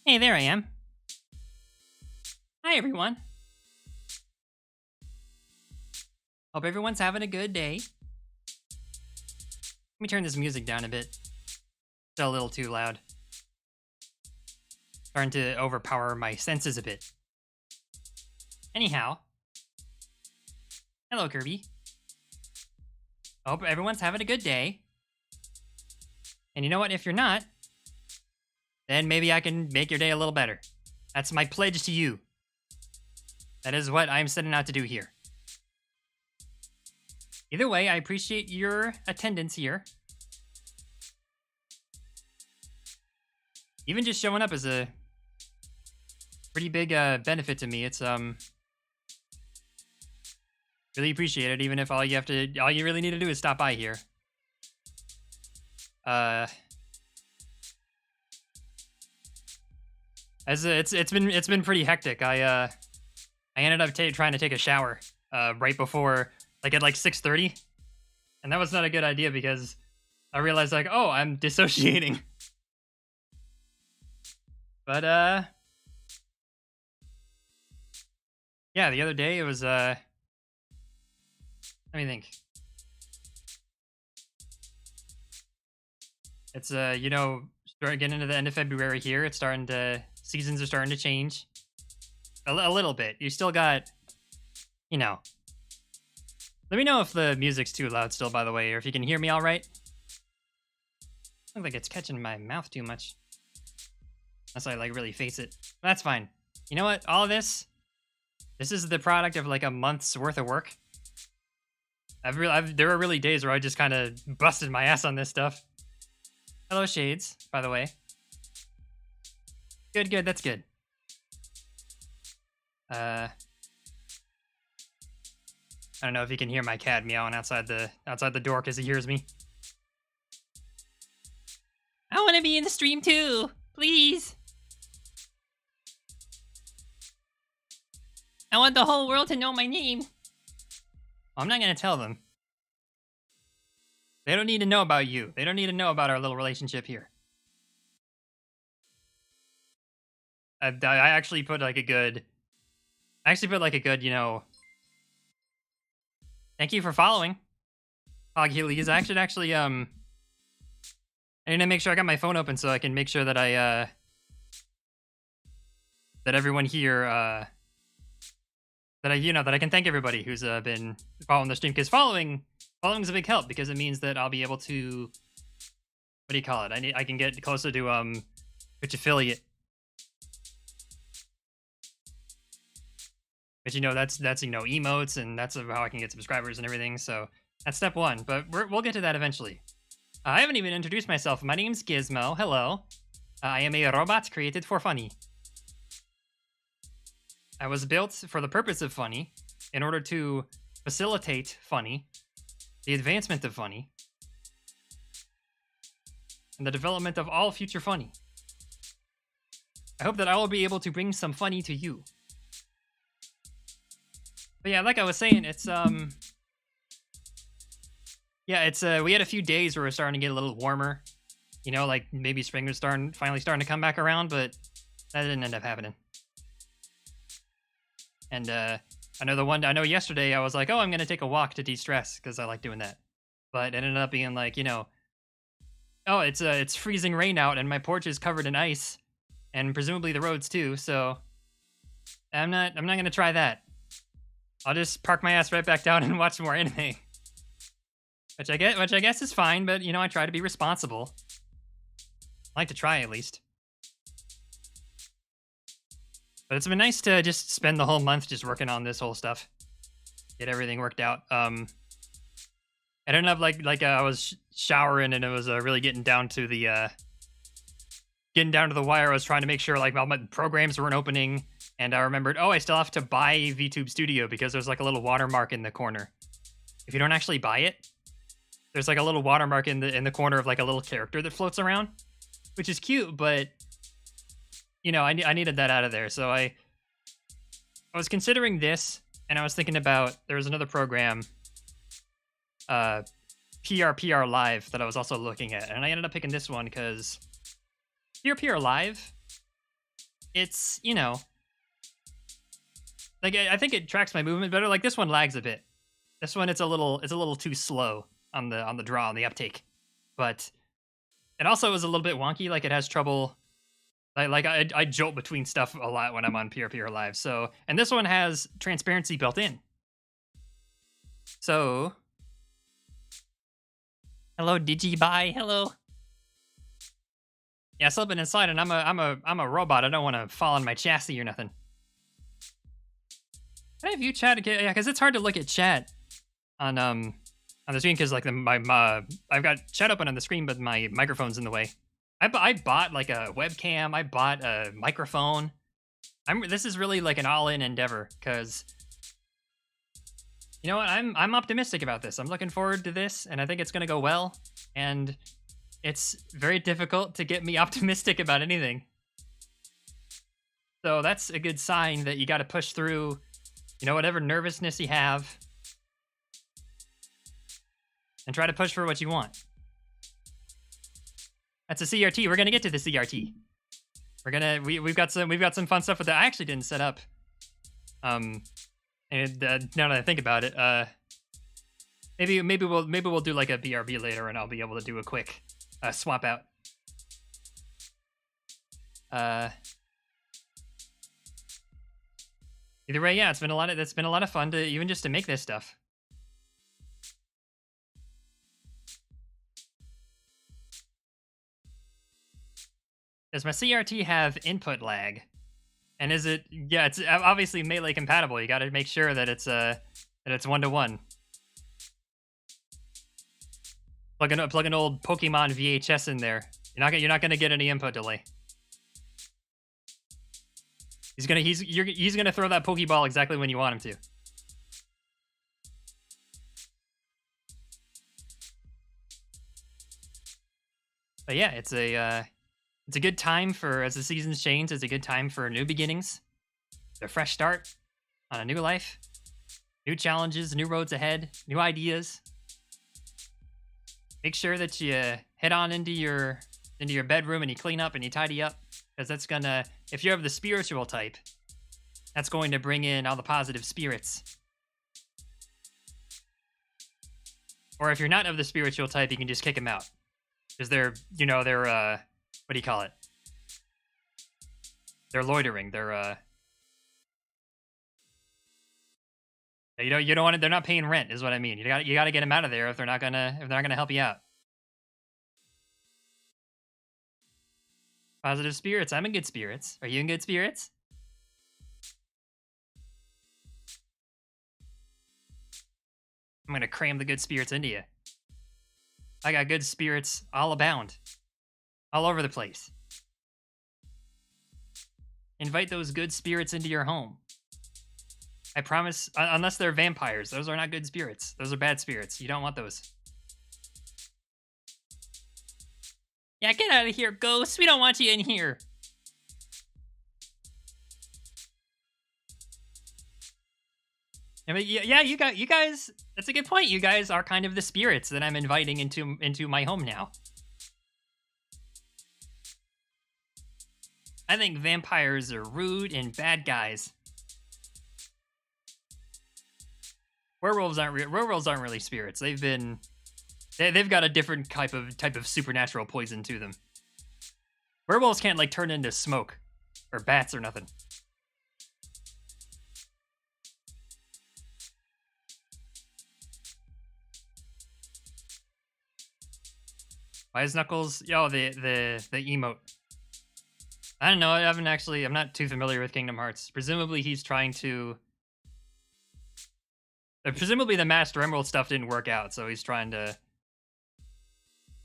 Hey, there I am. Hi, everyone. Hope everyone's having a good day. Let me turn this music down a bit. It's a little too loud. Starting to overpower my senses a bit. Anyhow. Hello, Kubbi. Hope everyone's having a good day. And you know what? If you're not, then maybe I can make your day a little better. That's my pledge to you. That is what I'm setting out to do here. Either way, I appreciate your attendance here. Even just showing up is a pretty big benefit to me. It's really appreciate it, even if all you really need to do is stop by here. It's been pretty hectic. I ended up trying to take a shower right before, like at like 6:30, and that was not a good idea because I realized like, oh, I'm dissociating. But yeah, the other day it was let me think. It's you know, starting getting into the end of February here. It's starting to seasons are starting to change a little bit. You still got, you know. Let me know if the music's too loud still, by the way, or if you can hear me all right. Looks like it's catching my mouth too much. Unless I like really face it. That's fine. You know what? All of this is the product of like a month's worth of work. There were really days where I just kind of busted my ass on this stuff. Hello, Shades, by the way. Good, that's good. I don't know if you can hear my cat meowing outside the door because he hears me. I want to be in the stream too, please. I want the whole world to know my name. I'm not gonna tell them. They don't need to know about you. They don't need to know about our little relationship here. I actually put like a good... you know... Thank you for following. Hog Heelys. I should actually, I need to make sure I got my phone open so I can make sure that that everyone here, that I can thank everybody who's been following the stream, because following is a big help, because it means that I'll be able to, what do you call it? I can get closer to Twitch affiliate. But you know, that's you know, emotes, and that's how I can get subscribers and everything. So that's step one. But we'll get to that eventually. I haven't even introduced myself. My name's Gizmo. Hello. I am a robot created for funny. I was built for the purpose of funny, in order to facilitate funny, the advancement of funny, and the development of all future funny. I hope that I will be able to bring some funny to you. But yeah, like I was saying, it's yeah, it's we had a few days where we're starting to get a little warmer. You know, like maybe spring was finally starting to come back around, but that didn't end up happening. And I know yesterday I was like, oh, I'm gonna take a walk to de-stress because I like doing that. But it ended up being like, you know, oh, it's freezing rain out and my porch is covered in ice, and presumably the roads too. So I'm not gonna try that. I'll just park my ass right back down and watch more anime. Which I guess is fine, but you know, I try to be responsible. I like to try at least. But it's been nice to just spend the whole month just working on this whole stuff. Get everything worked out. I ended up like I was showering and it was really getting down to the wire. I was trying to make sure like all my programs weren't opening. And I remembered, oh, I still have to buy Vtuber Studio because there's like a little watermark in the corner. If you don't actually buy it, there's like a little watermark in the corner of like a little character that floats around, which is cute, but you know, I needed that out of there. So I was considering this, and I was thinking about, there was another program, PR Live, that I was also looking at, and I ended up picking this one because PR Live it's, you know, like I think it tracks my movement better. Like this one lags a bit. This one it's a little too slow on the draw, on the uptake. But it also is a little bit wonky. Like it has trouble. I jolt between stuff a lot when I'm on PRP or live. So, and this one has transparency built in. So, hello Digibuy, hello. Yeah, slipping inside, and I'm a robot. I don't want to fall on my chassis or nothing. Can I view chat? Yeah, because it's hard to look at chat on the screen because like I've got chat open on the screen, but my microphone's in the way. I bought like a webcam. I bought a microphone. This is really like an all-in endeavor because you know what? I'm optimistic about this. I'm looking forward to this, and I think it's gonna go well. And it's very difficult to get me optimistic about anything. So that's a good sign that you got to push through, you know, whatever nervousness you have, and try to push for what you want. That's a CRT. We're gonna get to the CRT. We've got some fun stuff with that. I actually didn't set up. And now that I think about it, maybe we'll do like a BRB later, and I'll be able to do a quick swap out. Either way, yeah, it's been a lot of fun to even just to make this stuff. Does my CRT have input lag? And is it? Yeah, it's obviously Melee compatible. You got to make sure that it's 1-to-1. Plug an old Pokemon VHS in there. You're not gonna get any input delay. He's gonna throw that Pokeball exactly when you want him to. But yeah, it's a good time for, as the seasons change, it's a good time for new beginnings. A fresh start on a new life. New challenges, new roads ahead, new ideas. Make sure that you head on into your bedroom and you clean up and you tidy up. Because that's gonna, if you're of the spiritual type, that's going to bring in all the positive spirits. Or if you're not of the spiritual type, you can just kick them out. Because they're what do you call it? They're loitering. They're you don't want to, they're not paying rent, is what I mean. You got to get them out of there if they're not gonna help you out. Positive spirits. I'm in good spirits. Are you in good spirits? I'm gonna cram the good spirits into you. I got good spirits all abound. All over the place. Invite those good spirits into your home. I promise, unless they're vampires. Those are not good spirits. Those are bad spirits. You don't want those. Yeah, get out of here, ghosts. We don't want you in here. Yeah, you guys. That's a good point. You guys are kind of the spirits that I'm inviting into my home now. I think vampires are rude and bad guys. Werewolves aren't really spirits. They've got a different type of supernatural poison to them. Werewolves can't like turn into smoke or bats or nothing. Why is Knuckles? Oh, the emote. I don't know. I'm not too familiar with Kingdom Hearts. Presumably he's trying to. Presumably the Master Emerald stuff didn't work out, so he's trying to.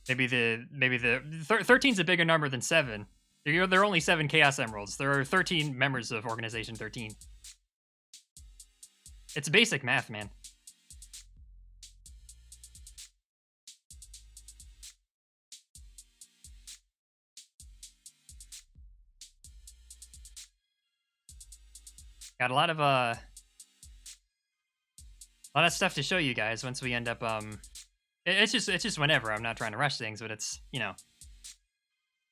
Maybe the 13's a bigger number than 7. There are only 7 Chaos Emeralds. There are 13 members of Organization 13. It's basic math, man. Got a lot of stuff to show you guys once we end up it's just whenever. I'm not trying to rush things, but it's, you know,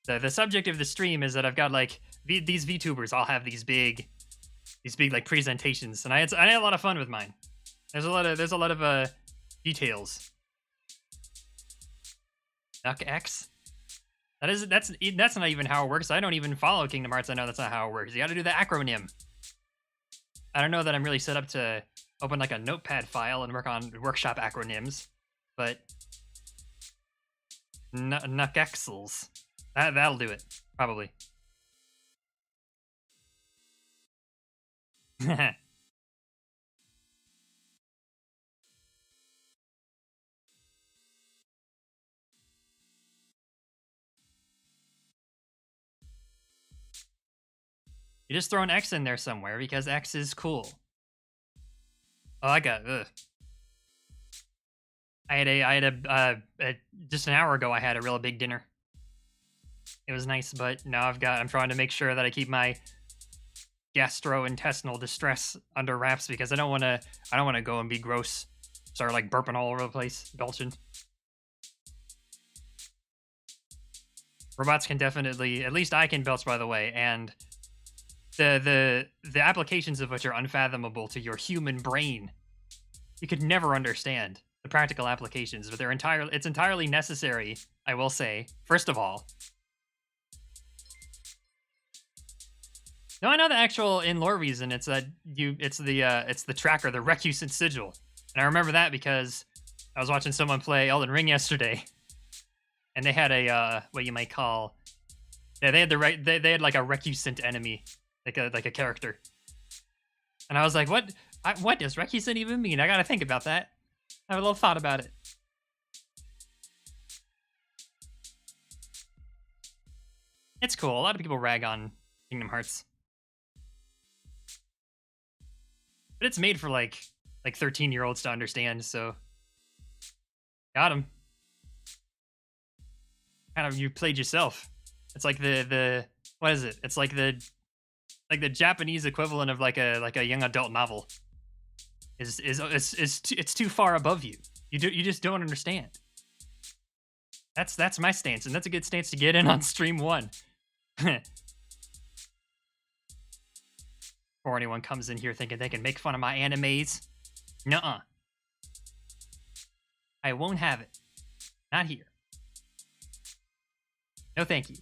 the subject of the stream is that I've got like these VTubers all have these big like presentations, and I had a lot of fun with mine. There's a lot of details. Duck X. That's not even how it works. I don't even follow Kingdom Hearts. I know that's not how it works. You got to do the acronym. I don't know that I'm really set up to open like a notepad file and workshop acronyms, but Nuckexels. That'll do it, probably. You just throw an X in there somewhere because X is cool. Oh, I got. I had just an hour ago. I had a real big dinner. It was nice, but now I'm trying to make sure that I keep my gastrointestinal distress under wraps because I don't want to go and be gross. Start like burping all over the place, belching. Robots can definitely, at least I can belch, by the way, and the applications of which are unfathomable to your human brain. You could never understand the practical applications, but it's entirely necessary, I will say. First of all, no, I know the actual in-lore reason. It's the tracker, the recusant sigil, and I remember that because I was watching someone play Elden Ring yesterday, and they had a what you might call, yeah, they had like a recusant enemy, like a character, and I was like, what does recusant even mean? I gotta think about that. I have a little thought about it. It's cool. A lot of people rag on Kingdom Hearts, but it's made for like 13-year-olds to understand. So, got him. Kind of, you played yourself. It's like the what is it? It's like the Japanese equivalent of like a young adult novel. It's too far above you. You just don't understand. That's my stance, and that's a good stance to get in on stream 1. Before anyone comes in here thinking they can make fun of my animes. Nuh-uh. I won't have it. Not here. No thank you.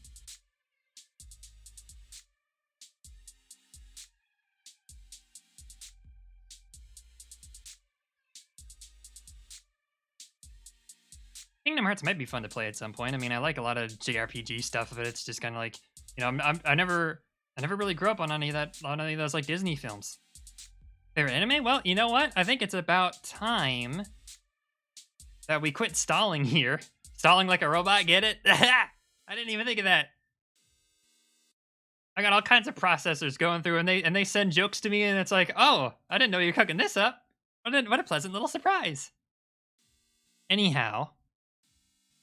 Kingdom Hearts might be fun to play at some point. I mean, I like a lot of JRPG stuff, but it's just kind of like, you know, I never really grew up on any of those like Disney films. Favorite anime? Well, you know what? I think it's about time that we quit stalling here. Stalling like a robot, get it? I didn't even think of that. I got all kinds of processors going through, and they send jokes to me, and it's like, oh, I didn't know you were cooking this up. What a pleasant little surprise. Anyhow,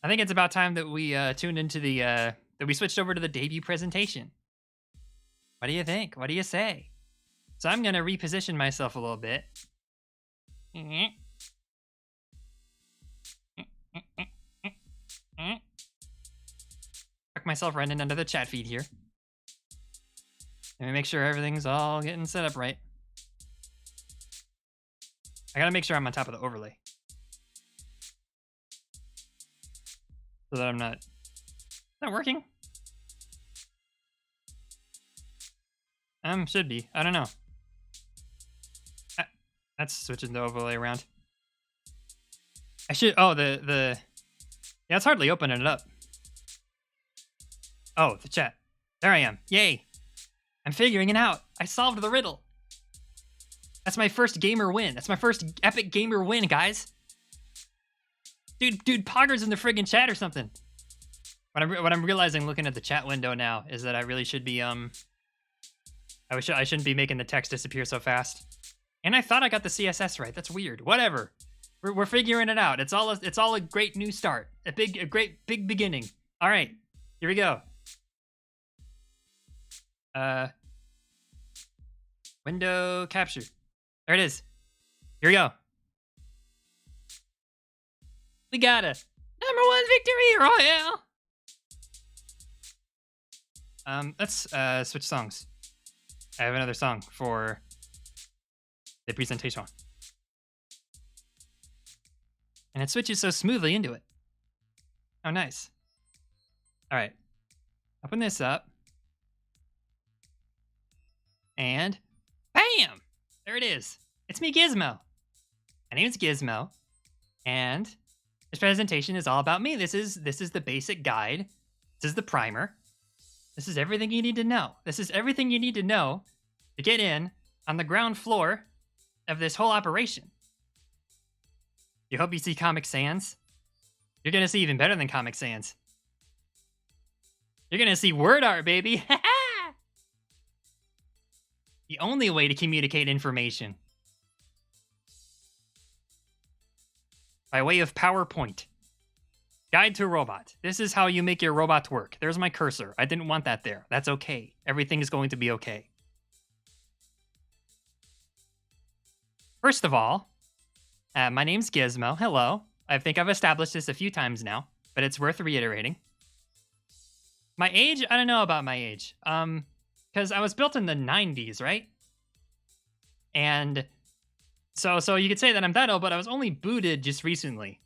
I think it's about time that we tuned into that we switched over to the debut presentation. What do you think? What do you say? So I'm gonna reposition myself a little bit. Tuck myself right in under the chat feed here. Let me make sure everything's all getting set up right. I gotta make sure I'm on top of the overlay, so that I'm not... Is that working? Should be. I don't know. That's switching the overlay around. I should... Oh, the... Yeah, it's hardly opening it up. Oh, the chat. There I am. Yay. I'm figuring it out. I solved the riddle. That's my first gamer win. That's my first epic gamer win, guys. Dude, Pogger's in the friggin' chat or something. What I'm realizing looking at the chat window now is that I really should be, I shouldn't be making the text disappear so fast. And I thought I got the CSS right. That's weird. Whatever. We're figuring it out. It's all a great new start. A great big beginning. All right. Here we go. Window capture. There it is. Here we go. We got a #1 victory royale. Let's switch songs. I have another song for the presentation. And it switches so smoothly into it. Oh, nice. All right. Open this up. And bam! There it is. It's me, Gizmo. My name's Gizmo. And this presentation is all about me. This is the basic guide. This is the primer. This is everything you need to know. This is everything you need to know to get in on the ground floor of this whole operation. You hope you see Comic Sans. You're going to see even better than Comic Sans. You're going to see word art, baby. The only way to communicate information. By way of PowerPoint. Guide to Robot. This is how you make your robot work. There's my cursor. I didn't want that there. That's okay. Everything is going to be okay. First of all, my name's Gizmo. Hello. I think I've established this a few times now, but it's worth reiterating. My age? I don't know about my age. Because I was built in the 90s, right? And so you could say that I'm that old, but I was only booted just recently.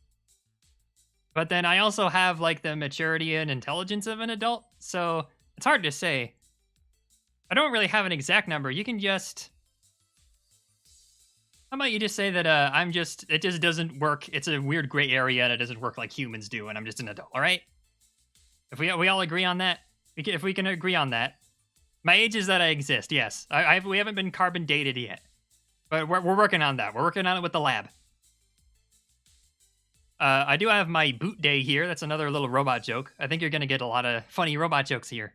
But then I also have, like, the maturity and intelligence of an adult, so it's hard to say. I don't really have an exact number. You can just... How about you just say that it just doesn't work. It's a weird gray area and it doesn't work like humans do, and I'm just an adult, all right? If we all agree on that, if we can agree on that. My age is that I exist, yes. We haven't been carbon dated yet. But we're working on that. We're working on it with the lab. I do have my boot day here. That's another little robot joke. I think you're going to get a lot of funny robot jokes here.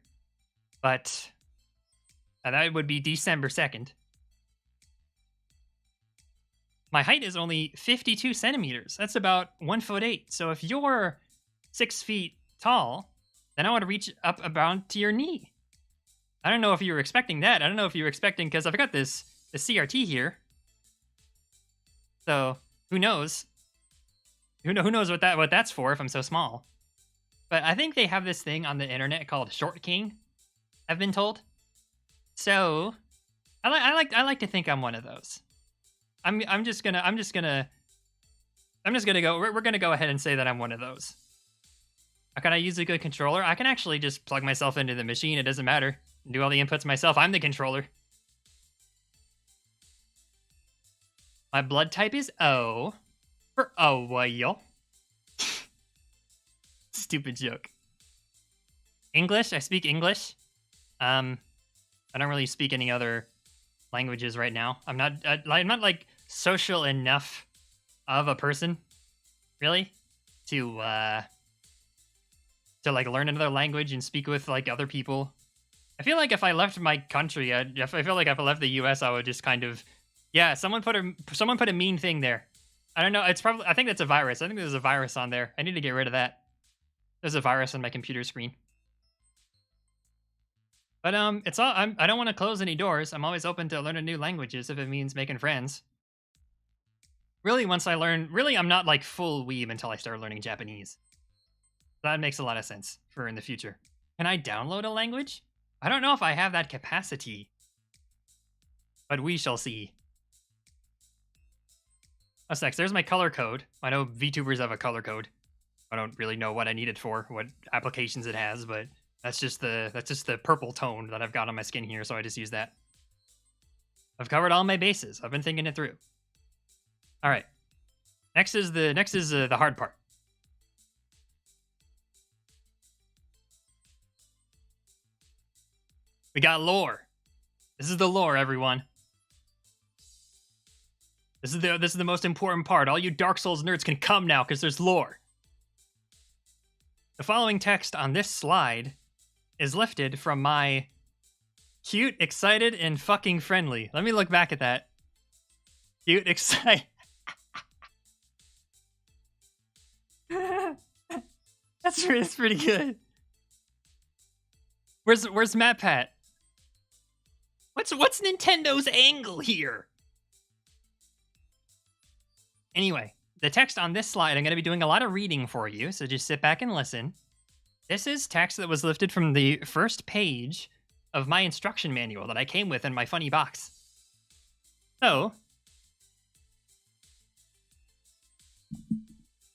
But that would be December 2nd. My height is only 52 centimeters. That's about 1'8". So if you're 6 feet tall, then I want to reach up about to your knee. I don't know if you were expecting that. I don't know if you were expecting, because I've got the CRT here. So who knows? Who knows what that's for if I'm so small? But I think they have this thing on the internet called Short King, I've been told. So I like to think I'm one of those. I'm just gonna go. We're gonna go ahead and say that I'm one of those. How can I use a good controller? I can actually just plug myself into the machine. It doesn't matter. Do all the inputs myself. I'm the controller. My blood type is O. For oil. Stupid joke. English. I speak English. I don't really speak any other languages right now. I'm not like social enough of a person, really, to like learn another language and speak with like other people. I feel like if I left my country, I feel like if I left the U.S., I would just kind of, yeah. Someone put a mean thing there. I don't know. It's probably, I think that's a virus. I think there's a virus on there. I need to get rid of that. There's a virus on my computer screen. But it's all. I don't want to close any doors. I'm always open to learning new languages if it means making friends. Really, once I learn, really, I'm not like full weeb until I start learning Japanese. That makes a lot of sense for in the future. Can I download a language? I don't know if I have that capacity, but we shall see. Oh, next, there's my color code. I know VTubers have a color code. I don't really know what I need it for, what applications it has, but that's just the purple tone that I've got on my skin here, so I just use that. I've covered all my bases. I've been thinking it through. All right. Next is the hard part. We got lore. This is the lore, everyone. This is the most important part. All you Dark Souls nerds can come now because there's lore. The following text on this slide is lifted from my cute, excited, and fucking friendly. Let me look back at that. Cute, excited. That's pretty good. Where's MatPat? What's Nintendo's angle here? Anyway, the text on this slide, I'm going to be doing a lot of reading for you, so just sit back and listen. This is text that was lifted from the first page of my instruction manual that I came with in my funny box. So,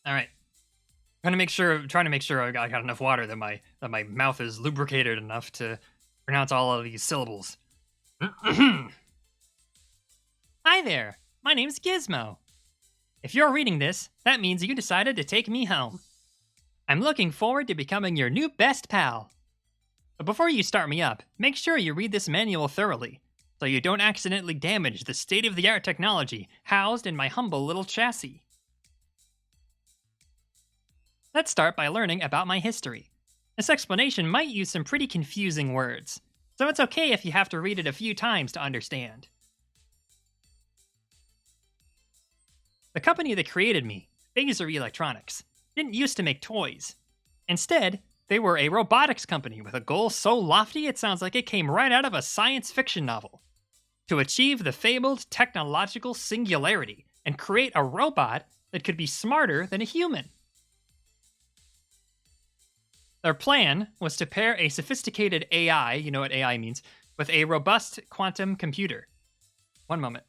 all right. Trying to make sure I got enough water that my mouth is lubricated enough to pronounce all of these syllables. Hi there. My name's Gizmo. If you're reading this, that means you decided to take me home. I'm looking forward to becoming your new best pal. But before you start me up, make sure you read this manual thoroughly, so you don't accidentally damage the state-of-the-art technology housed in my humble little chassis. Let's start by learning about my history. This explanation might use some pretty confusing words, so it's okay if you have to read it a few times to understand. The company that created me, Phaser Electronics, didn't used to make toys. Instead, they were a robotics company with a goal so lofty it sounds like it came right out of a science fiction novel. To achieve the fabled technological singularity and create a robot that could be smarter than a human. Their plan was to pair a sophisticated AI, you know what AI means, with a robust quantum computer. One moment.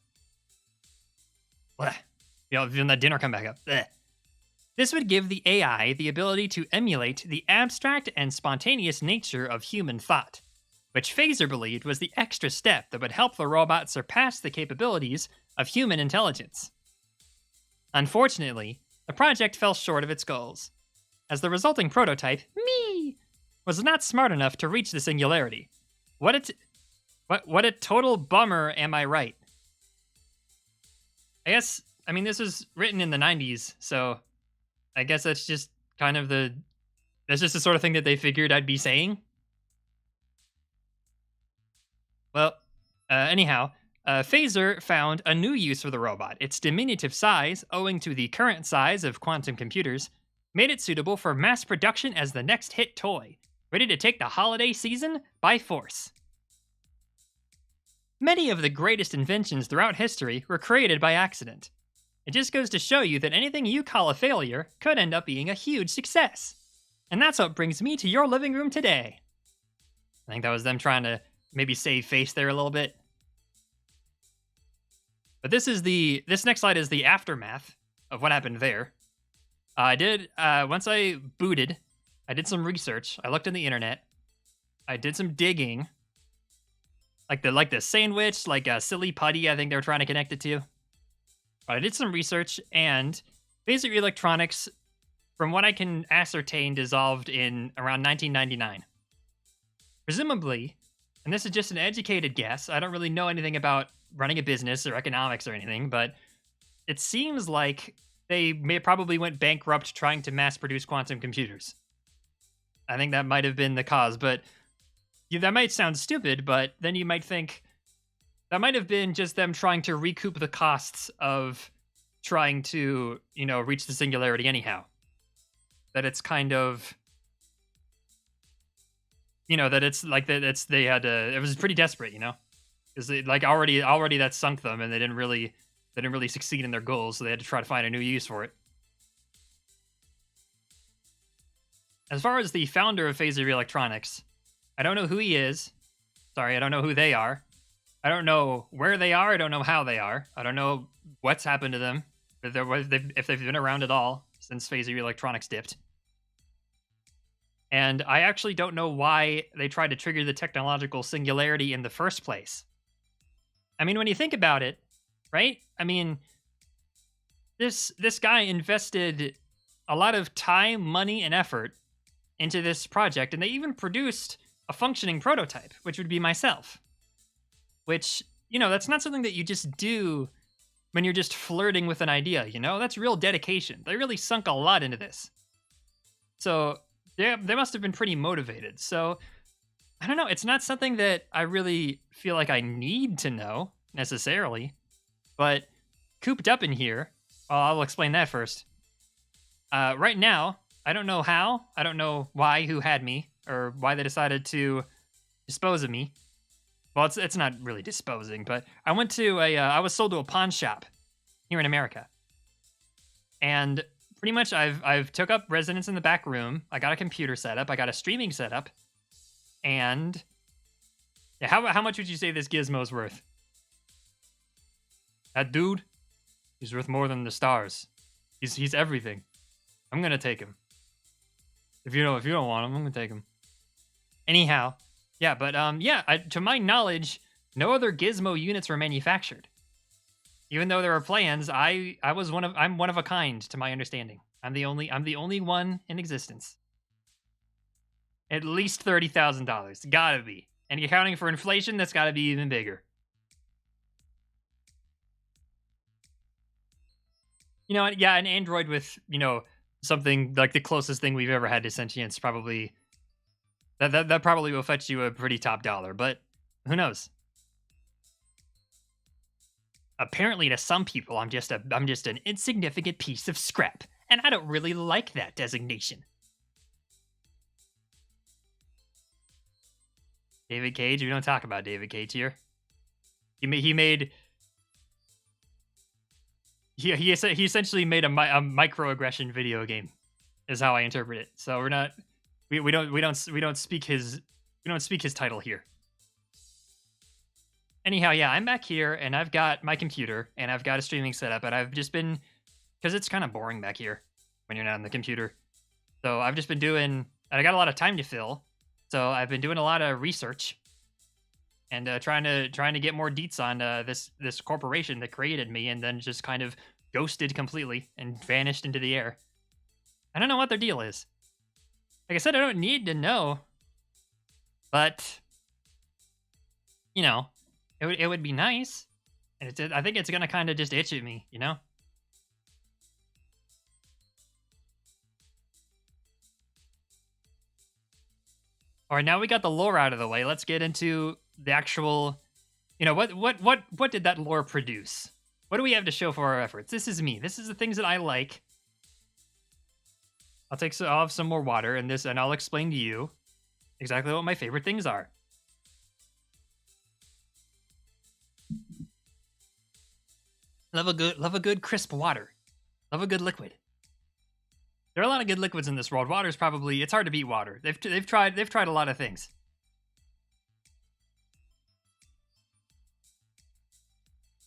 Blech. Then that dinner come back up. Blech. This would give the AI the ability to emulate the abstract and spontaneous nature of human thought, which Phaser believed was the extra step that would help the robot surpass the capabilities of human intelligence. Unfortunately, the project fell short of its goals, as the resulting prototype, me, was not smart enough to reach the singularity. What a total bummer, am I right? I mean, this was written in the 90s, so I guess that's just kind of that's just the sort of thing that they figured I'd be saying. Well, anyhow, Phaser found a new use for the robot. Its diminutive size, owing to the current size of quantum computers, made it suitable for mass production as the next hit toy, ready to take the holiday season by force. Many of the greatest inventions throughout history were created by accident. It just goes to show you that anything you call a failure could end up being a huge success. And that's what brings me to your living room today. I think that was them trying to maybe save face there a little bit. But this next slide is the aftermath of what happened there. Once I booted, I did some research. I looked on the internet. I did some digging. Like the sandwich, like a silly putty, I think they were trying to connect it to. But I did some research, and Phaser Electronics, from what I can ascertain, dissolved in around 1999. Presumably, and this is just an educated guess, I don't really know anything about running a business or economics or anything, but it seems like they probably went bankrupt trying to mass produce quantum computers. I think that might have been the cause, but that might sound stupid, but then you might think that might have been just them trying to recoup the costs of trying to, reach the singularity anyhow. That it's kind of, that it's like that it was pretty desperate, because already that sunk them, and they didn't really succeed in their goals, so they had to try to find a new use for it. As far as the founder of Phaser Electronics, I don't know who he is. Sorry, I don't know who they are. I don't know where they are. I don't know how they are. I don't know what's happened to them, if they've been around at all since Phaser Electronics dipped. And I actually don't know why they tried to trigger the technological singularity in the first place. I mean, when you think about it, right? I mean, this guy invested a lot of time, money, and effort into this project, and they even produced a functioning prototype, which would be myself. Which, that's not something that you just do when you're just flirting with an idea, That's real dedication. They really sunk a lot into this. So, they must have been pretty motivated. So, I don't know. It's not something that I really feel like I need to know, necessarily. But, cooped up in here, well, I'll explain that first. Right now, I don't know how, I don't know why, who had me, or why they decided to dispose of me. Well, it's not really disposing, but I went to I was sold to a pawn shop here in America. And pretty much I've took up residence in the back room. I got a computer set up. I got a streaming setup, and yeah, how much would you say this Gizmo's worth? That dude, he's worth more than the stars. He's everything. I'm gonna take him. If you don't want him, I'm gonna take him. Anyhow, yeah, but yeah, to my knowledge, no other Gizmo units were manufactured. Even though there are plans, I'm one of a kind to my understanding. I'm the only one in existence. At least $30,000. Gotta be. And accounting for inflation, that's gotta be even bigger. You know, yeah, an android with, something like the closest thing we've ever had to sentience probably that probably will fetch you a pretty top dollar, but who knows? Apparently to some people I'm just an insignificant piece of scrap, and I don't really like that designation. David Cage, we don't talk about David Cage here. He essentially made a microaggression video game, is how I interpret it. So we don't speak his title here. Anyhow, yeah, I'm back here and I've got my computer and I've got a streaming setup, and I've just been, because it's kind of boring back here when you're not on the computer. So I've just been doing, and I got a lot of time to fill. So I've been doing a lot of research and trying to get more deets on this corporation that created me and then just kind of ghosted completely and vanished into the air. I don't know what their deal is. Like I said, I don't need to know, but it would be nice, and I think it's gonna kind of just itch at me, All right, now we got the lore out of the way. Let's get into the actual, what did that lore produce? What do we have to show for our efforts? This is me. This is the things that I like. I'll have some more water and I'll explain to you exactly what my favorite things are. Love a good crisp water. Love a good liquid. There are a lot of good liquids in this world. Water's probably, it's hard to beat water. They've tried a lot of things.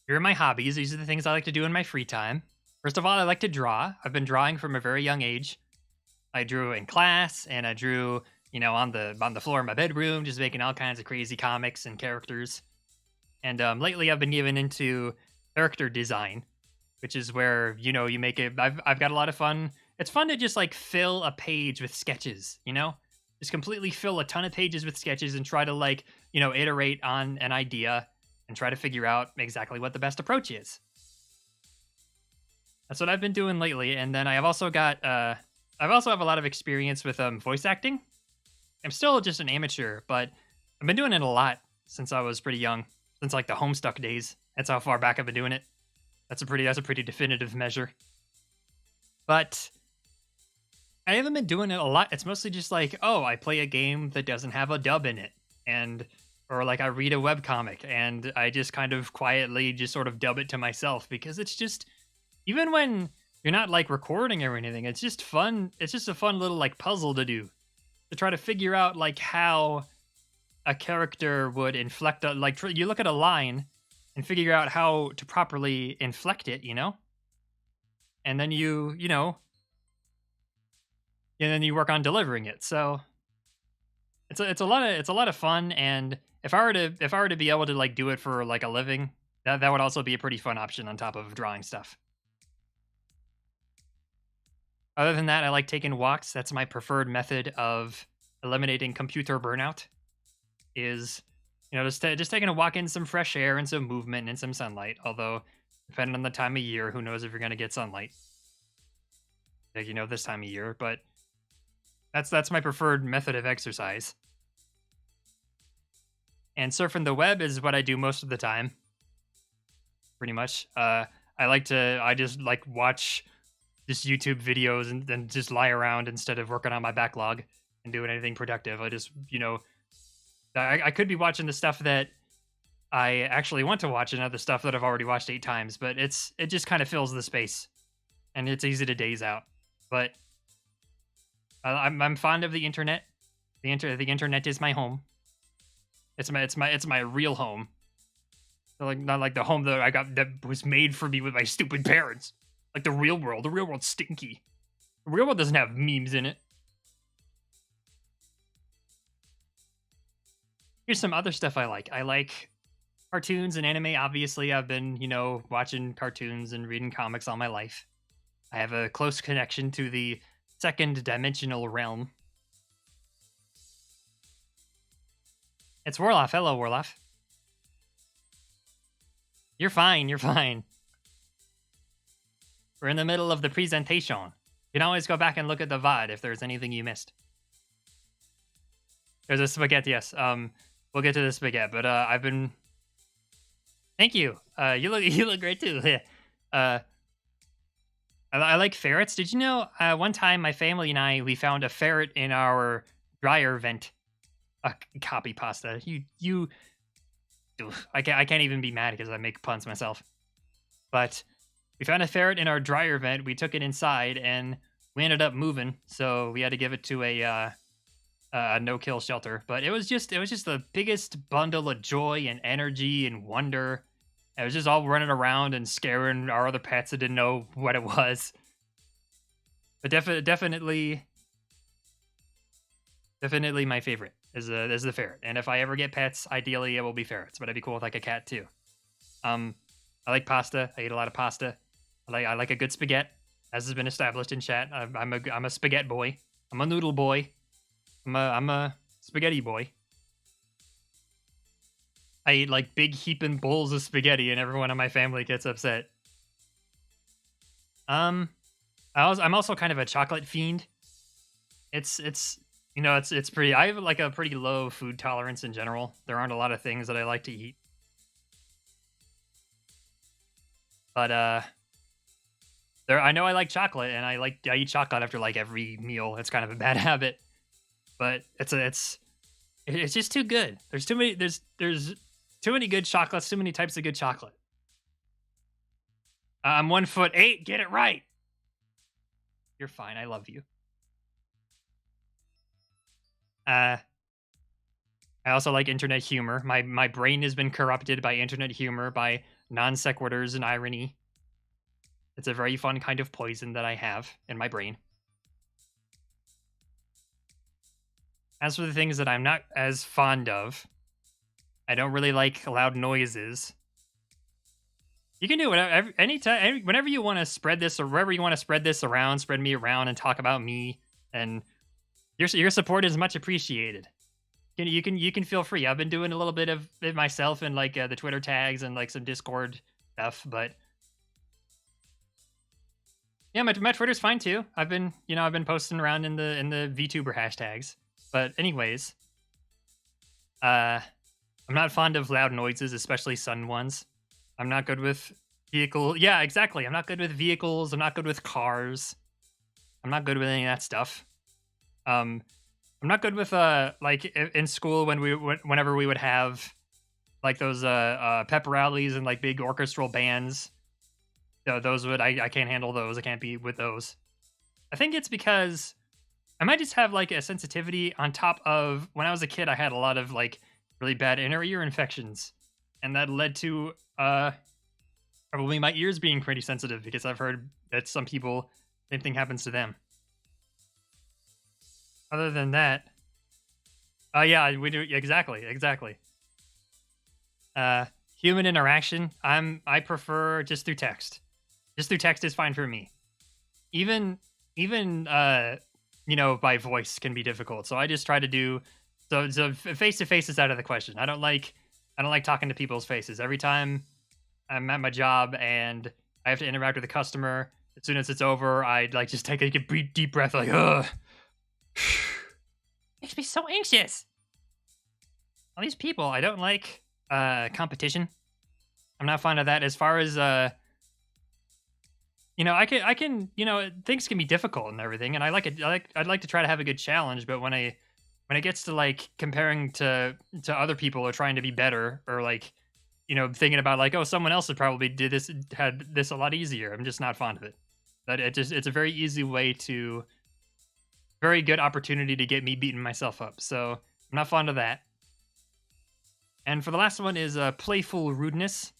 Here are my hobbies. These are the things I like to do in my free time. First of all, I like to draw. I've been drawing from a very young age. I drew in class, and I drew, on the floor of my bedroom, just making all kinds of crazy comics and characters. And lately, I've been getting into character design, which is where you make it. I've got a lot of fun. It's fun to just like fill a page with sketches. Just completely fill a ton of pages with sketches and try to iterate on an idea and try to figure out exactly what the best approach is. That's what I've been doing lately. And then I've also have a lot of experience with voice acting. I'm still just an amateur, but I've been doing it a lot since I was pretty young, since like the Homestuck days. That's how far back I've been doing it. That's a pretty definitive measure. But I haven't been doing it a lot. It's mostly just like, oh, I play a game that doesn't have a dub in it, or like I read a webcomic and I just kind of quietly just sort of dub it to myself, because it's just, even when you're not like recording or anything, it's just fun. It's just a fun little like puzzle to do, to try to figure out like how a character would inflect you look at a line and figure out how to properly inflect it, and then and then you work on delivering it. So it's a lot of fun. And if I were to be able to like do it for like a living, that would also be a pretty fun option on top of drawing stuff. Other than that, I like taking walks. That's my preferred method of eliminating computer burnout, is just taking a walk in some fresh air and some movement and some sunlight. Although, depending on the time of year, who knows if you're going to get sunlight. Like, this time of year. But that's my preferred method of exercise. And surfing the web is what I do most of the time. Pretty much. I just like watch just YouTube videos and then just lie around instead of working on my backlog and doing anything productive. I just, I could be watching the stuff that I actually want to watch and other stuff that I've already watched 8 times, but it just kind of fills the space, and it's easy to daze out. but I'm fond of the internet. The internet is my home. It's my real home. So, like, not like the home that I got that was made for me with my stupid parents. Like the real world. The real world's stinky. The real world doesn't have memes in it. Here's some other stuff I like. I like cartoons and anime. Obviously, I've been, watching cartoons and reading comics all my life. I have a close connection to the second dimensional realm. It's Warloff. Hello, Warloff. You're fine. You're fine. We're in the middle of the presentation. You can always go back and look at the VOD if there's anything you missed. There's a spaghetti, yes. We'll get to the spaghetti, but I've been. Thank you. You look great too. I like ferrets. Did you know? One time, my family and we found a ferret in our dryer vent. Copy pasta. I can't even be mad because I make puns myself. But we found a ferret in our dryer vent. We took it inside, and we ended up moving. So we had to give it to a no-kill shelter. But it was just the biggest bundle of joy and energy and wonder. It was just all running around and scaring our other pets that didn't know what it was. But definitely my favorite is the ferret. And if I ever get pets, ideally it will be ferrets. But I'd be cool with like a cat too. I like pasta. I eat a lot of pasta. I like a good spaghetti, as has been established in chat. I'm a spaghetti boy. I'm a noodle boy. I'm a spaghetti boy. I eat like big heaping bowls of spaghetti, and everyone in my family gets upset. I'm also kind of a chocolate fiend. It's pretty. I have like a pretty low food tolerance in general. There aren't a lot of things that I like to eat, but I know I like chocolate, and I eat chocolate after like every meal. It's kind of a bad habit, but it's just too good. There's too many. There's too many good chocolates. Too many types of good chocolate. I'm 1'8". Get it right. You're fine. I love you. I also like internet humor. My brain has been corrupted by internet humor, by non sequiturs and irony. It's a very fun kind of poison that I have in my brain. As for the things that I'm not as fond of, I don't really like loud noises. You can do whatever, anytime, whenever you want to spread this, or wherever you want to spread this around, spread me around and talk about me, and your support is much appreciated. You can feel free. I've been doing a little bit of it myself in like the Twitter tags and like some Discord stuff, but yeah, my Twitter's fine too. I've been posting around in the Vtuber hashtags. But anyways, I'm not fond of loud noises, especially sudden ones. I'm not good with vehicle. Yeah, exactly. I'm not good with vehicles. I'm not good with cars. I'm not good with any of that stuff. I'm not good with like in school whenever we would have like those pep rallies and like big orchestral bands. Those I can't handle those. I can't be with those. I think it's because I might just have like a sensitivity on top of when I was a kid. I had a lot of like really bad inner ear infections, and that led to probably my ears being pretty sensitive, because I've heard that some people, same thing happens to them. Other than that, yeah, we do exactly. Human interaction, I prefer just through text. Just through text is fine for me. Even by voice can be difficult. So I just try to do so face to face is out of the question. I don't like talking to people's faces. Every time I'm at my job and I have to interact with a customer, as soon as it's over, I'd like just take a deep breath, like, ugh. Makes me so anxious. All these people, I don't like competition. I'm not fond of that. As far as I can things can be difficult and everything, and I like it. I'd like to try to have a good challenge, but when it gets to like comparing to other people or trying to be better, or like thinking about like, oh, someone else had probably had this a lot easier, I'm just not fond of it. That it's a very easy way to very good opportunity to get me beating myself up. So I'm not fond of that. And for the last one is playful rudeness.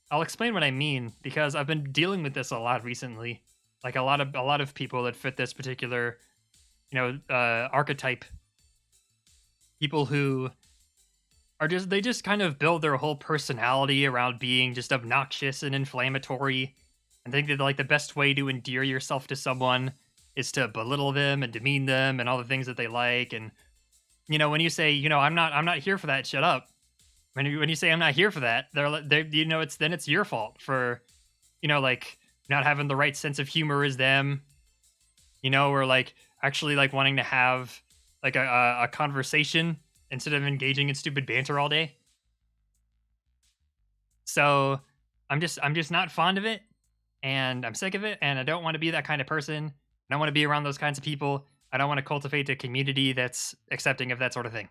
I'll explain what I mean because I've been dealing with this a lot recently. Like a lot of people that fit this particular, archetype. People who they just kind of build their whole personality around being just obnoxious and inflammatory, and think that like the best way to endear yourself to someone is to belittle them and demean them and all the things that they like. And when you say, I'm not here for that, shut up. When you say I'm not here for that, it's your fault for, like not having the right sense of humor as them, or like actually like wanting to have like a conversation instead of engaging in stupid banter all day. So I'm just not fond of it, and I'm sick of it, and I don't want to be that kind of person. I don't want to be around those kinds of people. I don't want to cultivate a community that's accepting of that sort of thing.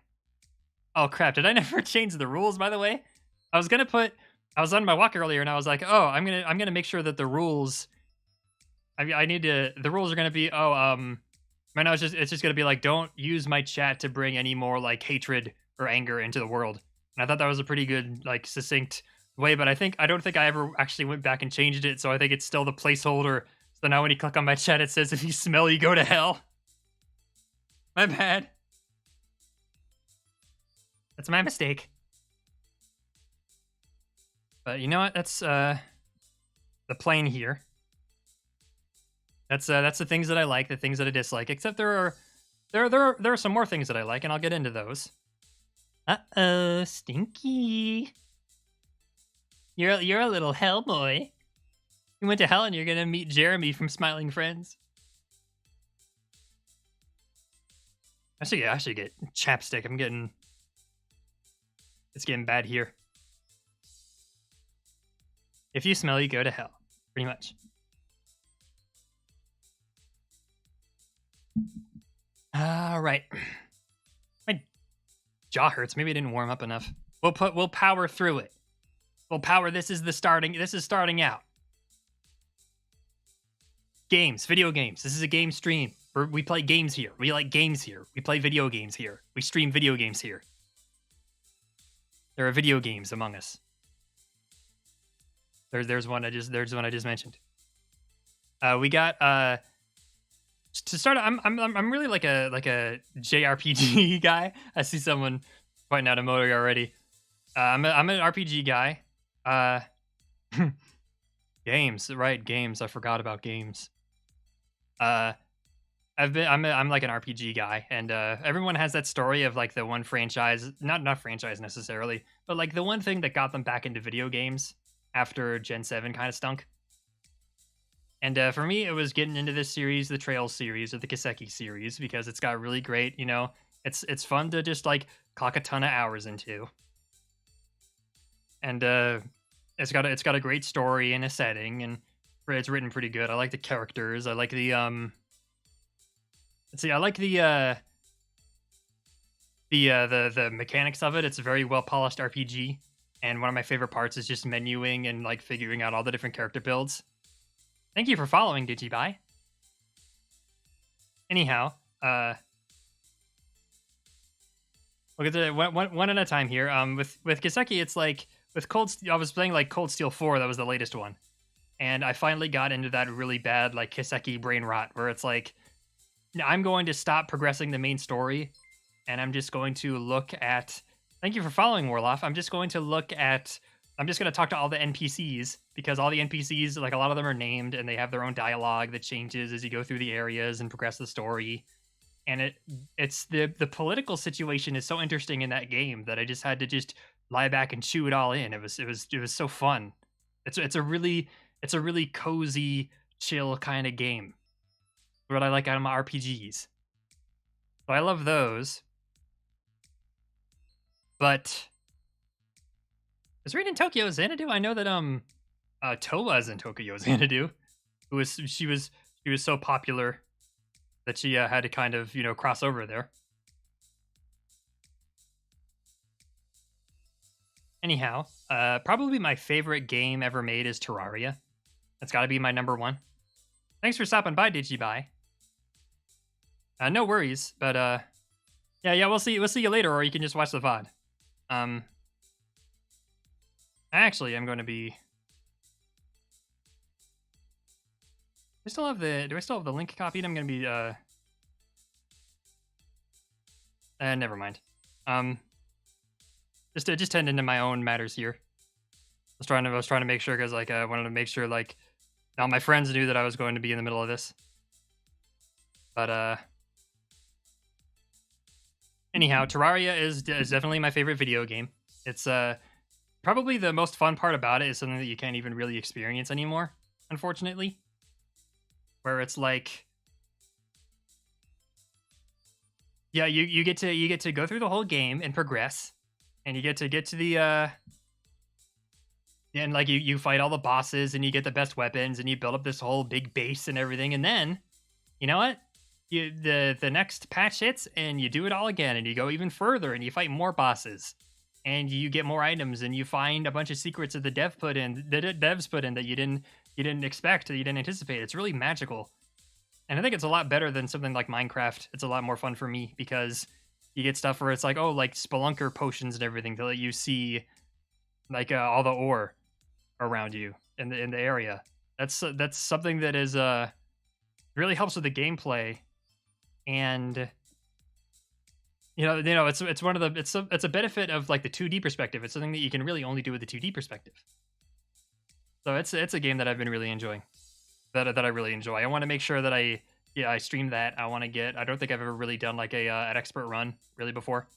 Oh crap, did I never change the rules, by the way? I was on my walk earlier and I was like, "Oh, I'm going to make sure that the rules the rules are going to be right now it's just going to be like don't use my chat to bring any more like hatred or anger into the world." And I thought that was a pretty good like succinct way, but I don't think I ever actually went back and changed it, so I think it's still the placeholder. So now when you click on my chat it says if you smell you go to hell. My bad. That's my mistake. But you know what? That's the plane here. That's the things that I like, the things that I dislike. Except there are some more things that I like, and I'll get into those. Uh-oh, Stinky. You're a little hell boy. You went to hell and you're gonna meet Jeremy from Smiling Friends. I should get chapstick. It's getting bad here. If you smell, you go to hell. Pretty much. All right. My jaw hurts. Maybe I didn't warm up enough. We'll power through it. We'll power. This is starting out. Games, video games. This is a game stream. We play games here. We like games here. We play video games here. We stream video games here. There are video games among us. There's one I just mentioned. We got to start. I'm really like a JRPG guy. I see someone pointing out emoji already. I'm an RPG guy. Games, right? Games. I forgot about games. I'm like an RPG guy, and everyone has that story of like the one franchise, not franchise necessarily, but like the one thing that got them back into video games after Gen 7 kind of stunk. And for me, it was getting into this series, the Trails series or the Kiseki series, because it's got really great, it's fun to just like clock a ton of hours into. And it's got a great story and a setting, and it's written pretty good. I like the characters. I like the I like the mechanics of it. It's a very well polished RPG, and one of my favorite parts is just menuing and like figuring out all the different character builds. Thank you for following, Digibuy. Anyhow, we'll get to one at a time here. With Kiseki, it's like with I was playing like Cold Steel 4. That was the latest one, and I finally got into that really bad like Kiseki brain rot where it's like, I'm going to stop progressing the main story, and I'm just going to look at. Thank you for following, Warloff. I'm just going to talk to all the NPCs, because all the NPCs, like a lot of them are named and they have their own dialogue that changes as you go through the areas and progress the story. And it's the political situation is so interesting in that game that I just had to just lie back and chew it all in. It was so fun. It's a really cozy, chill kind of game. What I like out of my RPGs. So I love those. But is Raid in Tokyo Xanadu? I know that Towa is in Tokyo Xanadu. She was so popular that she had to kind of cross over there. Anyhow, probably my favorite game ever made is Terraria. That's got to be my number one. Thanks for stopping by, Digibuy. No worries, but yeah, we'll see you later, or you can just watch the VOD. Actually, I'm going to be. Do I still have the link copied? I'm going to be never mind. Just tend into my own matters here. I was trying to make sure, because like I wanted to make sure like all my friends knew that I was going to be in the middle of this. But anyhow, Terraria is definitely my favorite video game. It's probably the most fun part about it is something that you can't even really experience anymore, unfortunately. Where it's like, yeah, you get to go through the whole game and progress, and you get to the and like you fight all the bosses, and you get the best weapons, and you build up this whole big base and everything, and then you know what? The next patch hits, and you do it all again, and you go even further, and you fight more bosses, and you get more items, and you find a bunch of secrets that the devs put in that you didn't expect, that you didn't anticipate. It's really magical. And I think it's a lot better than something like Minecraft. It's a lot more fun for me because you get stuff where it's like, oh, like spelunker potions and everything to let you see like all the ore around you in the area. That's something that is really helps with the gameplay. And you know it's one of the it's a benefit of like the 2D perspective. It's something that you can really only do with the 2D perspective. So it's a game that I've been really enjoying. That I really enjoy. I want to make sure that I stream that. I want to get. I don't think I've ever really done like an expert run really before.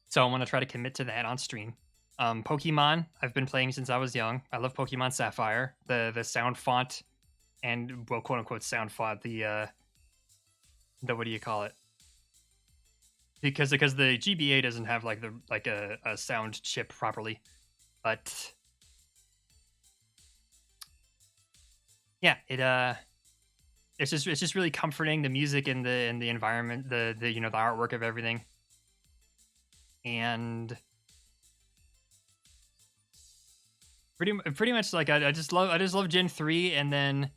So I want to try to commit to that on stream. Pokemon, I've been playing since I was young. I love Pokemon Sapphire. The sound font, and well, quote unquote sound font. The what do you call it? Because the GBA doesn't have like a sound chip properly, but yeah, it's just really comforting, the music and the environment, the the artwork of everything, and pretty much like I just love Gen 3, and then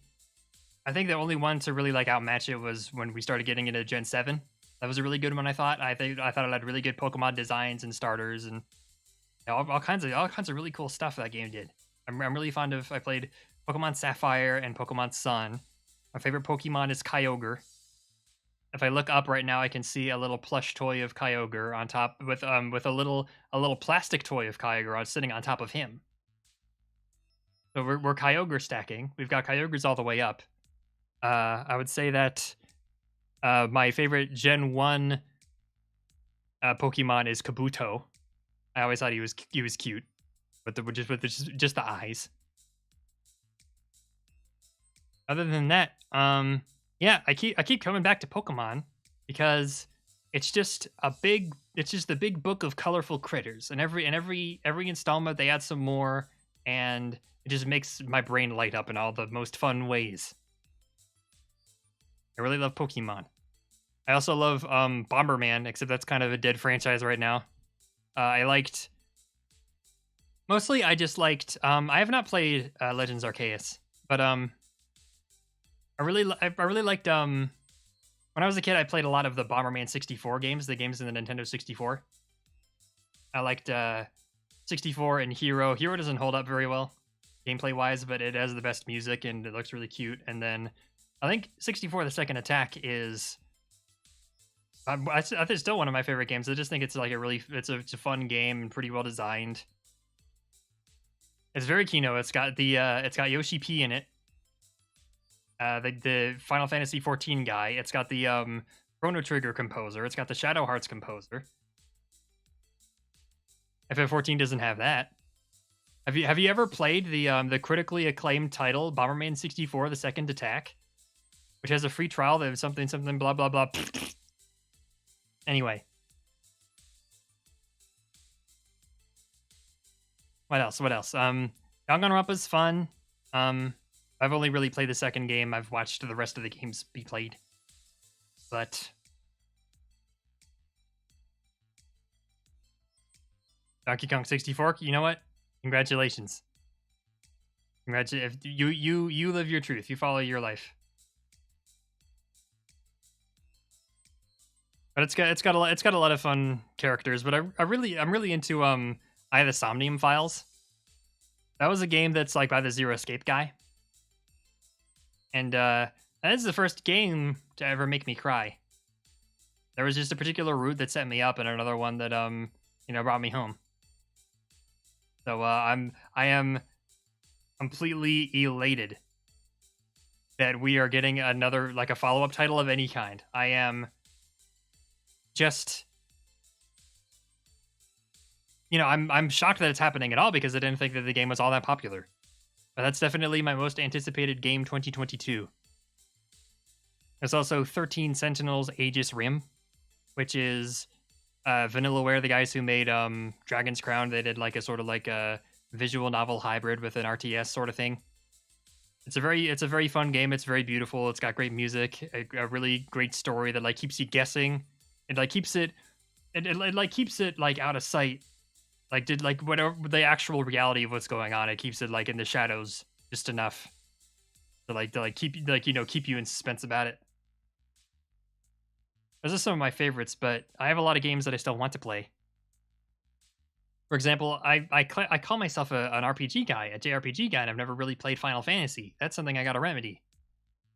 I think the only one to really like outmatch it was when we started getting into Gen 7. That was a really good one. I thought it had really good Pokemon designs and starters, and all kinds of really cool stuff that game did. I'm really fond of. I played Pokemon Sapphire and Pokemon Sun. My favorite Pokemon is Kyogre. If I look up right now, I can see a little plush toy of Kyogre on top with a little plastic toy of Kyogre sitting on top of him. So we're Kyogre stacking. We've got Kyogres all the way up. I would say that my favorite Gen 1 Pokemon is Kabuto. I always thought he was cute, with just the eyes. Other than that, yeah, I keep coming back to Pokemon because it's just the big book of colorful critters, and every installment they add some more, and it just makes my brain light up in all the most fun ways. I really love Pokemon. I also love Bomberman, except that's kind of a dead franchise right now. Mostly I just liked I have not played Legends Arceus, but I really liked when I was a kid I played a lot of the Bomberman 64 games, the games in the Nintendo 64. I liked 64 and Hero. Hero doesn't hold up very well gameplay wise, but it has the best music and it looks really cute. And then I think 64 The Second Attack is I think it's still one of my favorite games. I just think it's like it's a fun game and pretty well designed. It's very Kino. It's got Yoshi P in it. The Final Fantasy 14 guy. It's got the Chrono Trigger composer. It's got the Shadow Hearts composer. FF14 doesn't have that. Have you ever played the critically acclaimed title Bomberman 64: The Second Attack, which has a free trial that something blah blah blah. Anyway, what else? Danganronpa's fun. I've only really played the second game. I've watched the rest of the games be played, but Donkey Kong 64. You know what? Congratulations. Imagine if you live your truth, you follow your life. But it's got a lot of fun characters. But I'm really into I the Somnium Files. That was a game that's like by the Zero Escape guy, and that is the first game to ever make me cry. There was just a particular route that set me up, and another one that brought me home. So I am completely elated that we are getting another like a follow up title of any kind. I am just I'm shocked that it's happening at all because I didn't think that the game was all that popular. But that's definitely my most anticipated game 2022. There's also 13 Sentinels Aegis Rim, which is Vanillaware, the guys who made Dragon's Crown. They did like a sort of like a visual novel hybrid with an RTS sort of thing. It's a very fun game. It's very beautiful. It's got great music, a really great story that like keeps you guessing. It like keeps it like keeps it like out of sight. Like did like whatever the actual reality of what's going on. It keeps it like in the shadows just enough to keep keep you in suspense about it. Those are some of my favorites, but I have a lot of games that I still want to play. For example, I call myself an RPG guy, a JRPG guy, and I've never really played Final Fantasy. That's something I got to remedy.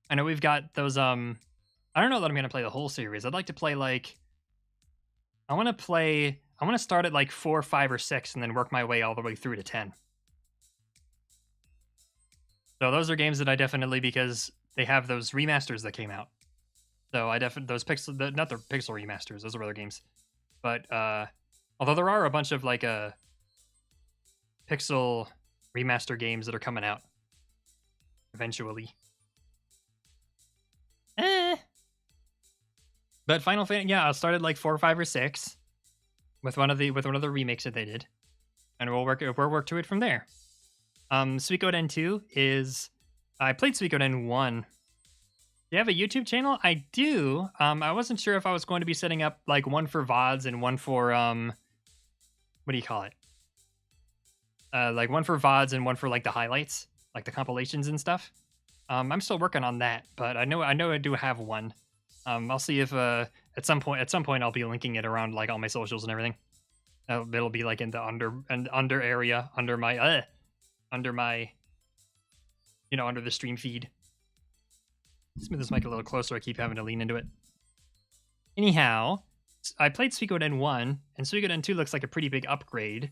I know we've got those. I don't know that I'm going to play the whole series. I'd like to play like. I want to start at like 4, 5, or 6, and then work my way all the way through to 10. So those are games that I definitely, because they have those remasters that came out. So I definitely not the pixel remasters; those are other games. But although there are a bunch of like pixel remaster games that are coming out eventually. But Final Fantasy, yeah, I'll start at like 4, 5, or 6 with one of the remakes that they did, and we'll work to it from there. Suikoden 2 is I played Suikoden 1. Do you have a YouTube channel? I do. I wasn't sure if I was going to be setting up like one for VODs and one for what do you call it? Like one for VODs and one for like the highlights, like the compilations and stuff. I'm still working on that, but I know I do have one. I'll see if at some point I'll be linking it around like all my socials and everything. It'll be like in the under area under my under the stream feed. Let's move this mic a little closer. I keep having to lean into it. Anyhow, I played Suikoden 1, and Suikoden 2 looks like a pretty big upgrade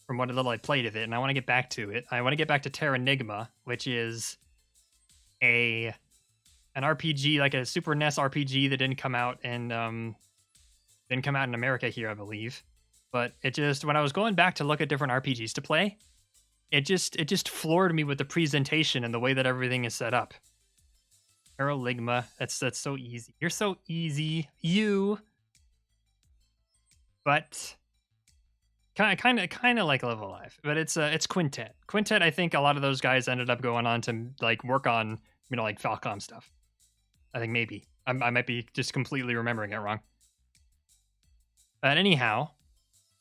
from what little I played of it, and I want to get back to it. I want to get back to Terranigma, which is an RPG, like a Super NES RPG that didn't come out in America here, I believe. But it just, when I was going back to look at different RPGs to play, it just floored me with the presentation and the way that everything is set up. Terranigma, that's so easy. You're so easy, but kind of like Live Alive. But it's Quintet. Quintet, I think a lot of those guys ended up going on to like work on like Falcom stuff. I think maybe I might be just completely remembering it wrong. But anyhow,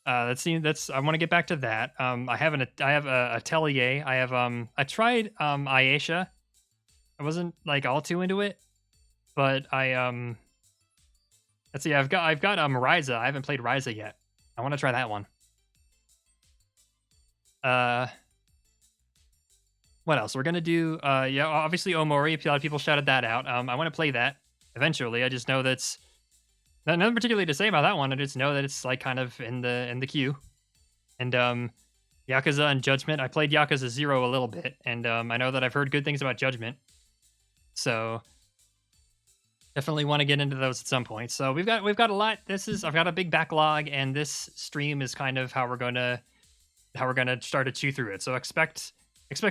I want to get back to that. I have a Atelier. I tried Ayesha. I wasn't like all too into it, but let's see. I've got Ryza. I haven't played Ryza yet. I want to try that one. What else? We're gonna do yeah, obviously Omori. A lot of people shouted that out. I want to play that eventually. I just know that's nothing particularly to say about that one. I just know that it's like kind of in the queue. And Yakuza and Judgment. I played Yakuza 0 a little bit, and I know that I've heard good things about Judgment. So definitely want to get into those at some point. So we've got a lot. I've got a big backlog, and this stream is kind of how we're gonna start to chew through it. So expect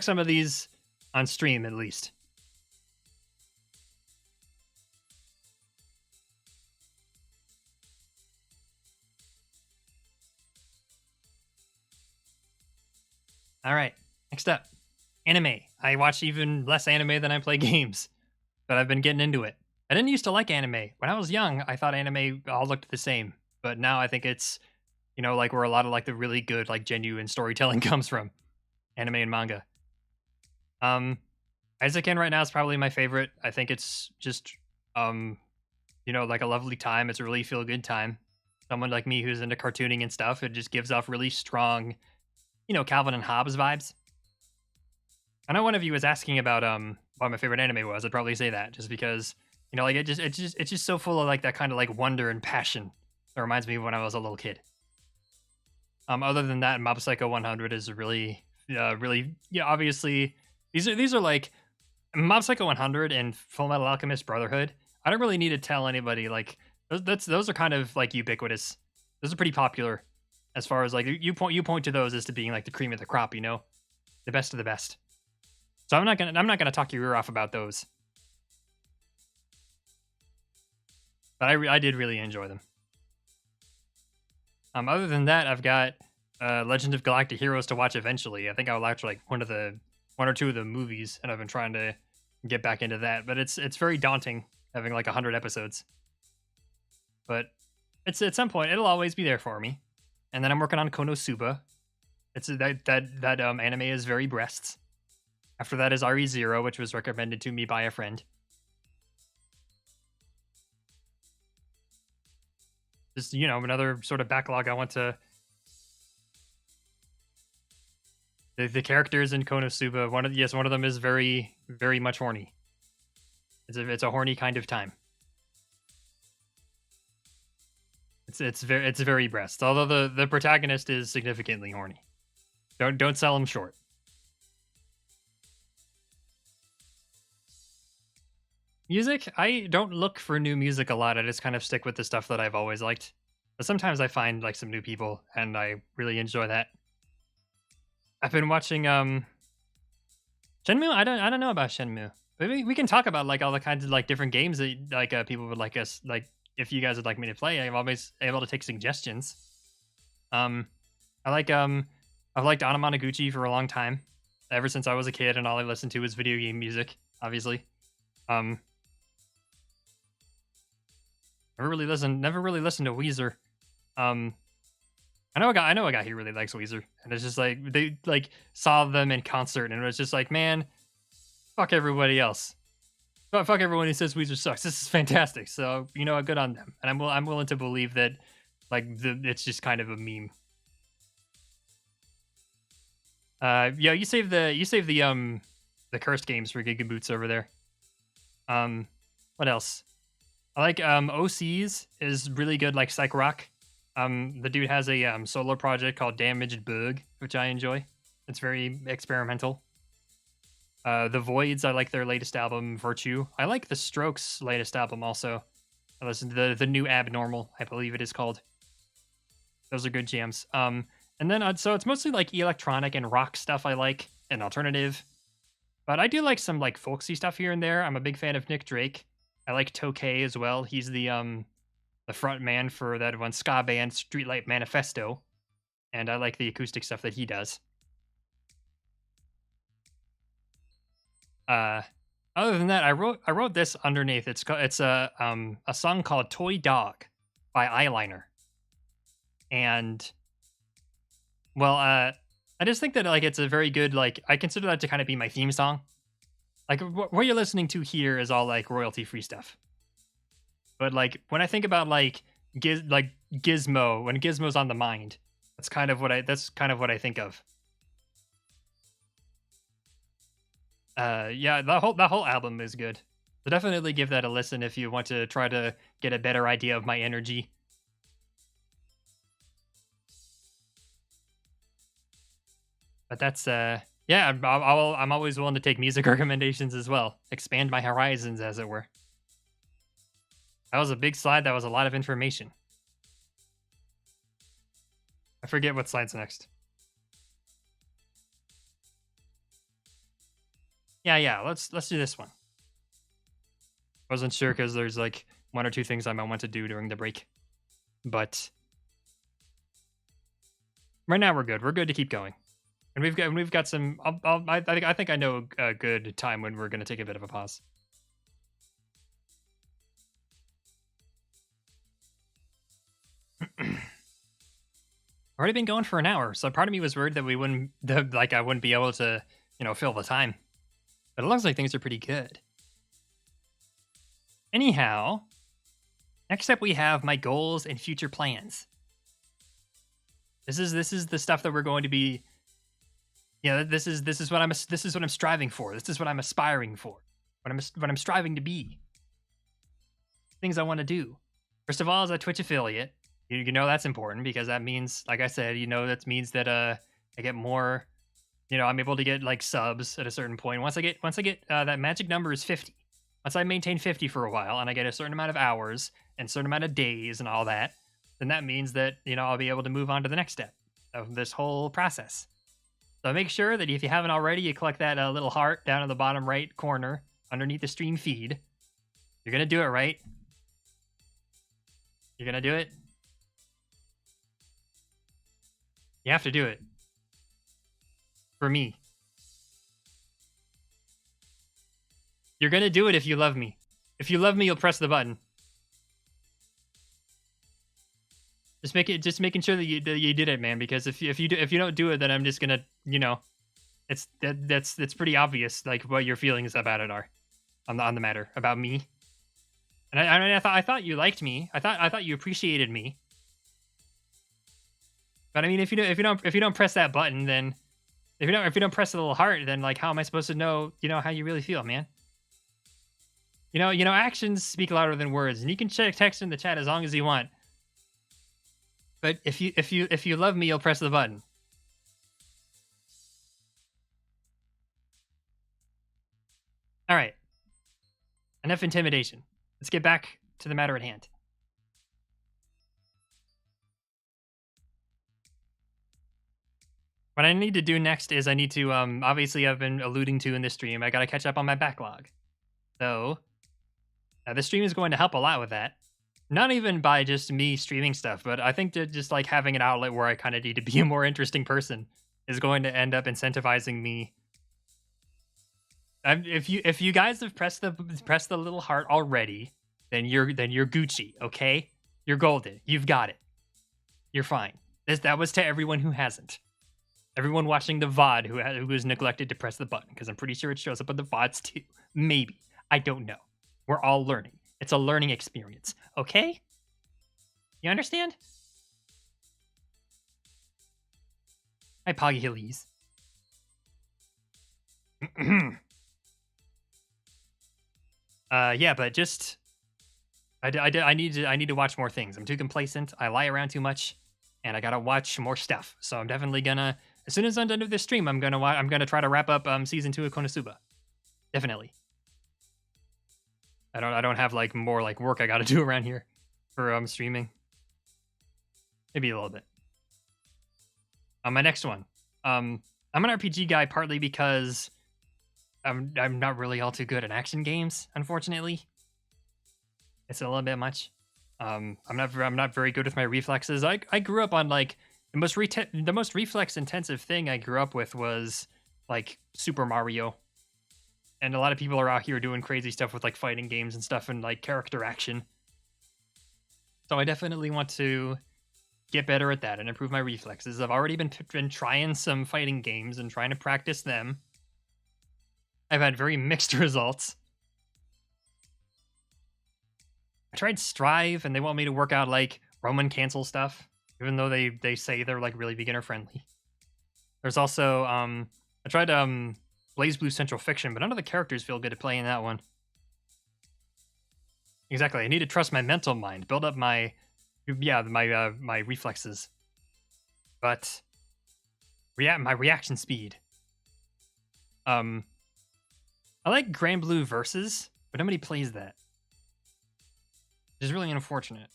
some of these on stream at least. All right, next up, anime. I watch even less anime than I play games, but I've been getting into it. I didn't used to like anime. When I was young, I thought anime all looked the same, but now I think it's, like where a lot of like the really good, like genuine storytelling comes from, anime and manga. Um, Isaacin right now is probably my favorite. I think it's just um, like a lovely time. It's a really feel good time. Someone like me who's into cartooning and stuff, it just gives off really strong, Calvin and Hobbes vibes. I know one of you was asking about what my favorite anime was. I'd probably say that just because like it's just so full of like that kind of like wonder and passion. It reminds me of when I was a little kid. Other than that, Mob Psycho 100 is really, really, yeah. Obviously, these are like Mob Psycho 100 and Full Metal Alchemist Brotherhood. I don't really need to tell anybody like those are kind of like ubiquitous. Those are pretty popular as far as like you point to those as to being like the cream of the crop. The best of the best. So I'm not gonna talk your ear off about those. But I did really enjoy them. Other than that, I've got Legend of Galactic Heroes to watch eventually. I think I'll watch like one or two of the movies, and I've been trying to get back into that. But it's very daunting having like 100 episodes. But it's at some point it'll always be there for me. And then I'm working on Konosuba. It's that anime is very breasts. After that is RE0, which was recommended to me by a friend. Just another sort of backlog I want to. The characters in Konosuba, one of them is very very much horny. It's a horny kind of time. It's very breast. Although the protagonist is significantly horny. Don't sell him short. Music, I don't look for new music a lot. I just kind of stick with the stuff that I've always liked. But sometimes I find like some new people, and I really enjoy that. I've been watching Shenmue. I don't know about Shenmue. Maybe we can talk about like all the kinds of like different games that like people would like us like if you guys would like me to play. I'm always able to take suggestions. Um, I like I've liked Anamanaguchi for a long time, ever since I was a kid, and all I listened to was video game music. Obviously, um, never really listened to Weezer. Um, I know a guy who really likes Weezer, and it's just like they like saw them in concert, and it was just like, man, fuck everybody else. Fuck everyone who says Weezer sucks. This is fantastic. So good on them, and I'm willing to believe that like it's just kind of a meme. Yeah, you save the cursed games for Gigaboots over there. Um, what else? I like OCs is really good, like psych rock. The dude has a solo project called Damaged Bug, which I enjoy. It's very experimental. The Voids, I like their latest album, Virtue. I like the Strokes' latest album also. I listened to the new Abnormal, I believe it is called. Those are good jams. And then so it's mostly like electronic and rock stuff I like, and alternative. But I do like some like folksy stuff here and there. I'm a big fan of Nick Drake. I like Tokay as well. He's the front man for that one ska band Streetlight Manifesto, and I like the acoustic stuff that he does. Uh, Other than that, I wrote this underneath. It's a song called Toy Dog by Eyeliner, and well, I just think that like it's a very good like I consider that to kind of be my theme song. Like what you're listening to here is all like royalty free stuff. But like when I think about like Gizmo, when Gizmo's on the mind, that's kind of what I think of. Yeah, that whole album is good. So definitely give that a listen if you want to try to get a better idea of my energy. But that's yeah, I'm always willing to take music recommendations as well. Expand my horizons, as it were. That was a big slide. That was a lot of information. I forget what slide's next. Yeah. Let's do this one. Wasn't sure because there's like one or two things I might want to do during the break, but right now we're good. We're good to keep going, and we've got some. I think I know a good time when we're gonna take a bit of a pause. Already been going for an hour, so part of me was worried that we wouldn't, like, I wouldn't be able to, fill the time. But it looks like things are pretty good. Anyhow, next up we have my goals and future plans. This is the stuff that we're going to be. This is what I'm striving for. This is what I'm aspiring for. What I'm striving to be. Things I want to do. First of all, as a Twitch affiliate, you know that's important because that means, like I said, that means that I get more. I'm able to get like subs at a certain point. Once I get that magic number is 50. Once I maintain 50 for a while and I get a certain amount of hours and a certain amount of days and all that, then that means that I'll be able to move on to the next step of this whole process. So make sure that if you haven't already, you collect that little heart down in the bottom right corner underneath the stream feed. You're gonna do it, right? You're gonna do it. You have to do it. For me. You're gonna do it if you love me. If you love me, you'll press the button. Just making sure that you did it, man. Because if you don't do it, then I'm just gonna, that's pretty obvious, like what your feelings about it are, on the matter about me. And I thought you liked me. I thought you appreciated me. But I mean, if you don't press that button, then if you don't press the little heart, then like how am I supposed to know how you really feel, man? Actions speak louder than words, and you can text in the chat as long as you want. But if you love me, you'll press the button. All right. Enough intimidation. Let's get back to the matter at hand. What I need to do next is I need to, obviously I've been alluding to in this stream, I gotta catch up on my backlog. So, this stream is going to help a lot with that. Not even by just me streaming stuff, but I think that just like having an outlet where I kind of need to be a more interesting person is going to end up incentivizing me. If you guys have pressed the little heart already, then you're Gucci, okay? You're golden. You've got it. You're fine. That was to everyone who hasn't. Everyone watching the VOD who was neglected to press the button, because I'm pretty sure it shows up on the VODs too. Maybe. I don't know. We're all learning. It's a learning experience, okay? You understand? Hi, Poggy Hillies. Yeah, but just I need to watch more things. I'm too complacent. I lie around too much, and I gotta watch more stuff. So I'm definitely gonna, as soon as I'm done with this stream, I'm gonna try to wrap up season 2 of Konosuba. Definitely. I don't have like more like work I gotta do around here for streaming. Maybe a little bit. My next one. I'm an RPG guy partly because I'm not really all too good at action games, unfortunately. It's a little bit much. I'm not very good with my reflexes. I grew up on like the most reflex intensive thing I grew up with was like Super Mario. And a lot of people are out here doing crazy stuff with like fighting games and stuff and like character action. So I definitely want to get better at that and improve my reflexes. I've already been trying some fighting games and trying to practice them. I've had very mixed results. I tried Strive and they want me to work out like Roman cancel stuff, even though they say they're like really beginner friendly. There's also I tried Blaze Blue Central Fiction, but none of the characters feel good at playing that one. Exactly. I need to trust my mental mind, build up my my reflexes, but my reaction speed. I like Grand Blue Versus, but nobody plays that, which is really unfortunate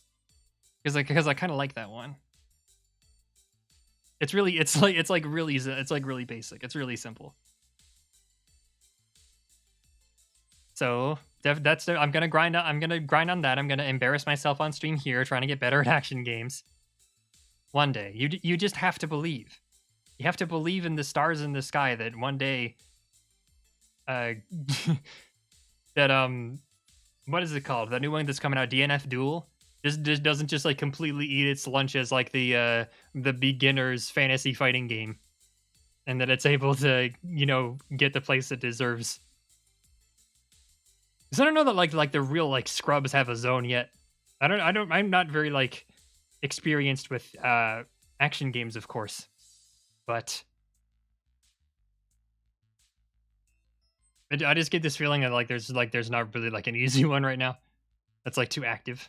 because I kind of like that one. It's really basic. It's really simple. So I'm gonna grind on that. I'm gonna embarrass myself on stream here, trying to get better at action games. One day, you just have to believe. You have to believe in the stars in the sky that one day, that what is it called? That new one that's coming out, DNF Duel, just doesn't just like completely eat its lunch as like the beginner's fantasy fighting game, and that it's able to get the place it deserves Because I don't know that like the real like scrubs have a zone yet. I'm not very like experienced with action games, of course, but I just get this feeling that there's not really like an easy one right now that's like too active.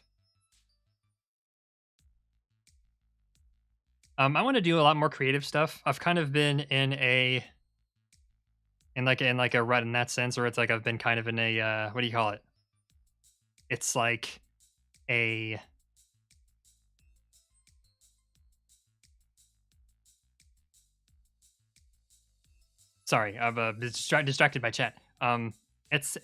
I want to do a lot more creative stuff. I've kind of been in a rut in that sense, or it's like I've been kind of in a what do you call it? It's like a sorry, I've been distracted by chat. It's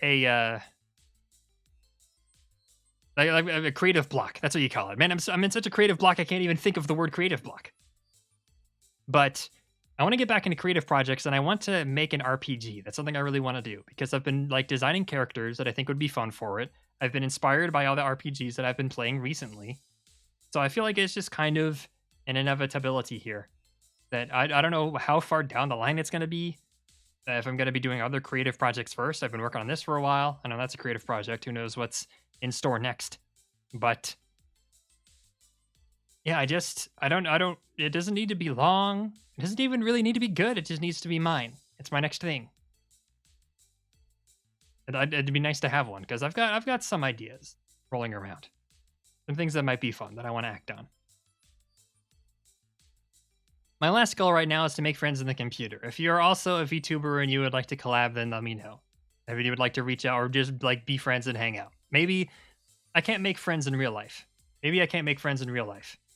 like a creative block. That's what you call it, man. I'm in such a creative block. I can't even think of the word creative block. But I want to get back into creative projects, and I want to make an RPG. That's something I really want to do because I've been like designing characters that I think would be fun for it. I've been inspired by all the RPGs that I've been playing recently, so I feel like it's just kind of an inevitability here. That I don't know how far down the line it's going to be. If I'm going to be doing other creative projects first. I've been working on this for a while. I know that's a creative project. Who knows what's in store next? But yeah, I don't, it doesn't need to be long. It doesn't even really need to be good. It just needs to be mine. It's my next thing. It'd be nice to have one because I've got some ideas rolling around. Some things that might be fun that I want to act on. My last goal right now is to make friends in the computer. If you're also a VTuber and you would like to collab, then let me know. If you would like to reach out or just like be friends and hang out. Maybe I can't make friends in real life.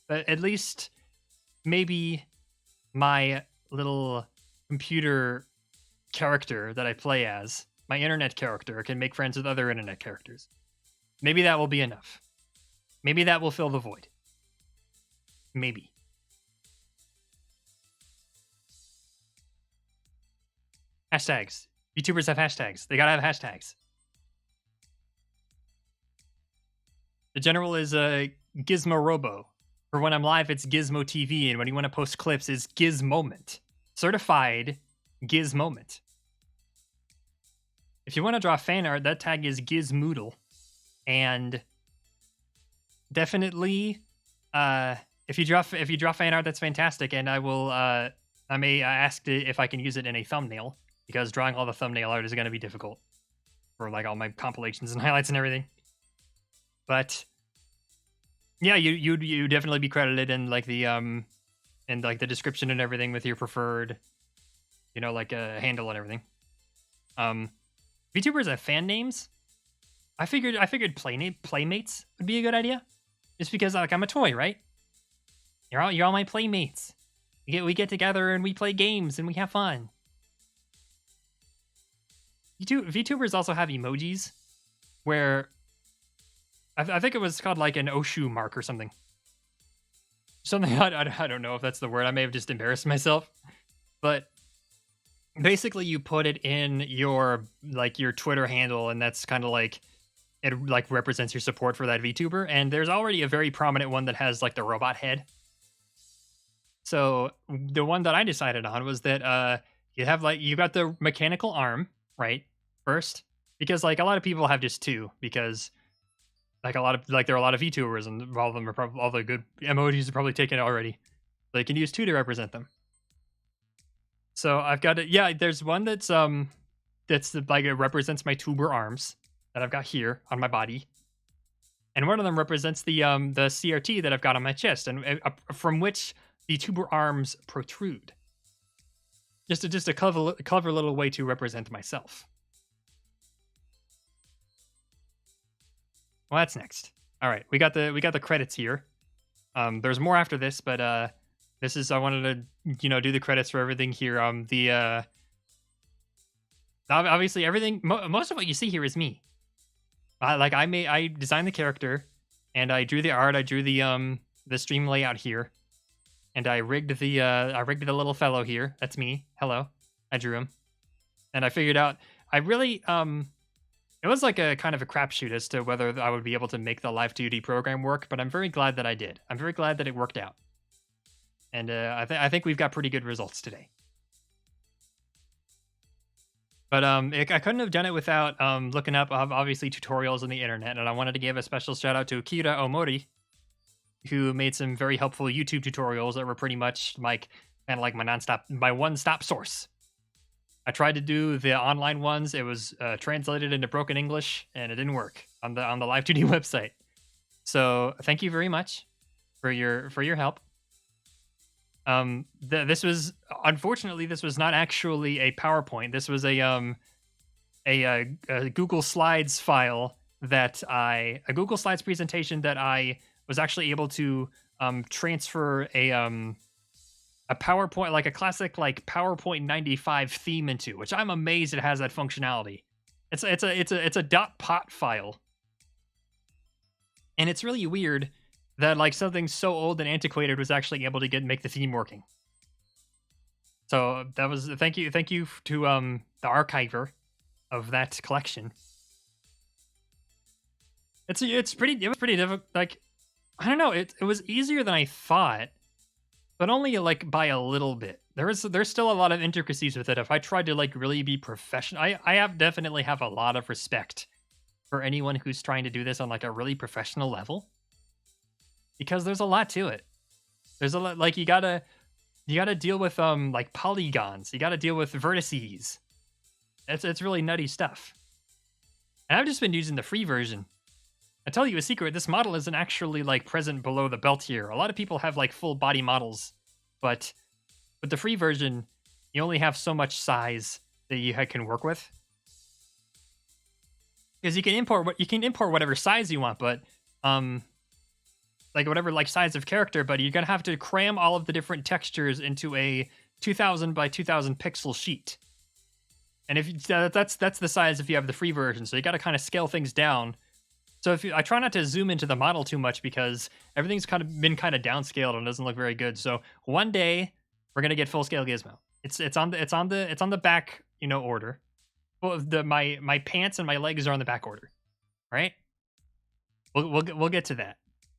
But at least maybe my little computer character that I play as, my internet character, can make friends with other internet characters. Maybe that will be enough. Maybe that will fill the void. Maybe. Hashtags. YouTubers have hashtags. They gotta have hashtags. The general is Gizmo Robo. For when I'm live, it's Gizmo TV, and when you want to post clips, it's Gizmoment. Certified Gizmoment. If you want to draw fan art, that tag is Gizmoodle. And definitely, if you draw fan art, that's fantastic, and I will I may ask if I can use it in a thumbnail, because drawing all the thumbnail art is going to be difficult for like all my compilations and highlights and everything. But yeah, you definitely be credited in like the description and everything with your preferred, like a handle and everything. VTubers have fan names. I figured playmates would be a good idea, just because like I'm a toy, right? You're all my playmates. We get together and we play games and we have fun. VTubers also have emojis, where I think it was called like an Oshu mark or something. I don't know if that's the word. I may have just embarrassed myself, but basically you put it in your Twitter handle, and that's kind of like it like represents your support for that VTuber. And there's already a very prominent one that has like the robot head. So the one that I decided on was that you got the mechanical arm, right? First, because like a lot of people have just two, because there are a lot of VTubers, and all of them are all the good emojis are probably taken already. So you can use two to represent them. So I've got it. Yeah, there's one that's like it represents my tuber arms that I've got here on my body, and one of them represents the CRT that I've got on my chest, and from which the tuber arms protrude. Just a clever little way to represent myself. Well, that's next. All right, we got the credits here. There's more after this, but I wanted to do the credits for everything here. Obviously everything, most of what you see here is me. I designed the character, and I drew the art. I drew the stream layout here, and I rigged the little fellow here. That's me. Hello, I drew him, and I figured out it was like a kind of a crapshoot as to whether I would be able to make the Live 2D program work, but I'm very glad that I did. I'm very glad that it worked out. And I think we've got pretty good results today. But I couldn't have done it without looking up obviously tutorials on the internet, and I wanted to give a special shout out to Kira Omori, who made some very helpful YouTube tutorials that were pretty much like kind of like my one-stop source. I tried to do the online ones. It was translated into broken English, and it didn't work on the Live 2D website. So thank you very much for your help. This was unfortunately this was not actually a PowerPoint. This was a Google Slides file a Google Slides presentation that I was actually able to transfer a PowerPoint, like a classic like PowerPoint 95 theme into, which I'm amazed it has that functionality. It's a .pot file, and it's really weird that like something so old and antiquated was actually able to make the theme working. So that was thank you to the archiver of that collection. It was pretty difficult. Like I don't know, it was easier than I thought, but only like by a little bit. There's still a lot of intricacies with it. If I tried to like really be professional, I definitely have a lot of respect for anyone who's trying to do this on like a really professional level, because there's a lot to it. There's a lot, like you gotta deal with like polygons. You gotta deal with vertices. It's really nutty stuff. And I've just been using the free version. I tell you a secret, this model isn't actually like present below the belt here. A lot of people have like full body models, but with the free version, you only have so much size that you can work with. Because you can import whatever size you want, but like whatever like size of character, but you're gonna have to cram all of the different textures into a 2000 by 2000 pixel sheet. And if that's the size if you have the free version, so you got to kind of scale things down. So I try not to zoom into the model too much because everything's been kind of downscaled and doesn't look very good. So one day we're gonna get full scale Gizmo. It's on the back, order. Well, my pants and my legs are on the back order, right? We'll get to that.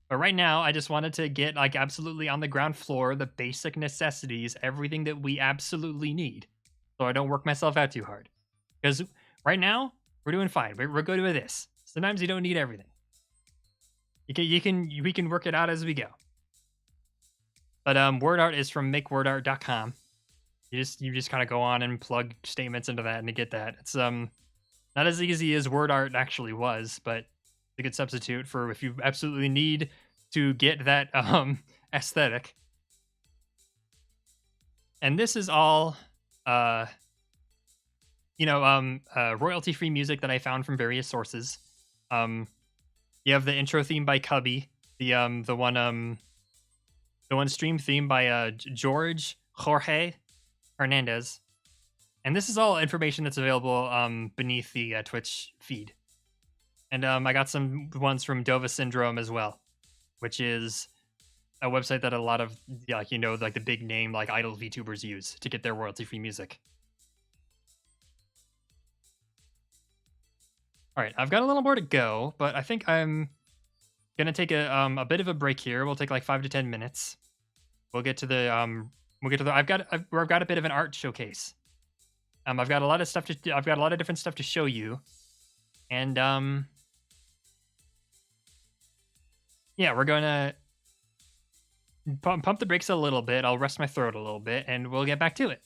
But right now, I just wanted to get like absolutely on the ground floor, the basic necessities, everything that we absolutely need, so I don't work myself out too hard. Because right now we're doing fine. We're good with this. Sometimes you don't need everything. We can work it out as we go. But word art is from makewordart.com. You just kind of go on and plug statements into that and you get that. It's not as easy as word art actually was, but a good substitute for if you absolutely need to get that aesthetic. And this is all royalty-free music that I found from various sources. You have the intro theme by Kubbi, the one stream theme by Jorge Hernandez, and this is all information that's available beneath the Twitch feed. And I got some ones from Dova-Syndrome as well, which is a website that a lot of like the big name like idol VTubers use to get their royalty-free music. All right, I've got a little more to go, but I think I'm gonna take a bit of a break here. We'll take like 5 to 10 minutes. We'll get to the I've got a bit of an art showcase. I've got a lot of different stuff to show you, and yeah, we're gonna pump the brakes a little bit. I'll rest my throat a little bit, and we'll get back to it.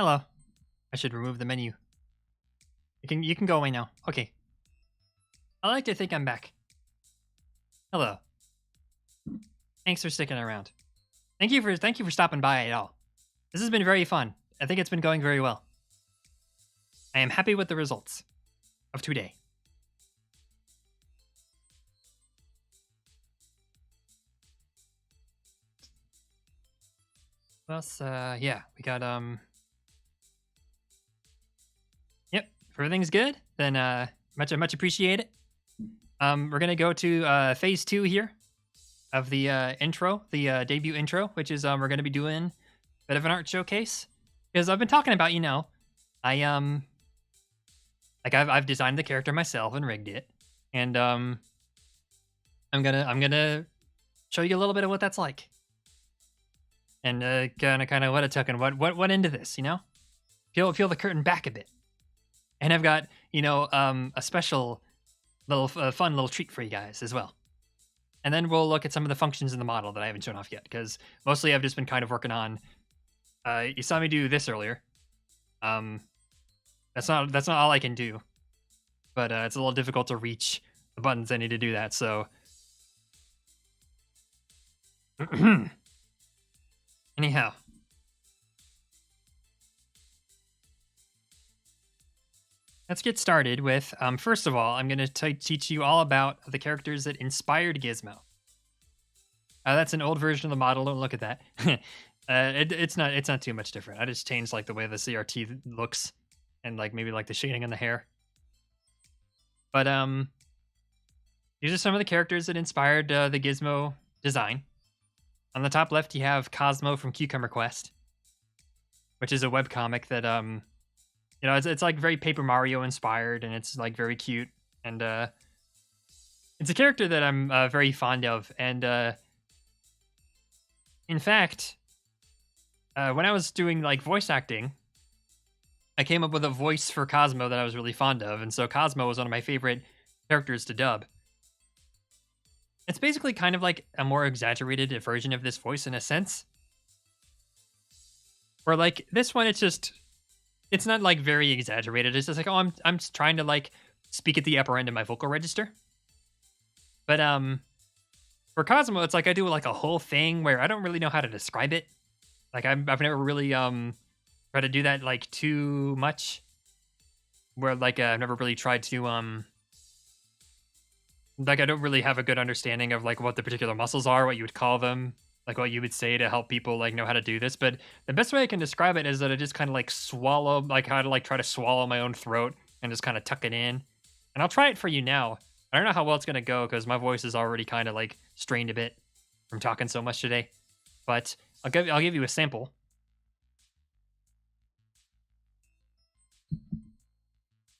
Hello. I should remove the menu. You can go away now. Okay. I like to think I'm back. Hello. Thanks for sticking around. Thank you for stopping by at all. This has been very fun. I think it's been going very well. I am happy with the results of today. Plus, yeah, we got Yep, if everything's good, then much appreciate it. We're gonna go to phase 2 here of the intro, the debut intro, which is we're gonna be doing a bit of an art showcase. Because I've been talking about, I like I've designed the character myself and rigged it. And I'm gonna show you a little bit of what that's like. And kind of what it took and what went into this, Peel the curtain back a bit. And I've got, a special little fun little treat for you guys as well. And then we'll look at some of the functions in the model that I haven't shown off yet, because mostly I've just been kind of working on. You saw me do this earlier. That's not all I can do, but it's a little difficult to reach the buttons I need to do that. So, anyhow. Let's get started with, first of all, I'm going to teach you all about the characters that inspired Gizmo. That's an old version of the model. Don't look at that. It's not too much different. I just changed like the way the CRT looks and like maybe like the shading on the hair. But these are some of the characters that inspired the Gizmo design. On the top left, you have Cosmo from Cucumber Quest, which is a webcomic that it's like very Paper Mario inspired, and it's like very cute, and it's a character that I'm very fond of. And in fact, when I was doing like voice acting, I came up with a voice for Cosmo that I was really fond of, and so Cosmo was one of my favorite characters to dub. It's basically kind of like a more exaggerated version of this voice in a sense, where like this one, it's not like very exaggerated. It's just like, oh, I'm trying to like speak at the upper end of my vocal register. But for Cosmo, it's like I do like a whole thing where I don't really know how to describe it. Like I've never really tried to do that like too much. Where like I've never really tried to like I don't really have a good understanding of like what the particular muscles are, what you would call them, like what you would say to help people like know how to do this. But the best way I can describe it is that I just kind of like swallow, like how to like try to swallow my own throat and just kind of tuck it in. And I'll try it for you now. I don't know how well it's gonna go because my voice is already kind of like strained a bit from talking so much today. But I'll give you a sample.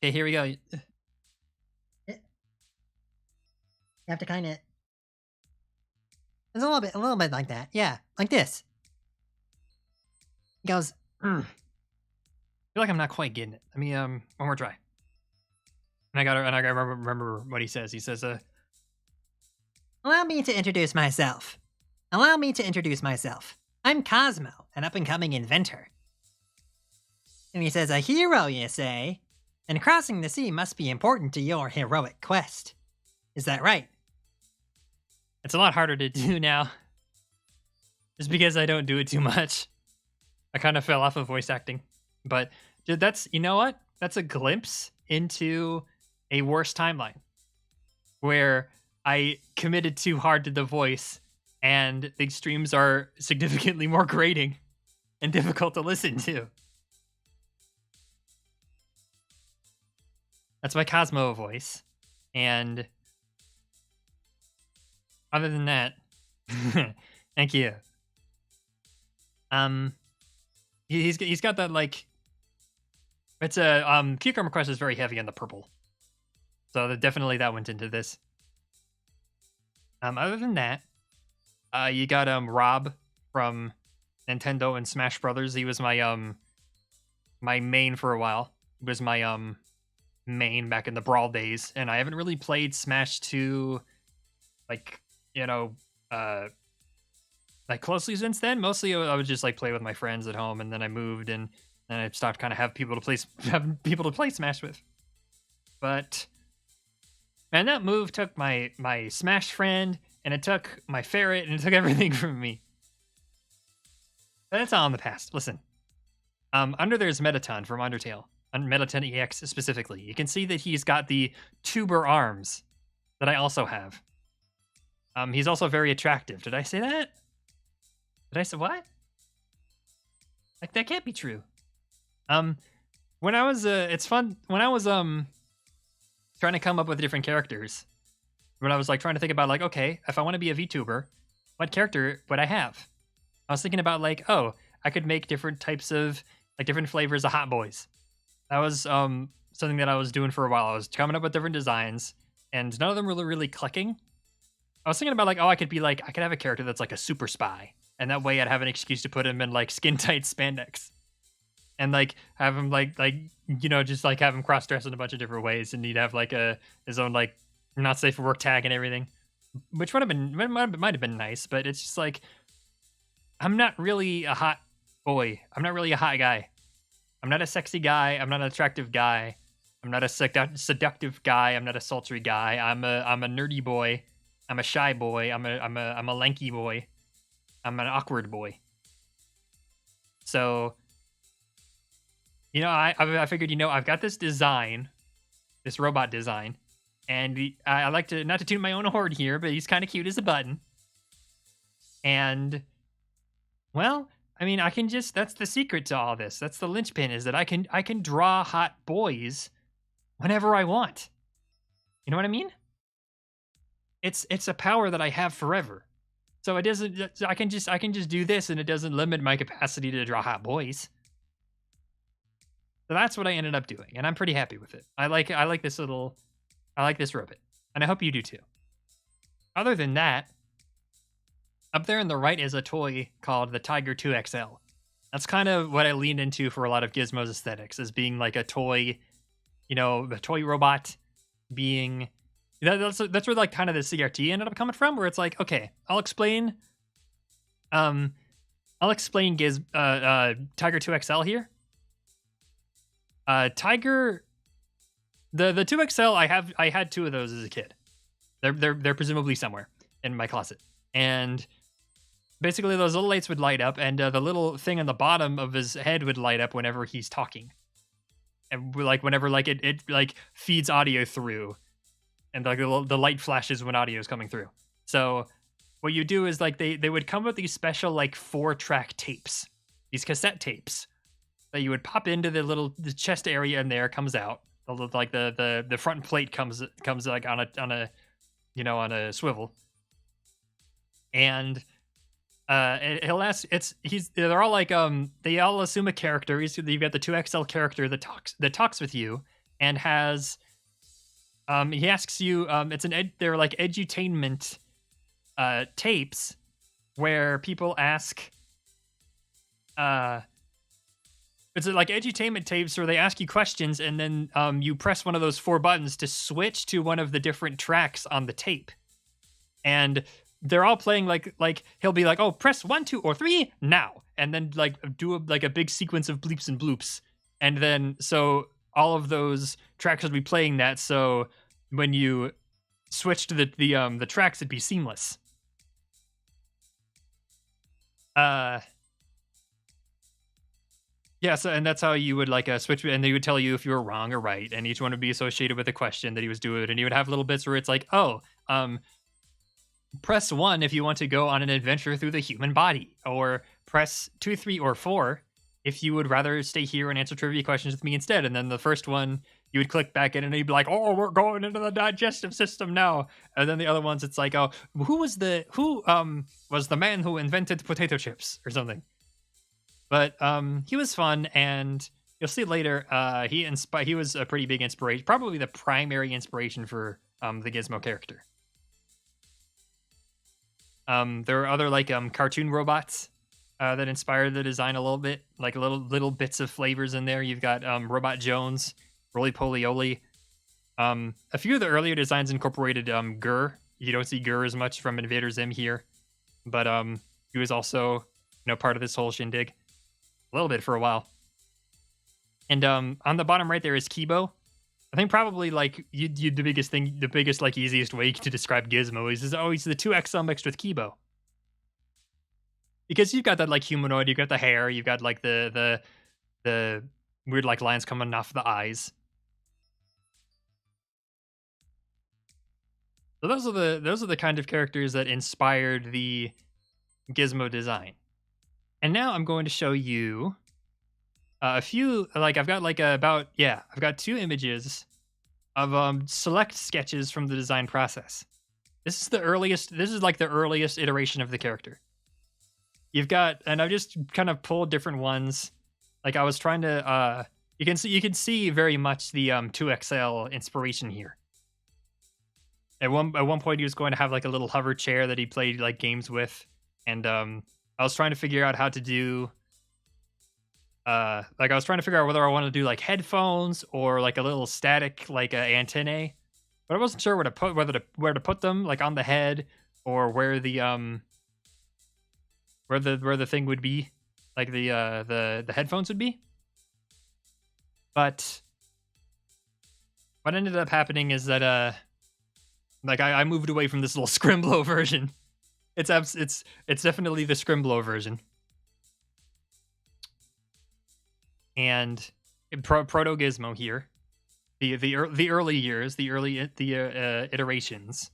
Okay, here we go. You have to kind of. It's a little bit like that. Yeah, like this. He goes, I feel like I'm not quite getting it. Let me one more try. And I gotta remember what he says. He says, allow me to introduce myself. I'm Cosmo, an up-and-coming inventor. And he says, a hero, you say? And crossing the sea must be important to your heroic quest. Is that right? It's a lot harder to do now. Just because I don't do it too much. I kind of fell off of voice acting. But dude, that's, you know what? That's a glimpse into a worse timeline. Where I committed too hard to the voice and the streams are significantly more grating and difficult to listen to. That's my Cosmo voice. And other than that, thank you. He's got that like, it's a Cucumber Quest is very heavy on the purple, so definitely that went into this. Other than that, you got Rob from Nintendo and Smash Brothers. He was my my main for a while. He was my main back in the Brawl days, and I haven't really played Smash 2 like like closely since then. Mostly I would just like play with my friends at home, and then I moved and and I stopped kind of have people to play Smash with. But man, that move took my Smash friend, and it took my ferret, and it took everything from me. But that's all in the past. Listen, under there's Metaton from Undertale, on Metaton EX specifically. You can see that he's got the tuber arms that I also have. He's also very attractive. Did I say that? Did I say what? Like, that can't be true. When I was it's fun when I was trying to come up with different characters. When I was like trying to think about like, okay, if I want to be a VTuber, what character would I have? I was thinking about like, oh, I could make different types of like different flavors of Hot Boys. That was something that I was doing for a while. I was coming up with different designs, and none of them were really clicking. I was thinking about like, oh, I could have a character that's like a super spy, and that way I'd have an excuse to put him in like skin tight spandex, and like have him like just like have him cross dress in a bunch of different ways, and he'd have like his own like not safe for work tag and everything, which might have been nice, but it's just like I'm not really a hot boy. I'm not really a hot guy. I'm not a sexy guy. I'm not an attractive guy. I'm not a seductive guy. I'm not a sultry guy. I'm a nerdy boy. I'm a shy boy. I'm a lanky boy. I'm an awkward boy. So, I figured, I've got this design, this robot design, and I like to, not to toot my own horn here, but he's kind of cute as a button. And, well, I mean, that's the secret to all this. That's the linchpin, is that I can draw hot boys whenever I want. You know what I mean? It's a power that I have forever. So it doesn't, I can just do this, and it doesn't limit my capacity to draw hot boys. So that's what I ended up doing, and I'm pretty happy with it. I like this robot, and I hope you do too. Other than that, up there on the right is a toy called the Tiger 2XL. That's kind of what I leaned into for a lot of Gizmo's aesthetics, as being like a toy, a toy robot being... That's where like kind of the CRT ended up coming from, where it's like, okay, I'll explain Tiger 2XL here. Tiger, the 2XL, I had two of those as a kid. They're presumably somewhere in my closet, and basically those little lights would light up, and the little thing on the bottom of his head would light up whenever he's talking, and like whenever like it like feeds audio through. And like the light flashes when audio is coming through. So what you do is like they would come with these special like 4-track tapes, these cassette tapes that you would pop into the chest area, and there comes out like the front plate comes like on a swivel, and they're all like they all assume a character. You've got the 2XL character that talks with you and has. He asks you, they're like edutainment tapes where people ask, it's like edutainment tapes where they ask you questions, and then you press one of those 4 buttons to switch to one of the different tracks on the tape. And they're all playing like he'll be like, oh, press 1, 2, or 3 now. And then like do a big sequence of bleeps and bloops. And then, so all of those tracks would be playing that, so when you switch to the tracks, it'd be seamless. Yeah, so and that's how you would like switch, and they would tell you if you were wrong or right, and each one would be associated with a question that he was doing, and he would have little bits where it's like, oh, press 1 if you want to go on an adventure through the human body, or press 2, 3, or 4 if you would rather stay here and answer trivia questions with me instead. And then the first one, you would click back in, and he'd be like, oh, we're going into the digestive system now. And then the other ones, it's like, oh, who was the man who invented potato chips or something? But he was fun, and you'll see later, he was a pretty big inspiration, probably the primary inspiration for the Gizmo character. There are other like cartoon robots that inspired the design a little bit, like little bits of flavors in there. You've got Robot Jones, Roly Poly Oly. A few of the earlier designs incorporated Gurr. You don't see Gurr as much from Invader Zim here, but he was also part of this whole shindig a little bit for a while. And on the bottom right there is Kibo. I think probably like you the biggest like easiest way to describe Gizmo is always the 2XL mixed with Kibo. Because you've got that like humanoid, you've got the hair, you've got like the weird like lines coming off the eyes. So those are the kind of characters that inspired the Gizmo design. And now I'm going to show you a few like I've got like I've got 2 images of select sketches from the design process. This is like the earliest iteration of the character. You've got, and I've just kind of pulled different ones. Like I was trying to you can see very much the 2XL inspiration here. At one point he was going to have like a little hover chair that he played like games with, and I was trying to figure out how to do like I was trying to figure out whether I wanted to do like headphones or like a little static like antennae, but I wasn't sure where to put them, like on the head or where the thing would be, like the headphones would be. But what ended up happening is that like I moved away from this little Scrimblow version. It's definitely the Scrimblow version. And Proto Gizmo here, the early years, the iterations.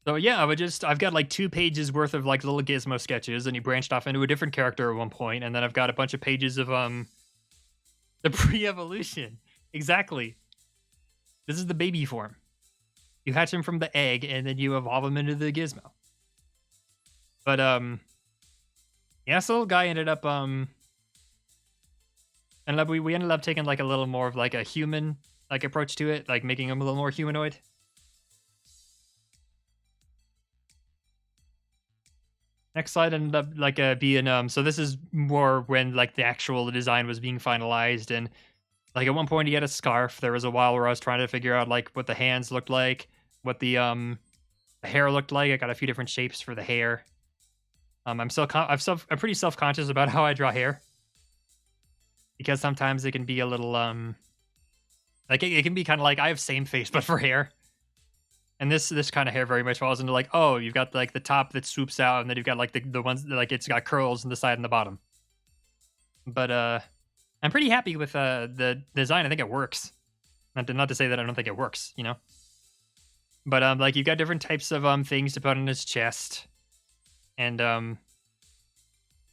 So yeah, I've got like 2 pages worth of like little Gizmo sketches, and he branched off into a different character at one point, and then I've got a bunch of pages of the pre-evolution. Exactly. This is the baby form. You hatch him from the egg, and then you evolve him into the Gizmo. But yeah, this little guy ended up we ended up taking like a little more of like a human like approach to it, like making him a little more humanoid. Next slide ended up like being so this is more when like the actual design was being finalized, and like at one point he had a scarf. There was a while where I was trying to figure out like what the hands looked like, what the hair looked like. I got a few different shapes for the hair. I'm pretty self-conscious about how I draw hair, because sometimes it can be a little like it can be kind of like I have same face but for hair. And this kind of hair very much falls into like, oh, you've got like the top that swoops out, and then you've got like the ones that, like it's got curls on the side and the bottom. But I'm pretty happy with the design. I think it works. Not to say that I don't think it works, you know. But like you've got different types of things to put on his chest. And I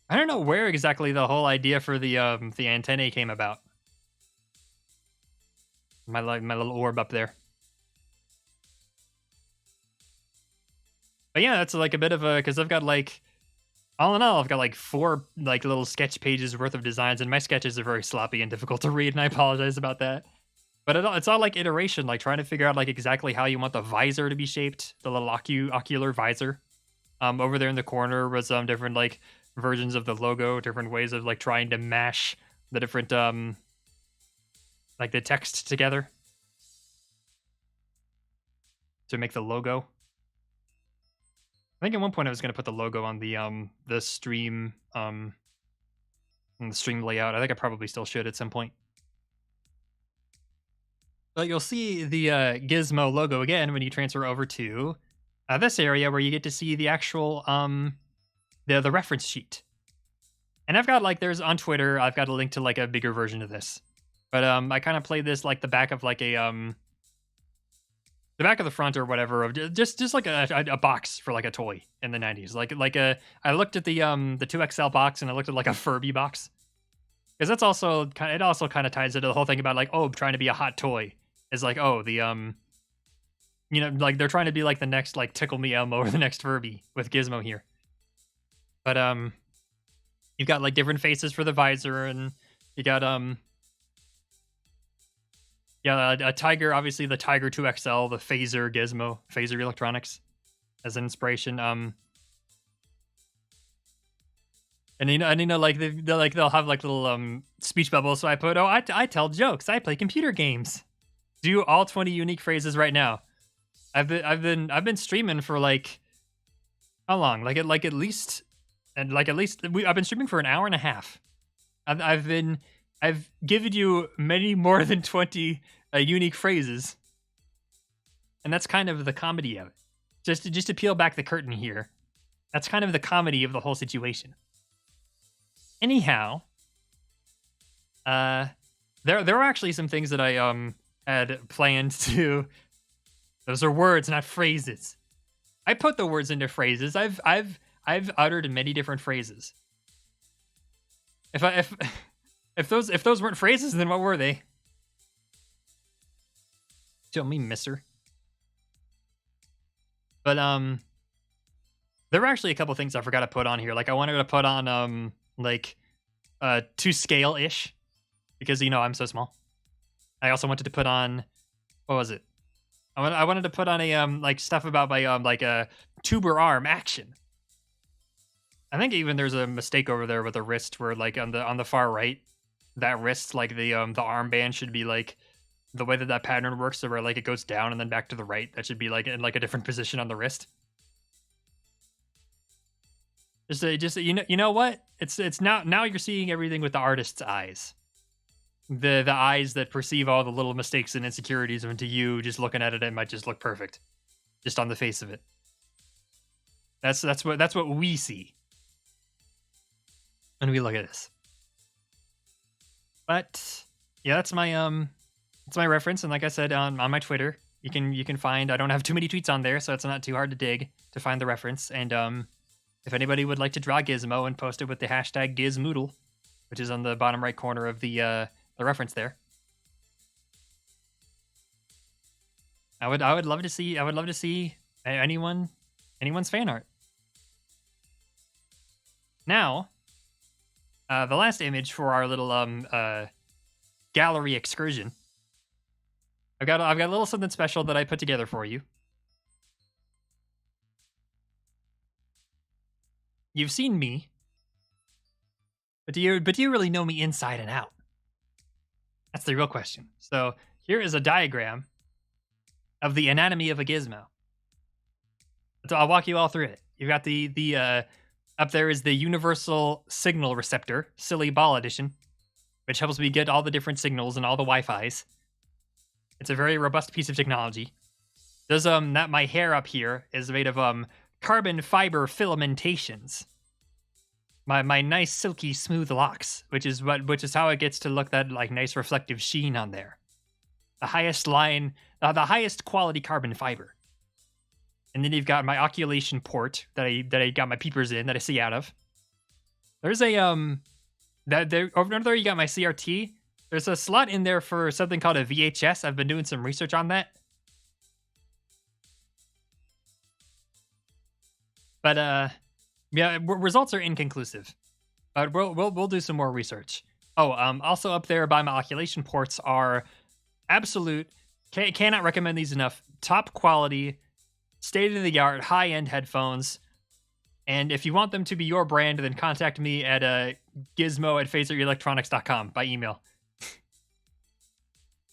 don't know where exactly the whole idea for the antennae came about. My little orb up there. But yeah, that's like a bit of a, because I've got like, all in all, I've got like 4 like little sketch pages worth of designs, and my sketches are very sloppy and difficult to read, and I apologize about that. But it's all like iteration, like trying to figure out like exactly how you want the visor to be shaped, the little ocular visor. Over there in the corner was different like versions of the logo, different ways of like trying to mash the different like the text together to make the logo. I think at one point I was going to put the logo on the stream on the stream layout. I think I probably still should at some point. But you'll see the Gizmo logo again when you transfer over to this area where you get to see the actual the reference sheet. And I've got like there's on Twitter, I've got a link to like a bigger version of this. But I kind of play this like the back of like a the back of the front or whatever of just like a box for like a toy in the 90s. I looked at the 2XL box, and I looked at like a Furby box. Because that's also kind of ties into the whole thing about like, oh, trying to be a hot toy. Is like, oh, the you know, like they're trying to be like the next like Tickle Me Elmo or the next Furby with Gizmo here. But you've got like different faces for the visor, and you got yeah, a Tiger, obviously the Tiger 2XL, the Phaser Gizmo, Phaser Electronics as an inspiration. And you know, like they'll have like little speech bubbles. So I put, oh, I tell jokes. I play computer games. Do all 20 unique phrases right now. I've been streaming for like how long? Like at least And like at least I've been streaming for an hour and a half. I've given you many more than 20 unique phrases, and that's kind of the comedy of it. Just to peel back the curtain here, that's kind of the comedy of the whole situation. Anyhow, there were actually some things that I had planned to. Those are words, not phrases. I put the words into phrases. I've uttered many different phrases. If those weren't phrases, then what were they? Tell me, mister. But there were actually a couple things I forgot to put on here. Like I wanted to put on to scale-ish, because I'm so small. I also wanted to put on, what was it? I wanted to put on a stuff about my tuber arm action. I think even there's a mistake over there with the wrist, where like on the far right, that wrist, like the armband should be like the way that pattern works, so where like it goes down and then back to the right. That should be like in like a different position on the wrist. Just you know what? It's now you're seeing everything with the artist's eyes. The eyes that perceive all the little mistakes and insecurities, and to you just looking at it, it might just look perfect, just on the face of it. That's what we see when we look at this. But yeah, that's my reference, and like I said on my Twitter, you can find. I don't have too many tweets on there, so it's not too hard to dig to find the reference. And if anybody would like to draw Gizmo and post it with the hashtag Gizmoodle, which is on the bottom right corner of the reference there, I would love to see. I would love to see anyone's fan art. Now, the last image for our little gallery excursion. I've got a little something special that I put together for you. You've seen me, but do you really know me inside and out? That's the real question. So here is a diagram of the anatomy of a gizmo. So I'll walk you all through it. You've got the up there is the universal signal receptor, silly ball edition, which helps me get all the different signals and all the Wi-Fi's. It's a very robust piece of technology. There's that my hair up here is made of carbon fiber filamentations. My nice silky smooth locks, which is how it gets to look that like nice reflective sheen on there. The highest the highest quality carbon fiber. And then you've got my oculation port that I got my peepers in that I see out of. There's a that there over there you got my CRT. There's a slot in there for something called a VHS. I've been doing some research on that. But yeah, results are inconclusive. But we'll do some more research. Oh, also up there by my oculation ports are absolute. Cannot recommend these enough. Top quality, state of the art, high end headphones. And if you want them to be your brand, then contact me at gizmo@phaserelectronics.com by email.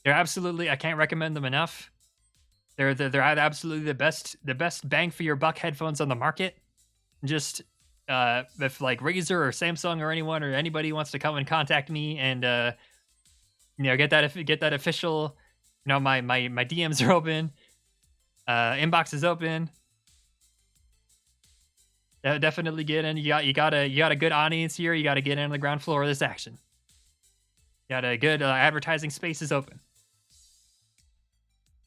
They're absolutely. I can't recommend them enough. They're absolutely the best bang for your buck headphones on the market. Just if like Razer or Samsung or anyone or anybody wants to come and contact me and get that official, my DMs are open, inbox is open. Definitely get in. You got a good audience here. You got to get in on the ground floor of this action. You got a good advertising space is open.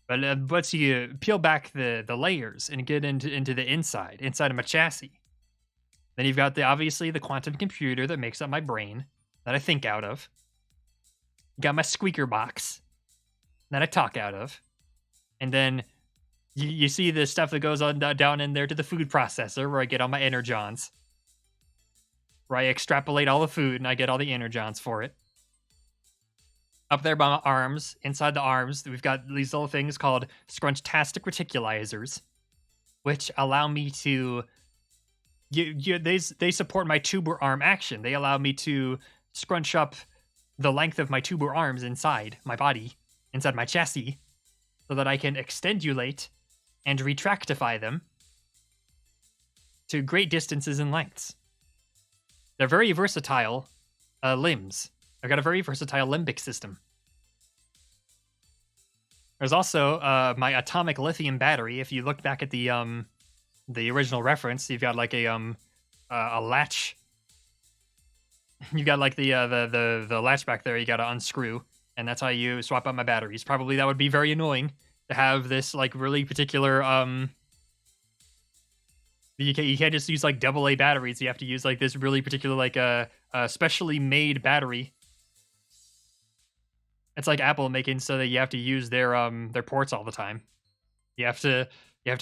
But once you peel back the layers and get into the inside of my chassis, then you've got obviously the quantum computer that makes up my brain that I think out of. You got my squeaker box that I talk out of, and then you see the stuff that goes on down in there to the food processor where I get all my energons, where I extrapolate all the food and I get all the energons for it. Up there by my arms, inside the arms, we've got these little things called scrunchtastic reticulizers, which allow me to. They support my tuber arm action. They allow me to scrunch up the length of my tuber arms inside my body, inside my chassis, so that I can extendulate and retractify them to great distances and lengths. They're very versatile limbs. I've got a very versatile limbic system. There's also my atomic lithium battery. If you look back at the original reference, you've got like a latch. You got like the latch back there. You got to unscrew, and that's how you swap out my batteries. Probably that would be very annoying to have this like really particular You can't just use like AA batteries. You have to use like this really particular like a specially made battery. It's like Apple making so that you have to use their ports all the time. You have to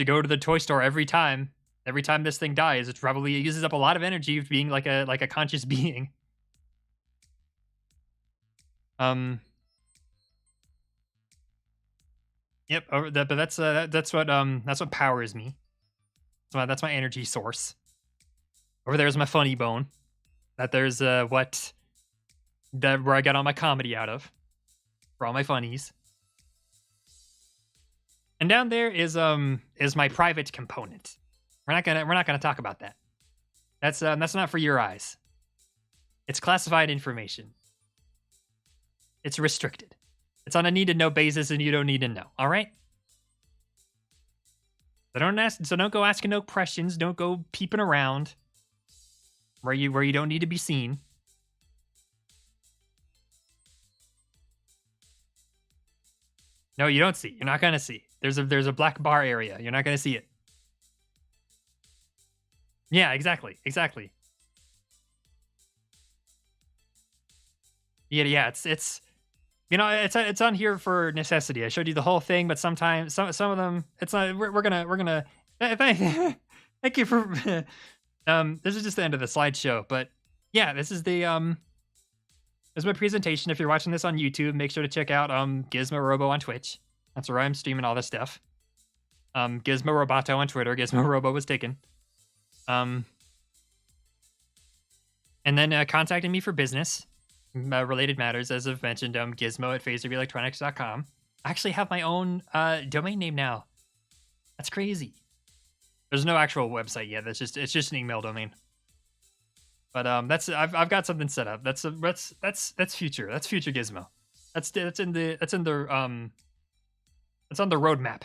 go to the toy store every time. Every time this thing dies, it uses up a lot of energy of being like a conscious being. Yep. But that's what powers me. That's my energy source. Over there's my funny bone. There's where I got all my comedy out of. For all my funnies. And down there is my private component. We're not gonna talk about that. That's not for your eyes. It's classified information. It's restricted. It's on a need to know basis, and you don't need to know. All right. So don't go asking no questions. Don't go peeping around where you don't need to be seen. No, you don't see. You're not gonna see. There's a black bar area. You're not gonna see it. Yeah, exactly. Yeah. It's it's on here for necessity. I showed you the whole thing, but sometimes some of them it's not. We're gonna. Thank you for. This is just the end of the slideshow, but yeah, this is the This is my presentation. If you're watching this on YouTube, make sure to check out Gizmo Robo on Twitch. That's where I'm streaming all this stuff. Gizmo Roboto on Twitter. Gizmo Robo was taken. And then contacting me for business related matters, as I've mentioned. Gizmo at phasereelectronics.com. I actually have my own domain name now. That's crazy. There's no actual website yet. It's just an email domain. But I've got something set up. That's future. That's future Gizmo. That's on the roadmap.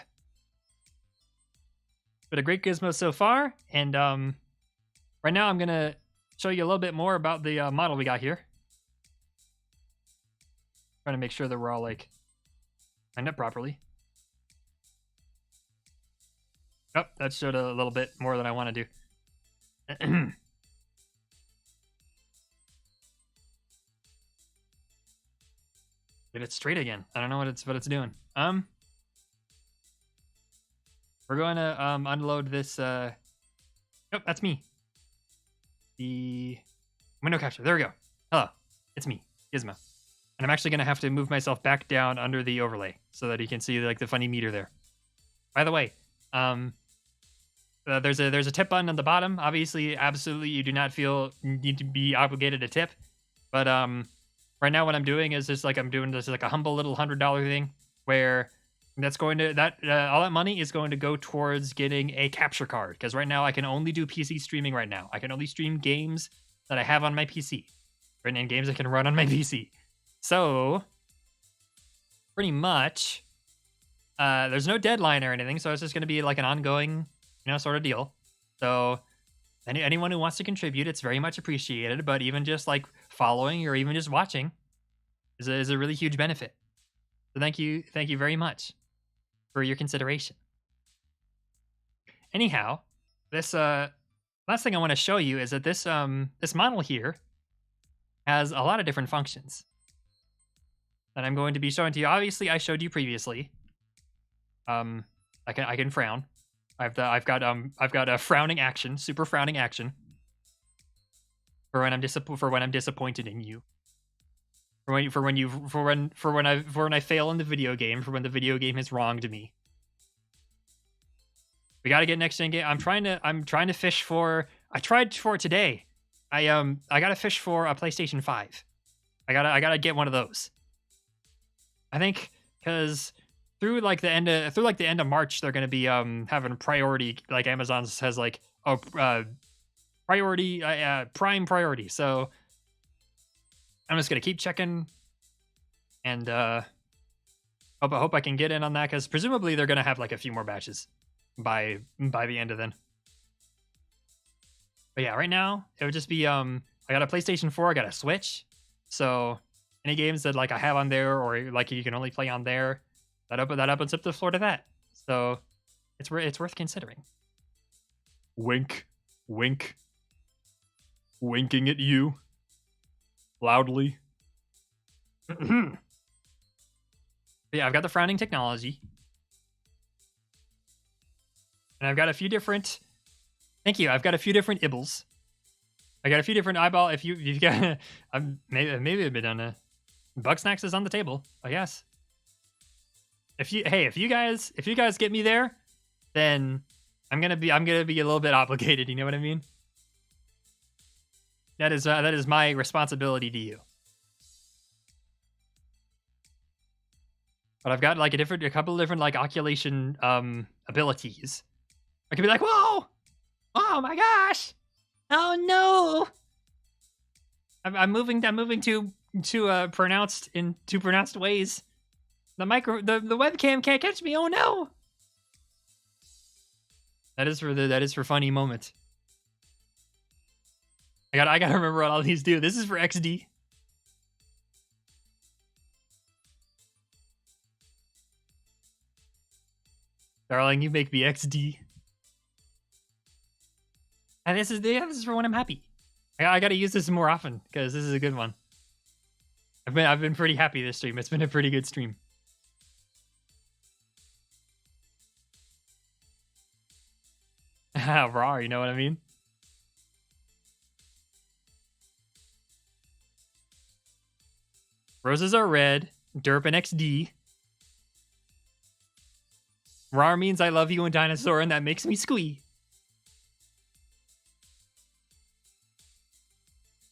But a great Gizmo so far, and right now I'm gonna show you a little bit more about the model we got here. Trying to make sure that we're all like lined up properly. Oh, that showed a little bit more than I want to do. Get it straight again. I don't know what it's doing. We're going to unload this. Nope, that's me. The window capture. There we go. Hello, it's me, Gizmo. And I'm actually going to have to move myself back down under the overlay so that you can see like the funny meter there. By the way, there's a tip button on the bottom. Obviously, absolutely, you do not need to be obligated to tip. But right now, what I'm doing is just like I'm doing this like a humble little $100 thing where that's going to all that money is going to go towards getting a capture card, because right now I can only do PC streaming. Right now, I can only stream games that I have on my PC, and games I can run on my PC. So pretty much, there's no deadline or anything, so it's just going to be like an ongoing, sort of deal. So anyone who wants to contribute, it's very much appreciated. But even just like following or even just watching is a really huge benefit. So thank you very much for your consideration. Anyhow, this last thing I want to show you is that this model here has a lot of different functions that I'm going to be showing to you. Obviously, I showed you previously. I can frown. I've got a frowning action, super frowning action for when I'm disappointed in you. For when I fail in the video game, for when the video game has wronged me. We got to get next gen game. I'm trying to fish for. I tried for today. I got to fish for a PlayStation 5. I gotta get one of those. I think because through the end of March, they're gonna be having priority. Like Amazon has like priority, prime priority. So I'm just gonna keep checking, and hope I can get in on that, because presumably they're gonna have like a few more batches by the end of then. But yeah, right now it would just be I got a PlayStation 4, I got a Switch, so any games that like I have on there, or like you can only play on there, that opens up the floor to that. So it's worth considering. Wink, wink, winking at you loudly. Yeah, I've got the frowning technology, and I've got a few different. Thank you. I've got a few different ibbles. I got a few different eyeball. If you've got, maybe a bit on a Bug Snacks is on the table. I guess. If you guys get me there, then I'm gonna be a little bit obligated. You know what I mean? That is my responsibility to you. But I've got like a couple of different like oculation abilities. I can be like, whoa, oh my gosh, oh no, I'm moving too pronounced ways. The webcam can't catch me. Oh no. That is for funny moment. I gotta remember what all these do. This is for XD. Darling, you make me XD. And this is for when I'm happy. I gotta use this more often, because this is a good one. I've been pretty happy this stream. It's been a pretty good stream. Raw, you know what I mean? Roses are red. Derp and XD. Rar means I love you and dinosaur, and that makes me squee.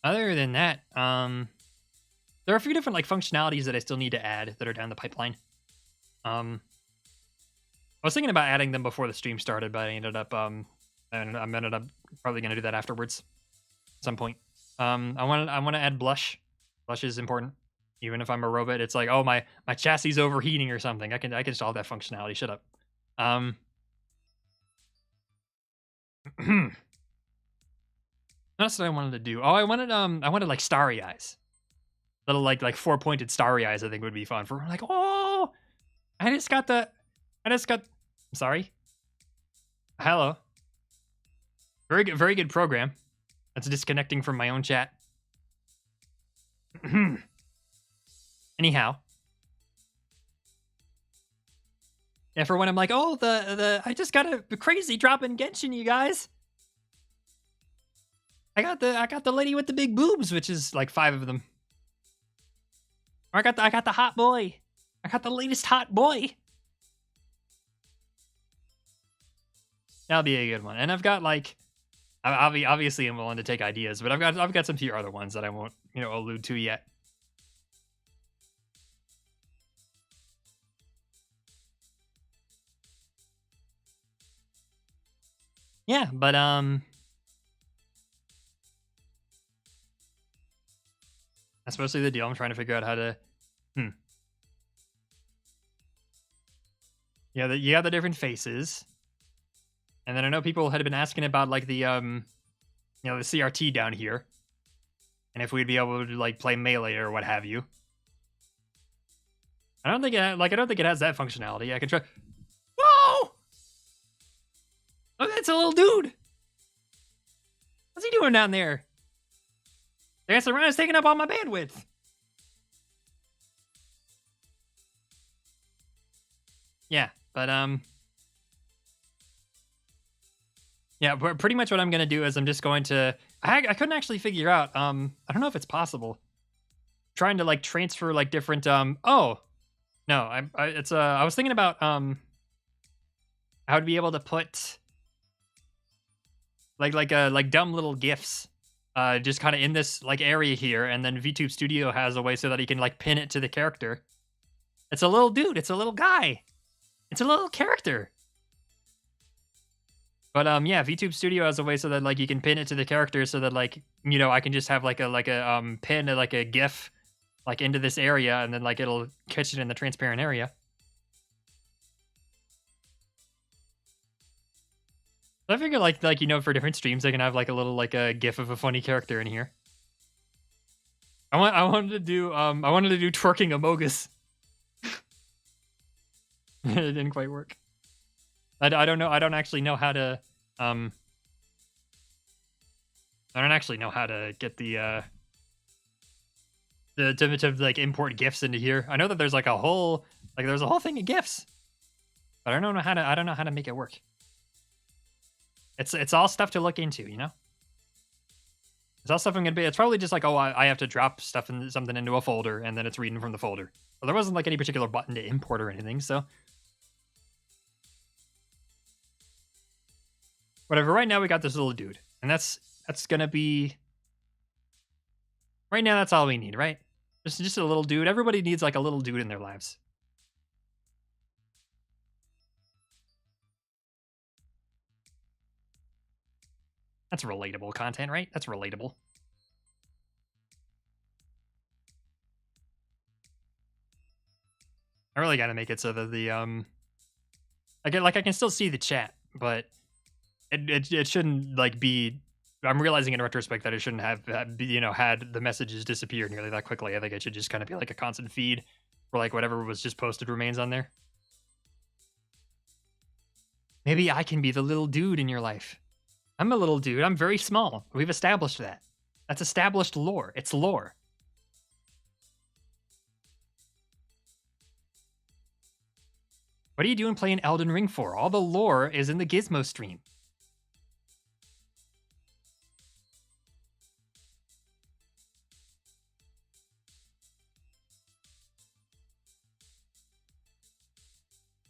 Other than that, there are a few different like functionalities that I still need to add that are down the pipeline. I was thinking about adding them before the stream started, but I ended up probably gonna do that afterwards at some point. I want to add blush. Blush is important. Even if I'm a robot, it's like, oh, my chassis is overheating or something. I can solve that functionality. Shut up. What else did I wanted to do? Oh, I wanted like starry eyes. Little like 4-pointed starry eyes, I think would be fun for like, oh, I'm sorry. Hello. Very good program. That's disconnecting from my own chat. Anyhow. Yeah, for when I'm like, oh, I just got a crazy drop in Genshin, you guys. I got the lady with the big boobs, which is like 5 of them. Or I got the hot boy. I got the latest hot boy. That'll be a good one. And I've got like, obviously I'm willing to take ideas, but I've got some few other ones that I won't allude to yet. Yeah, but that's mostly the deal. I'm trying to figure out how to yeah, you got the different faces. And then I know people had been asking about like the the CRT down here. And if we'd be able to like play melee or what have you. I don't think it has that functionality. I can try. Whoa! Oh, that's a little dude. What's he doing down there? I guess the run is taking up all my bandwidth. Yeah, but yeah, but pretty much what I'm gonna do is I'm just going to. I couldn't actually figure out. I don't know if it's possible. Trying to like transfer like different. Oh, no, I was thinking about I would be able to put like dumb little gifs just kind of in this like area here, and then VTube Studio has a way so that he can like pin it to the character. It's a little dude, it's a little guy, it's a little character. But yeah, VTube Studio has a way so that like you can pin it to the character so that like I can just have like a pin like a GIF like into this area and then like it'll catch it in the transparent area. So I figure like for different streams I can have like a little like a GIF of a funny character in here. I wanted to do twerking Amogus. It didn't quite work. I don't know. I don't actually know how to I don't actually know how to get the to like import GIFs into here. I know that there's like a whole thing of GIFs, but I don't know how to make it work. It's all stuff to look into, you know. It's all stuff I'm gonna be. It's probably just like, oh, I have to drop stuff in something into a folder and then it's reading from the folder. Well, there wasn't like any particular button to import or anything, so whatever. Right now we got this little dude, and that's gonna be. Right now, that's all we need, right? Just a little dude. Everybody needs like a little dude in their lives. That's relatable content, right? That's relatable. I really gotta make it so that the I can still see the chat, but it shouldn't like be. I'm realizing in retrospect that it shouldn't have had the messages disappear nearly that quickly. I think it should just kind of be like a constant feed where like whatever was just posted remains on there. Maybe I can be the little dude in your life. I'm a little dude. I'm very small. We've established that. That's established lore. It's lore. What are you doing playing Elden Ring for? All the lore is in the Gizmo stream.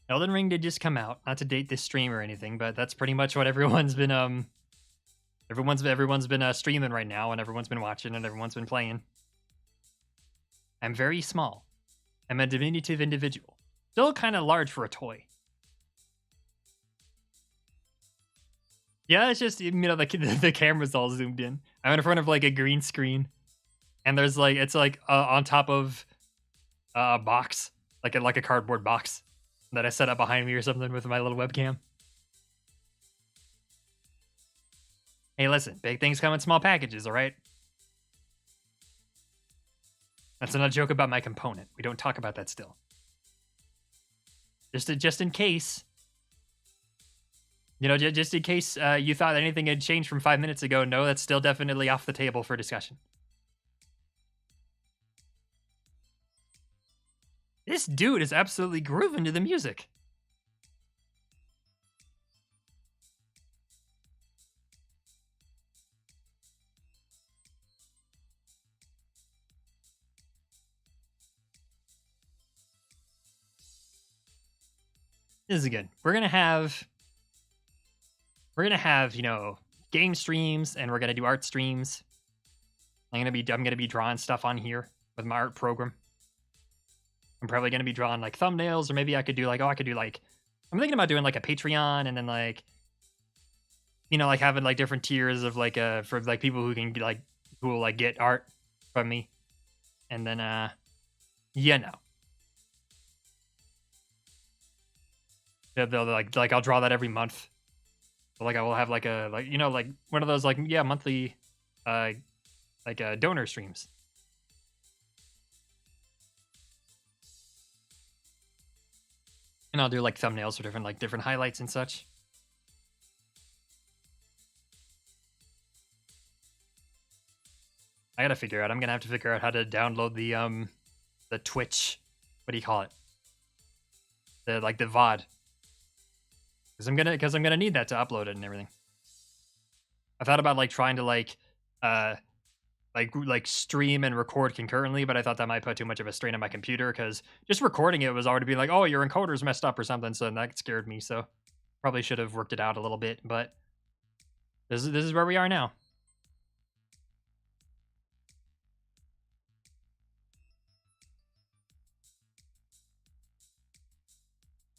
Elden Ring did just come out. Not to date this stream or anything, but that's pretty much what everyone's been everyone's been streaming right now, and everyone's been watching, and everyone's been playing. I'm very small. I'm a diminutive individual. Still kind of large for a toy. Yeah, it's just the camera's all zoomed in. I'm in front of like a green screen, and there's like it's like on top of a box, like a cardboard box that I set up behind me or something with my little webcam. Hey, listen, big things come in small packages, all right? That's not a joke about my component. We don't talk about that still. Just in case, just in case you thought anything had changed from 5 minutes ago. No, that's still definitely off the table for discussion. This dude is absolutely grooving to the music. This is good. We're gonna have, game streams, and we're gonna do art streams. I'm gonna be drawing stuff on here with my art program. I'm probably gonna be drawing like thumbnails, or maybe I could do like, I'm thinking about doing like a Patreon, and then like, like having like different tiers of like for like people who can like who will like get art from me, and then they'll like I'll draw that every month. So, like I will have like a like one of those like monthly donor streams. And I'll do like thumbnails for different highlights and such. I gotta figure out. I'm gonna have to figure out how to download the Twitch. What do you call it? The VOD. Because I'm gonna need that to upload it and everything. I thought about like trying to like stream and record concurrently, but I thought that might put too much of a strain on my computer because just recording it was already being like, oh, your encoder's messed up or something, so that scared me. So probably should have worked it out a little bit, but this is where we are now.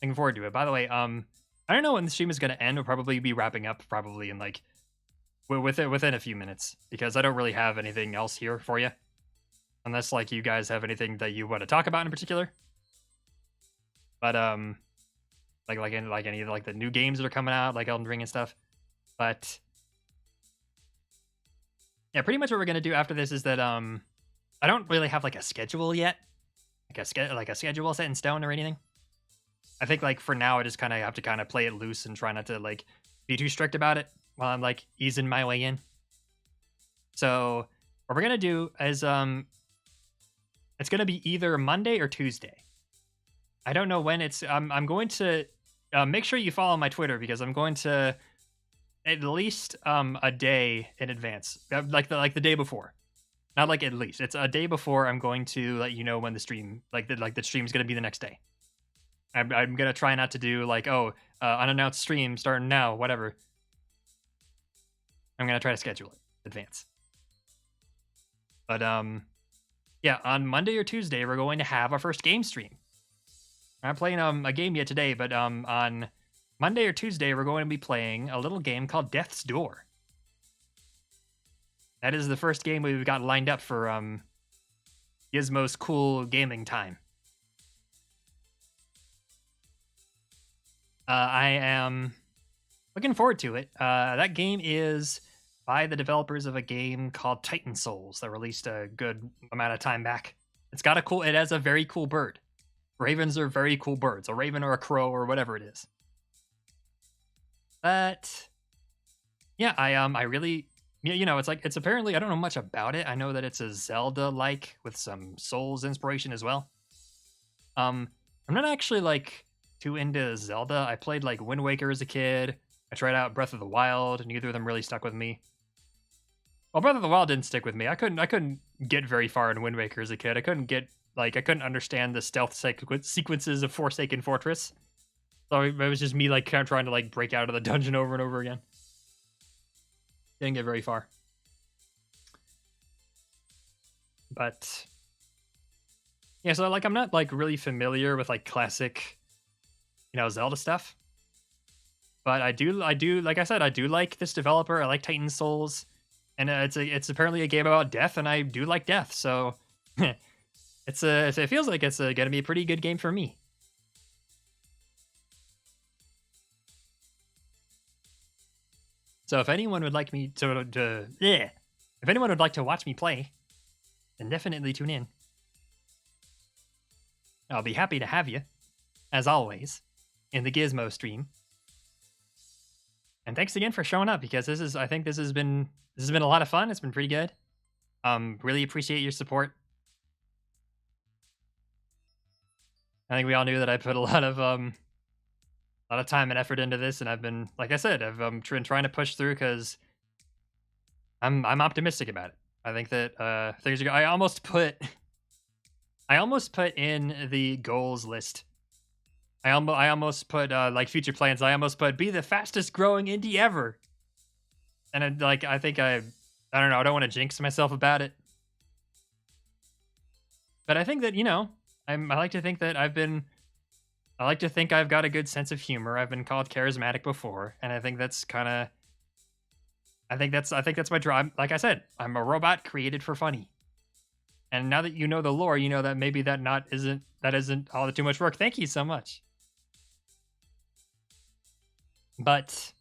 Looking forward to it. By the way, I don't know when the stream is gonna end. We'll probably be wrapping up probably in like within a few minutes because I don't really have anything else here for you, unless like you guys have anything that you want to talk about in particular. But like any like the new games that are coming out, like Elden Ring and stuff. But yeah, pretty much what we're gonna do after this is that I don't really have like a schedule yet, like a schedule set in stone or anything. I think like for now I just kind of have to kind of play it loose and try not to like be too strict about it while I'm like easing my way in. So what we're gonna do is it's gonna be either Monday or Tuesday. I don't know when it's. I'm going to make sure you follow my Twitter because I'm going to at least a day in advance, like the day before. Not like at least. It's a day before. I'm going to let you know when the stream, the stream's gonna be the next day. I'm gonna try not to do like unannounced stream starting now, whatever. I'm gonna try to schedule it in advance. But yeah, on Monday or Tuesday we're going to have our first game stream. I'm not playing a game yet today, but on Monday or Tuesday we're going to be playing a little game called Death's Door. That is the first game we've got lined up for Gizmo's cool gaming time. I am looking forward to it. That game is by the developers of a game called Titan Souls that released a good amount of time back. It has a very cool bird. Ravens are very cool birds, a raven or a crow or whatever it is. But yeah, I really, it's apparently, I don't know much about it. I know that it's a Zelda-like with some Souls inspiration as well. I'm not actually like too into Zelda. I played like Wind Waker as a kid. I tried out Breath of the Wild. Neither of them really stuck with me. Well, Breath of the Wild didn't stick with me. I couldn't get very far in Wind Waker as a kid. I couldn't understand the stealth sequences of Forsaken Fortress. So it was just me like kind of trying to like break out of the dungeon over and over again. Didn't get very far. But yeah, so like I'm not like really familiar with like classic, Zelda stuff. But I do like I said, I do like this developer. I like Titan Souls. And it's apparently a game about death, and I do like death, so it feels like it's gonna be a pretty good game for me. So if anyone would like me if anyone would like to watch me play, then definitely tune in. I'll be happy to have you, as always, in the Gizmo stream. And thanks again for showing up because I think this has been a lot of fun. It's been pretty good. Really appreciate your support. I think we all knew that I put a lot of time and effort into this, and I've been, like I said, I've been trying to push through because I'm optimistic about it. I think that things are good. I almost put in the goals list. I almost put like future plans. I almost put be the fastest growing indie ever. And I don't know. I don't want to jinx myself about it. But I think that, I like to think that I like to think I've got a good sense of humor. I've been called charismatic before. And I think that's I think that's my drive. Like I said, I'm a robot created for funny. And now that you know the lore, you know that maybe that isn't all that too much work. Thank you so much. But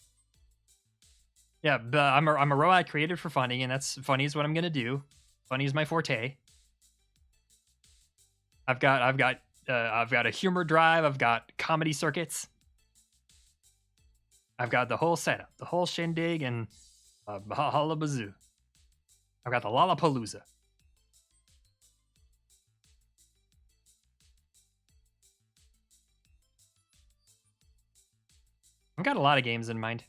yeah, I'm a robot created for funny, and funny is what I'm gonna do. Funny is my forte. I've got a humor drive. I've got comedy circuits. I've got the whole setup, the whole shindig, and hullabazoo. I've got the Lollapalooza. I've got a lot of games in mind.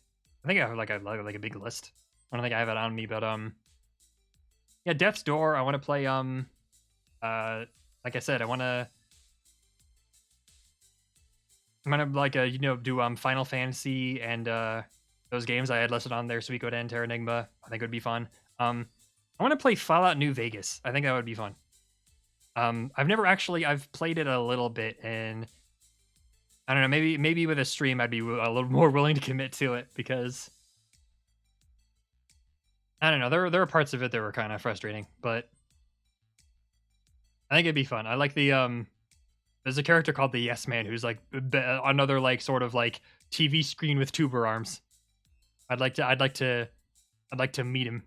I think I have like a big list. I don't think I have it on me, but yeah, Death's Door. I want to play like I said, I'm gonna like do Final Fantasy and those games I had listed on there, Suikoden and Terra Enigma. I think it would be fun. I want to play Fallout New Vegas. I think that would be fun. I've played it a little bit, and I don't know, maybe with a stream I'd be a little more willing to commit to it because I don't know, there are parts of it that were kind of frustrating, but I think it'd be fun. I like there's a character called the Yes Man who's like another like sort of like TV screen with tuber arms. I'd like to meet him.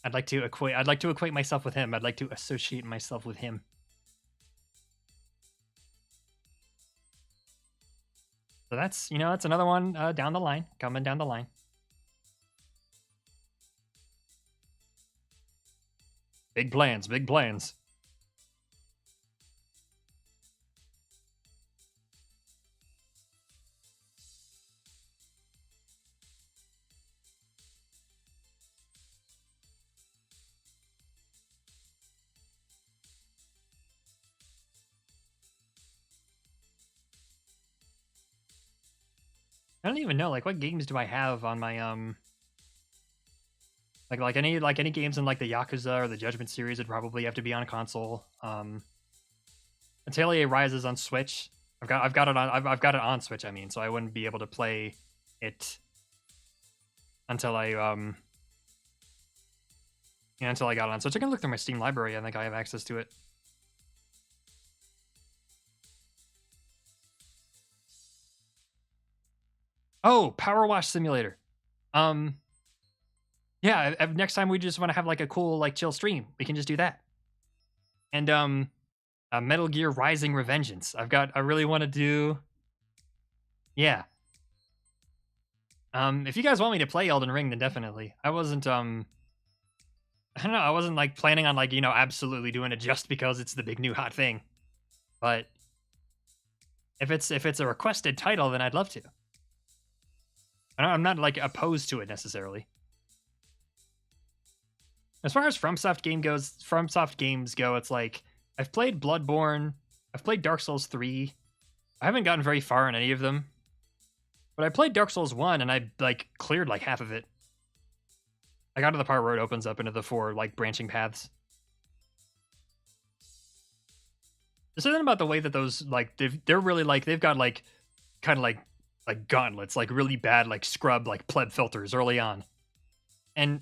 I'd like to equate myself with him. I'd like to associate myself with him. So that's another one down the line, coming down the line. Big plans, big plans. I don't even know like what games do I have on my like any games in like the Yakuza or the Judgment series would probably have to be on a console. Atelier Rises on Switch. I've got it on Switch, I mean, so I wouldn't be able to play it until I until I got it on Switch. I can look through my Steam library. I think I have access to it. Oh, Power Wash Simulator. Yeah, next time we just want to have like a cool like chill stream, we can just do that. And Metal Gear Rising: Revengeance. I really want to do. Yeah. If you guys want me to play Elden Ring, then definitely. I wasn't I don't know, I wasn't like planning on like, absolutely doing it just because it's the big new hot thing. But if it's a requested title, then I'd love to. I'm not like opposed to it necessarily. As far as FromSoft games go, it's like I've played Bloodborne, I've played Dark Souls 3. I haven't gotten very far in any of them. But I played Dark Souls 1 and I like cleared like half of it. I got to the part where it opens up into the 4 like branching paths. There's something about the way that those like they're really like they've got like kind of like gauntlets, like really bad like scrub like pleb filters early on. And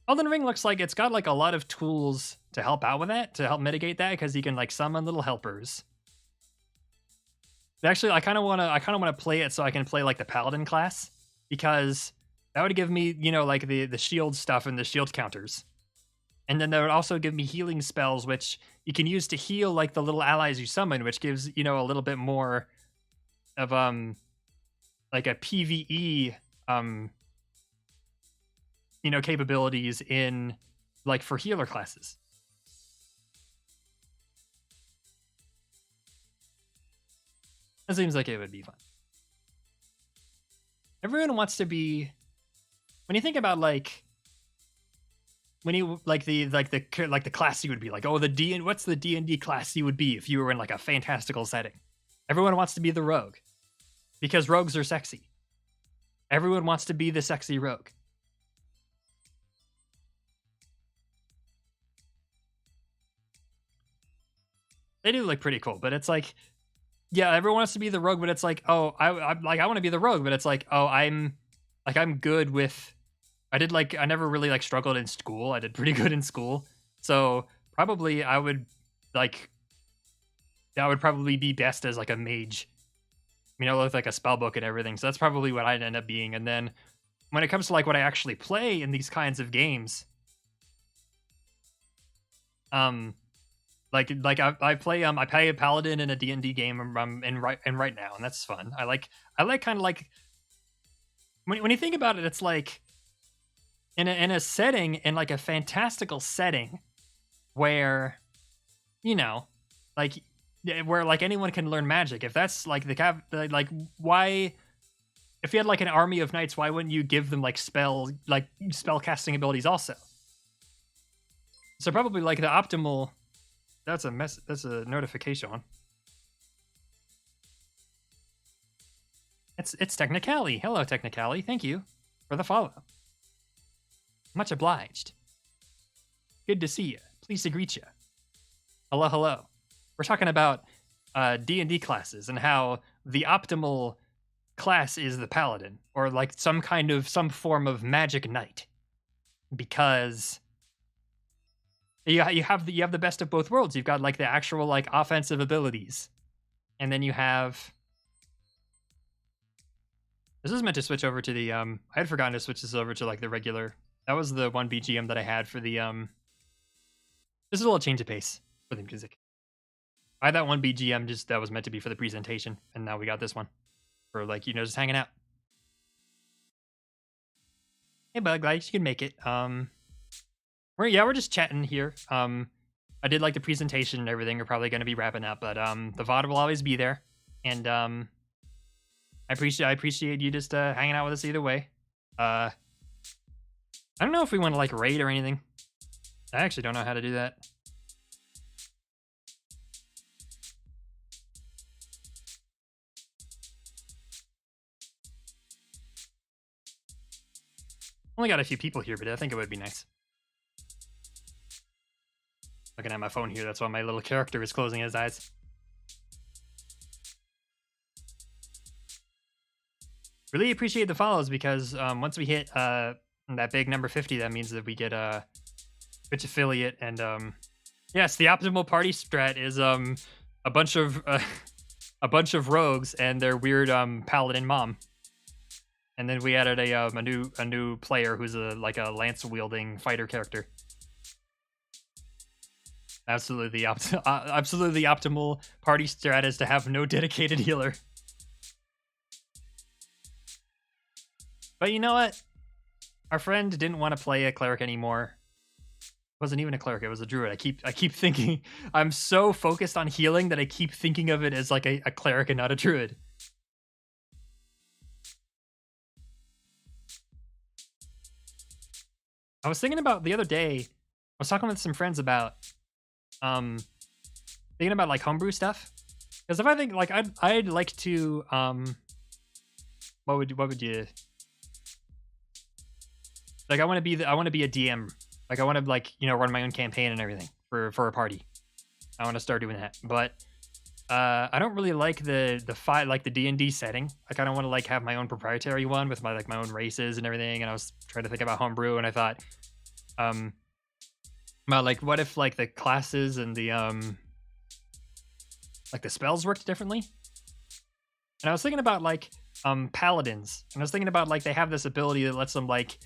Elden Ring looks like it's got like a lot of tools to help out with that, to help mitigate that, because you can like summon little helpers. But actually, I kind of want to play it so I can play like the paladin class, because that would give me like the shield stuff and the shield counters, and then that would also give me healing spells, which you can use to heal like the little allies you summon, which gives a little bit more of like a PvE capabilities in like for healer classes. It seems like it would be fun. Everyone wants to be, when you think about like when you like the class you would be like, oh, what's the D&D class you would be if you were in like a fantastical setting? Everyone wants to be the rogue because rogues are sexy. Everyone wants to be the sexy rogue. They do look pretty cool, but it's like, yeah, everyone wants to be the rogue, but it's like, oh, I want to be the rogue, but it's like, oh, I'm good with. I never really like struggled in school. I did pretty good in school, so probably I would like. That would probably be best as like a mage, with like a spell book and everything. So that's probably what I'd end up being. And then when it comes to like what I actually play in these kinds of games, Like I play a paladin in a D&D game and right now, and that's fun. I like kind of like when you think about it, it's like in a setting, in like a fantastical setting where like where like anyone can learn magic. If that's like why, if you had like an army of knights, why wouldn't you give them like spell casting abilities also? So probably like the optimal. That's a notification. It's Technicali. Hello, Technicali. Thank you for the follow. Much obliged. Good to see you. Pleased to greet you. Hello. We're talking about D&D classes and how the optimal class is the paladin, or like some form of magic knight, because you have the best of both worlds. You've got like the actual like offensive abilities, and then you have. This is meant to switch over to the I had forgotten to switch this over to like the regular. That was the one BGM that I had for the This is a little change of pace for the music. I had that one BGM just that was meant to be for the presentation, and now we got this one for like just hanging out. Hey bud, glad you can make it. We're just chatting here. I did like the presentation and everything. We're probably going to be wrapping up, but the VOD will always be there, and I appreciate you just hanging out with us either way. I don't know if we want to like raid or anything. I actually don't know how to do that. Only got a few people here, but I think it would be nice. Looking at my phone here, that's why my little character is closing his eyes. Really appreciate the follows, because once we hit that big number 50, that means that we get a Twitch affiliate, and yes, the optimal party strat is a bunch of rogues and their weird paladin mom, and then we added a new player who's like a lance wielding fighter character. Absolutely absolutely the optimal party strat is to have no dedicated healer. But you know what? Our friend didn't want to play a cleric anymore. It wasn't even a cleric, it was a druid. I keep thinking, I'm so focused on healing that I keep thinking of it as like a cleric and not a druid. I was thinking about the other day, I was talking with some friends about thinking about like homebrew stuff. Because if I think like I'd like to what would you like? I want to be a DM. Like I want to like run my own campaign and everything for a party. I want to start doing that, but I don't really like the D&D setting. Like I don't want to like have my own proprietary one with my own races and everything. And I was trying to think about homebrew, and I thought, well, like what if like the classes and the like the spells worked differently? And I was thinking about like paladins, and I was thinking about like they have this ability that lets them like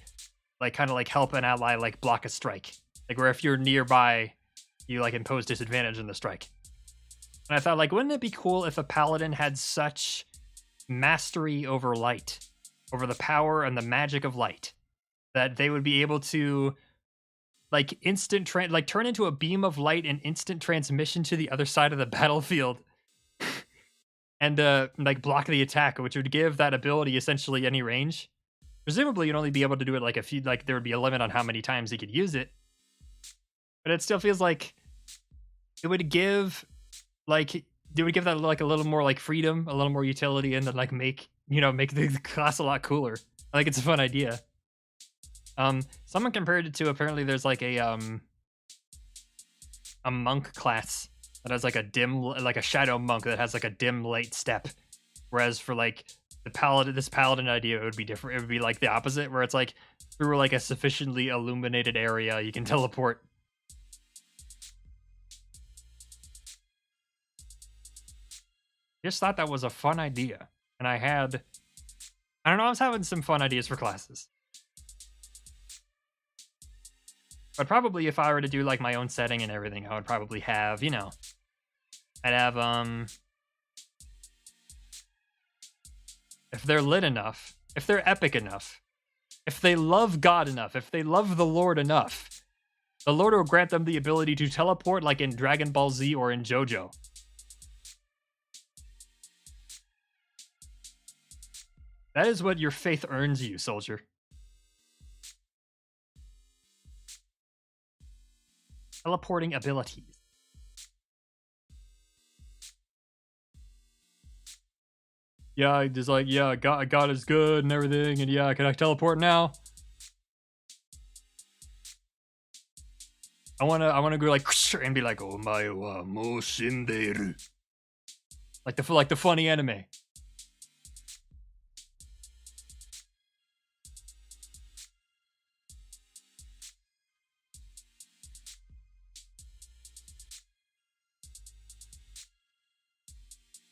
kind of like help an ally like block a strike, like where if you're nearby you like impose disadvantage on the strike. And I thought, like, wouldn't it be cool if a paladin had such mastery over light, over the power and the magic of light, that they would be able to like turn into a beam of light and instant transmission to the other side of the battlefield and like block the attack, which would give that ability essentially any range. Presumably, you'd only be able to do it like there would be a limit on how many times you could use it. But it still feels like it would give that like a little more like freedom, a little more utility, and then like make the class a lot cooler. I think it's a fun idea. Someone compared it to, apparently there's like a monk class that has like a shadow monk that has like a dim light step, whereas for like this paladin idea, it would be different. It would be like the opposite, where it's like through like a sufficiently illuminated area you can teleport. Just thought that was a fun idea, and I was having some fun ideas for classes. But probably if I were to do like my own setting and everything, I would probably have, I'd have if they're lit enough, if they're epic enough, if they love God enough, if they love the Lord enough, the Lord will grant them the ability to teleport like in Dragon Ball Z or in JoJo. That is what your faith earns you, soldier. Teleporting abilities. Yeah, just like, yeah, God is good and everything, and yeah, can I teleport now? I wanna go like and be like, oh my wa mo shinderu. Like the funny anime.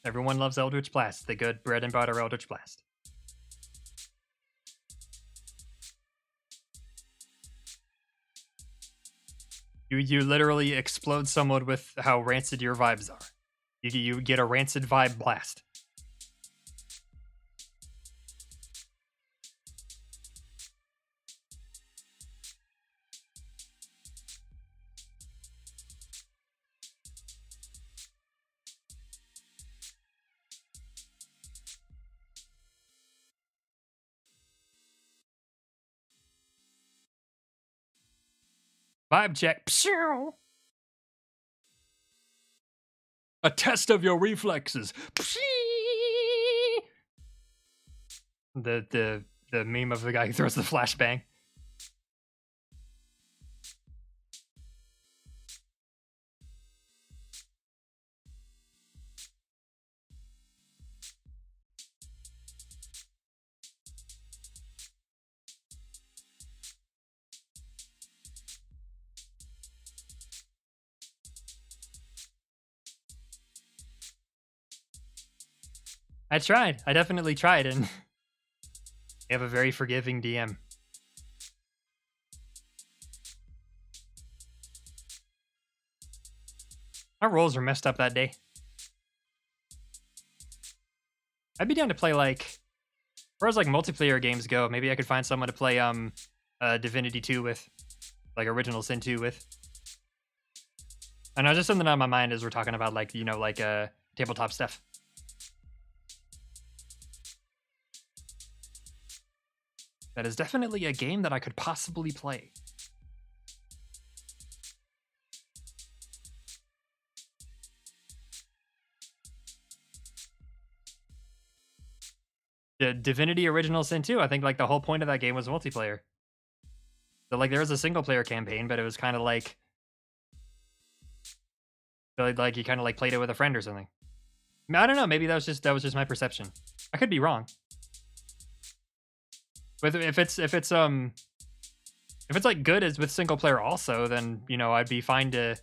Everyone loves Eldritch Blast, the good bread and butter Eldritch Blast. You literally explode someone with how rancid your vibes are. You get a rancid vibe blast. Vibe check. Pshoo. A test of your reflexes. The meme of the guy who throws the flashbang. I tried. I definitely tried, and you have a very forgiving DM. Our rolls are messed up that day. I'd be down to play, like, as far as like multiplayer games go, maybe I could find someone to play Divinity 2 with, like Original Sin 2 with. I know, just something on my mind as we're talking about, like, you know, like tabletop stuff. That is definitely a game that I could possibly play. The Divinity Original Sin 2, I think like the whole point of that game was multiplayer. So like there was a single player campaign, but it was kind of like you kind of like played it with a friend or something. I don't know, maybe that was just my perception. I could be wrong. But if it's like good as with single player also, then you know I'd be fine to,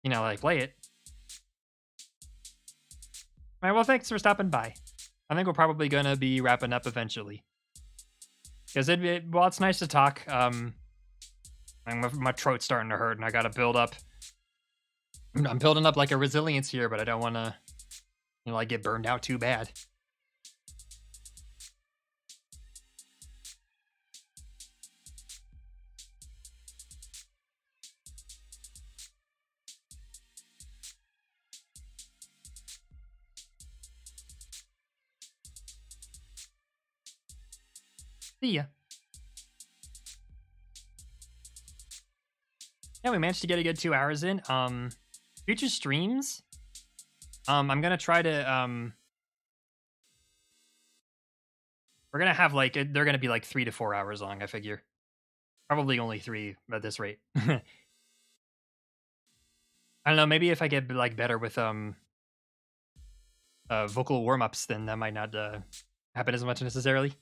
you know, like play it. All right, well, thanks for stopping by. I think we're probably gonna be wrapping up eventually. Because well, it's nice to talk. My throat's starting to hurt, and I gotta build up. I'm building up like a resilience here, but I don't want to, you know, like get burned out too bad. See ya. Yeah, we managed to get a good 2 hours in. Future streams. I'm gonna try to we're gonna have like they're gonna be like 3 to 4 hours long, I figure. Probably only 3 at this rate. I don't know, maybe if I get like better with vocal warm-ups, then that might not happen as much necessarily.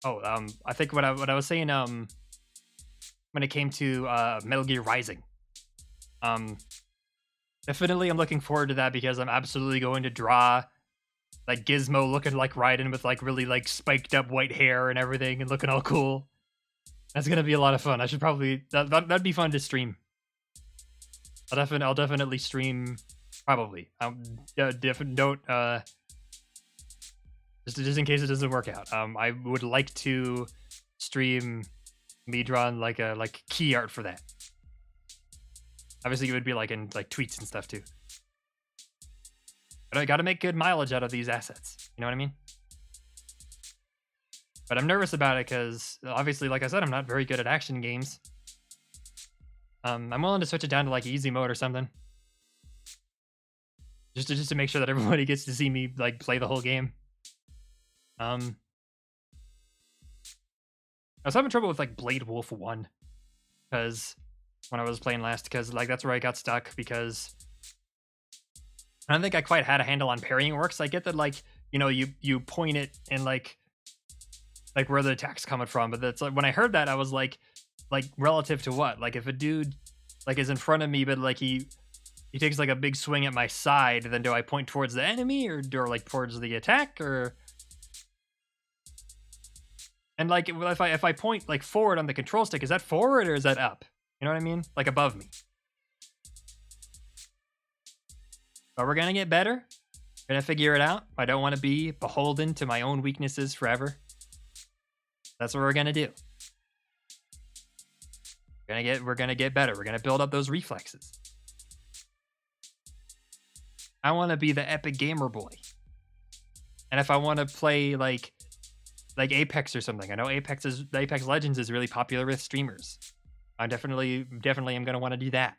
Oh, I think what I was saying when it came to Metal Gear Rising. Definitely I'm looking forward to that because I'm absolutely going to draw like Gizmo looking like Raiden with like really like spiked up white hair and everything and looking all cool. That's gonna be a lot of fun. I should probably that'd be fun to stream. I'll definitely stream probably. Don't just in case it doesn't work out. I would like to stream me drawing like key art for that. Obviously, it would be like in like tweets and stuff too. But I got to make good mileage out of these assets. You know what I mean? But I'm nervous about it because obviously, like I said, I'm not very good at action games. I'm willing to switch it down to like easy mode or something, just to make sure that everybody gets to see me like play the whole game. I was having trouble with like Blade Wolf 1 because when I was playing last, because like that's where I got stuck because I don't think I quite had a handle on parrying works. I get that like you point it and like where the attack's coming from, but that's like when I heard that I was like relative to what? Like if a dude like is in front of me, but like he takes like a big swing at my side, then do I point towards the enemy or like towards the attack or? And like if I point like forward on the control stick, is that forward or is that up? You know what I mean? Like above me. But we're gonna get better. We're gonna figure it out. I don't want to be beholden to my own weaknesses forever. That's what we're gonna do. We're gonna get better. We're gonna build up those reflexes. I want to be the epic gamer boy. And if I want to play like Apex or something, I know Apex Legends is really popular with streamers. I definitely am gonna want to do that.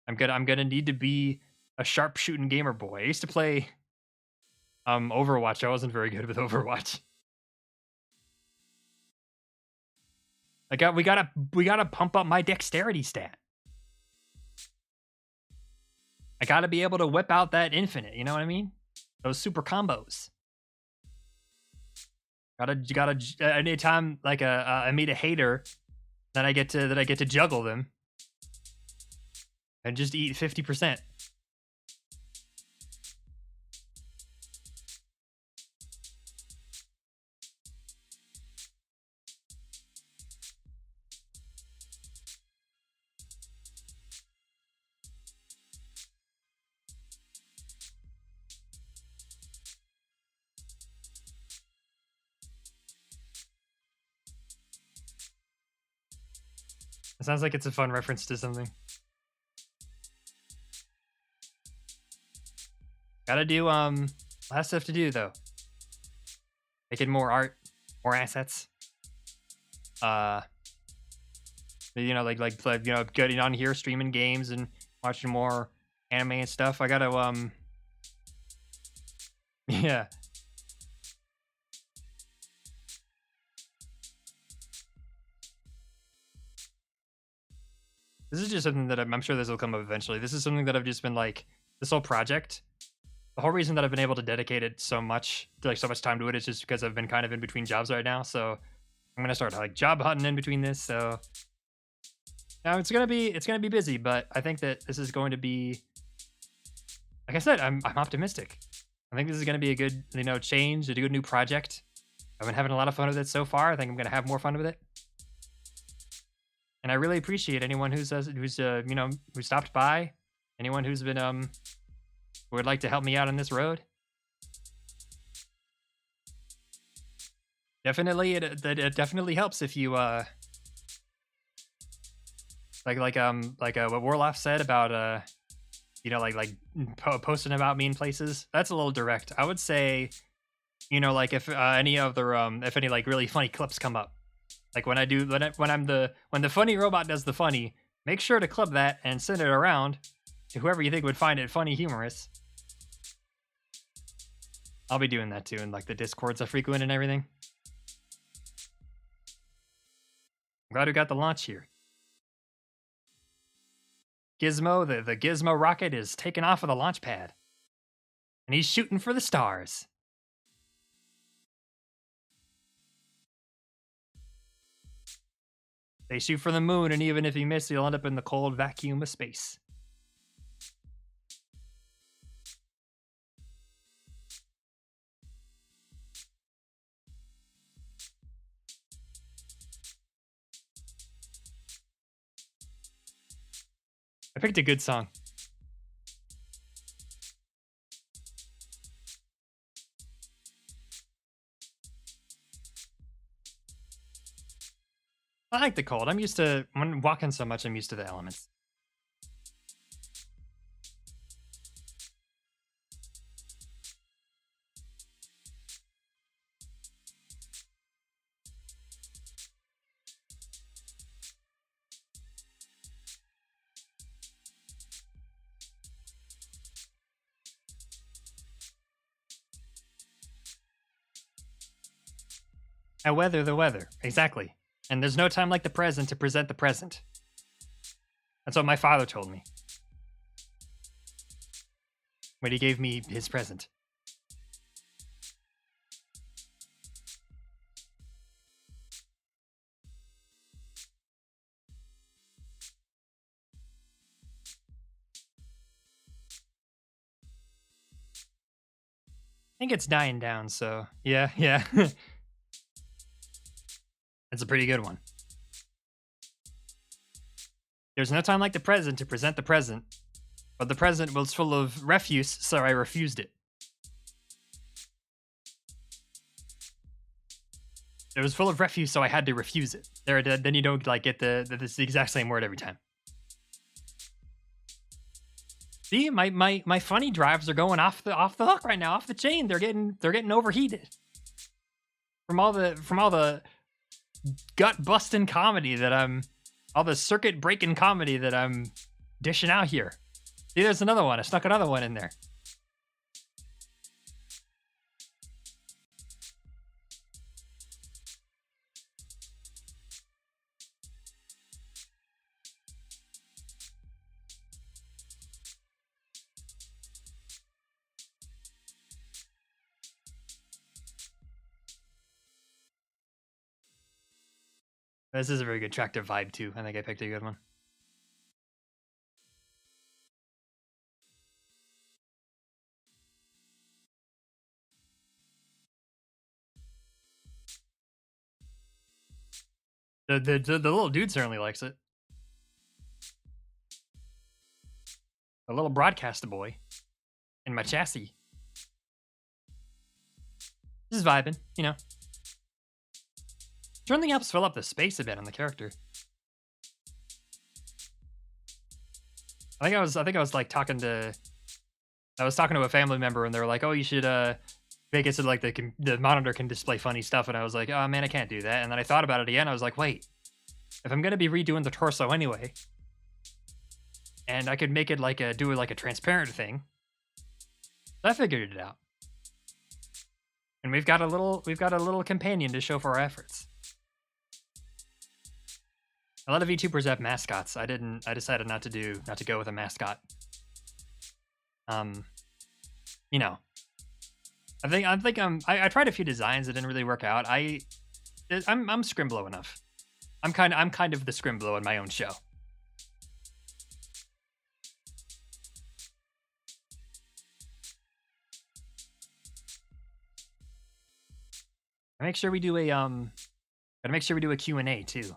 I'm gonna need to be a sharp shooting gamer boy. I used to play Overwatch. I wasn't very good with Overwatch. We gotta pump up my dexterity stat. I gotta be able to whip out that infinite. You know what I mean? Those super combos. Gotta anytime like I meet a hater, that I get to juggle them and just eat 50%. It sounds like it's a fun reference to something. Gotta do a lot of stuff to do though. Making more art, more assets. Like getting on here, streaming games and watching more anime and stuff. I gotta yeah. This is just something that I'm sure this will come up eventually. This is something that I've just been like, this whole project. The whole reason that I've been able to dedicate it so much time to it is just because I've been kind of in between jobs right now. So I'm gonna start like job hunting in between this. So now it's gonna be busy, but I think that this is going to be, like I said, I'm optimistic. I think this is gonna be a good change, a good new project. I've been having a lot of fun with it so far. I think I'm gonna have more fun with it. And I really appreciate anyone who stopped by, anyone who's been who would like to help me out on this road. Definitely, it definitely helps if you what Warloff said about posting about me in places. That's a little direct. I would say, if any like really funny clips come up. Like when the funny robot does the funny, make sure to clip that and send it around to whoever you think would find it funny, humorous. I'll be doing that too in like the Discords I frequent and everything. I'm glad we got the launch here. Gizmo, the Gizmo rocket is taking off of the launch pad. And he's shooting for the stars. They shoot for the moon, and even if you miss, you'll end up in the cold vacuum of space. I picked a good song. I like the cold. When walking so much, I'm used to the elements. I weather the weather. Exactly. And there's no time like the present to present the present. That's what my father told me when he gave me his present. I think it's dying down, so yeah. It's a pretty good one. There's no time like the present to present the present, but the present was full of refuse, so I refused it. It was full of refuse, so I had to refuse it. Then you don't like get the exact same word every time. See, my funny drives are going off the hook right now, off the chain. They're getting overheated from all the gut busting comedy that all the circuit breaking comedy that I'm dishing out here. See, there's another one. I snuck another one in there. This is a very good track to vibe too. I think I picked a good one. The little dude certainly likes it. A little broadcaster boy in my chassis. This is vibing, you know. Certainly helps fill up the space a bit on the character. I think I was like talking to a family member and they were like, "Oh, you should make it so like the monitor can display funny stuff." And I was like, "Oh man, I can't do that." And then I thought about it again. I was like, "Wait, if I'm gonna be redoing the torso anyway, and I could make it like do it like a transparent thing." So I figured it out, and we've got a little companion to show for our efforts. A lot of VTubers have mascots. I decided not to go with a mascot. You know, I tried a few designs that didn't really work out. I'm Scrimblow enough. I'm kind of the Scrimblow in my own show. Gotta make sure we do a Q&A too.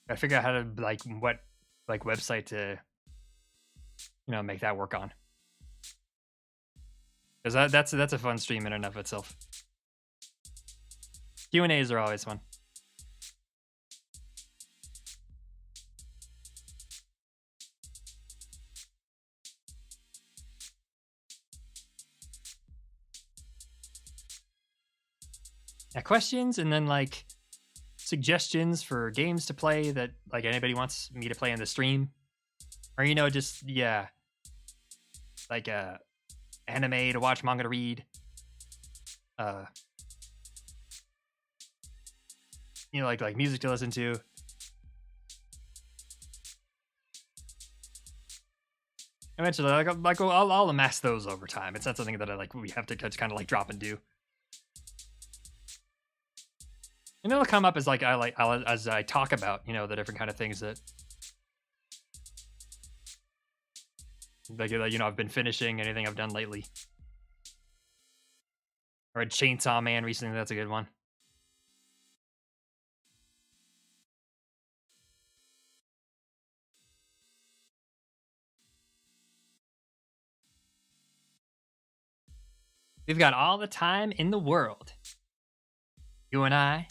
Gotta figure out how to what website to make that work on. Because that's a fun stream in and of itself. Q&As are always fun. Yeah, questions and then like suggestions for games to play that like anybody wants me to play in the stream, or just like anime to watch, manga to read, like music to listen to. Eventually, I'll amass those over time. It's not something that we have to kind of like drop and do. And it'll come up as as I talk about the different kind of things that I've been finishing, anything I've done lately. Or a Chainsaw Man recently. That's a good one. We've got all the time in the world. You and I.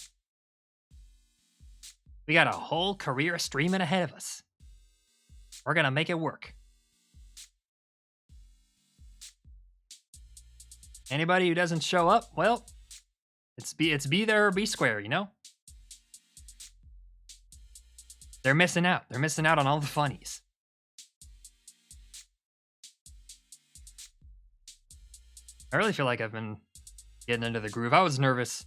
We got a whole career streaming ahead of us. We're gonna make it work. Anybody who doesn't show up, well, it's be there or be square, They're missing out. They're missing out on all the funnies. I really feel like I've been getting into the groove. I was nervous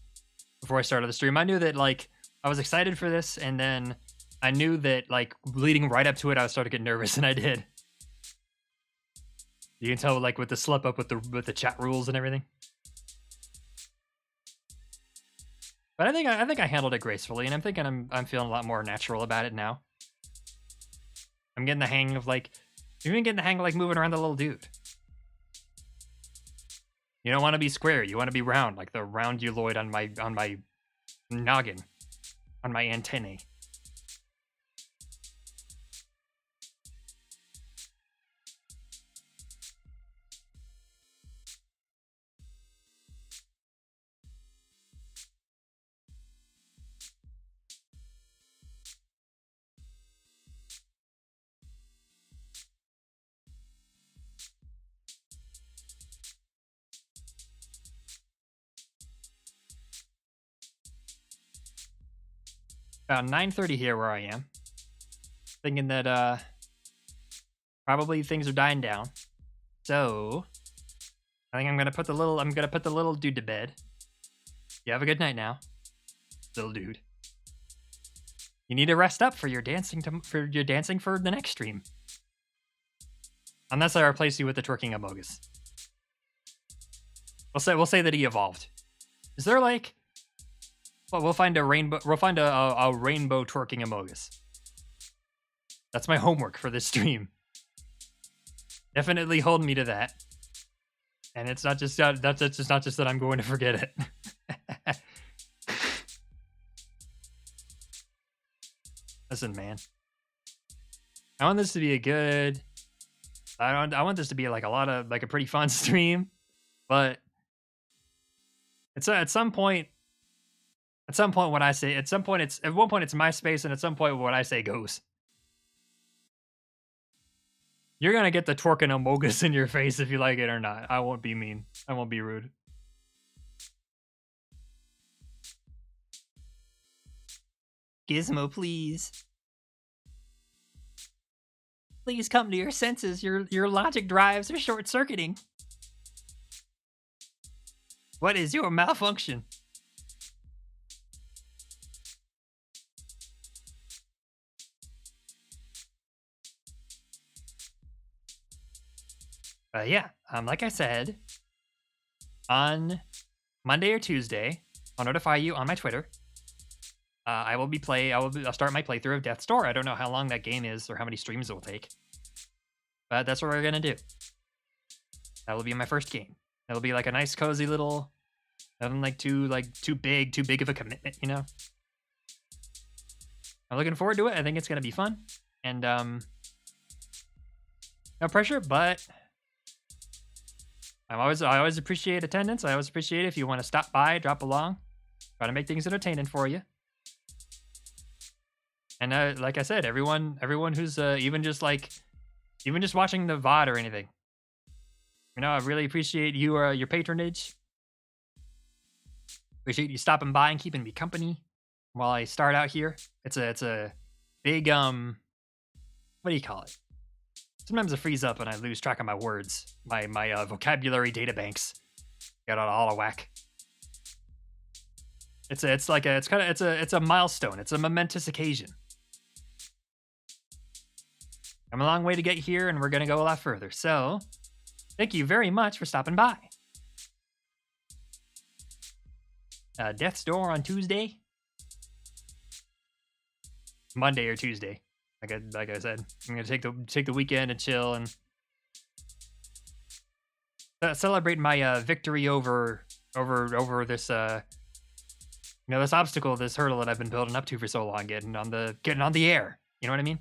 before I started the stream. I knew that like I was excited for this, and then I knew that like leading right up to it, I was starting to get nervous, and I did. You can tell like with the slip up with the chat rules and everything. But I think I handled it gracefully, and I'm thinking I'm feeling a lot more natural about it now. I'm getting the hang of like, even getting the hang of like moving around the little dude. You don't want to be square. You want to be round, like the rounduloid on my noggin, on my antennae. About 9:30 here where I am. Thinking that probably things are dying down. So I think I'm gonna put the little dude to bed. You have a good night now, little dude. You need to rest up for your dancing for the next stream. Unless I replace you with the twerking Amogus. We'll say that he evolved. Is there like, well, we'll find a rainbow twerking Amogus. That's my homework for this stream. Definitely hold me to that. And it's not just not just that I'm going to forget it. Listen, man. I want this to be a good. I want this to be like a pretty fun stream, but it's at some point. At some point, when I say, at one point it's my space, and at some point what I say goes. You're gonna get the twerking Amogus in your face if you like it or not. I won't be mean. I won't be rude. Gizmo, please. Please come to your senses. Your logic drives are short-circuiting. What is your malfunction? Yeah, like I said, on Monday or Tuesday, I'll notify you on my Twitter. I'll start my playthrough of Death's Door. I don't know how long that game is or how many streams it will take, but that's what we're gonna do. That will be my first game. It'll be like a nice, cozy little, nothing too big of a commitment, you know. I'm looking forward to it. I think it's gonna be fun, and no pressure, but. I always appreciate attendance. I always appreciate it if you want to stop by, drop along, try to make things entertaining for you. And like I said, everyone who's even just watching the VOD or anything, you know, I really appreciate your patronage. Appreciate you stopping by and keeping me company while I start out here. It's a big what do you call it? Sometimes I freeze up and I lose track of my words. My vocabulary databanks get all out of whack. It's a milestone. It's a momentous occasion. I'm a long way to get here, and we're gonna go a lot further. So, thank you very much for stopping by. Death's Door on Tuesday, Monday or Tuesday. Like I said, I'm gonna take the weekend and chill and celebrate my victory over this this obstacle, this hurdle that I've been building up to for so long, getting on the air. You know what I mean?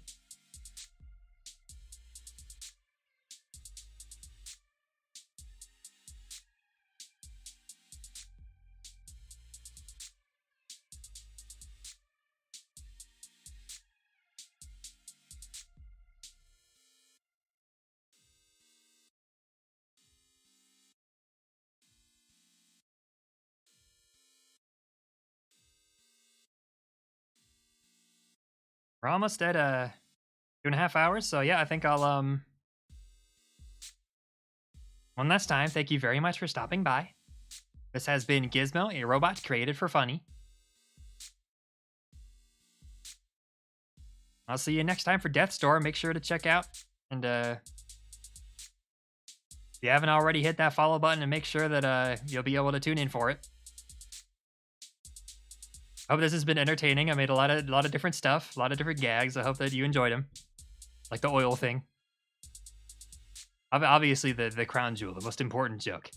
We're almost at 2.5 hours, so yeah, I think I'll one last time, thank you very much for stopping by. This has been Gizmo, a robot created for funny. I'll see you next time for Death's Door. Make sure to check out. And if you haven't already, hit that follow button and make sure that you'll be able to tune in for it. I hope this has been entertaining. I made a lot of different stuff, a lot of different gags. I hope that you enjoyed them. Like the oil thing. Obviously, the crown jewel, the most important joke.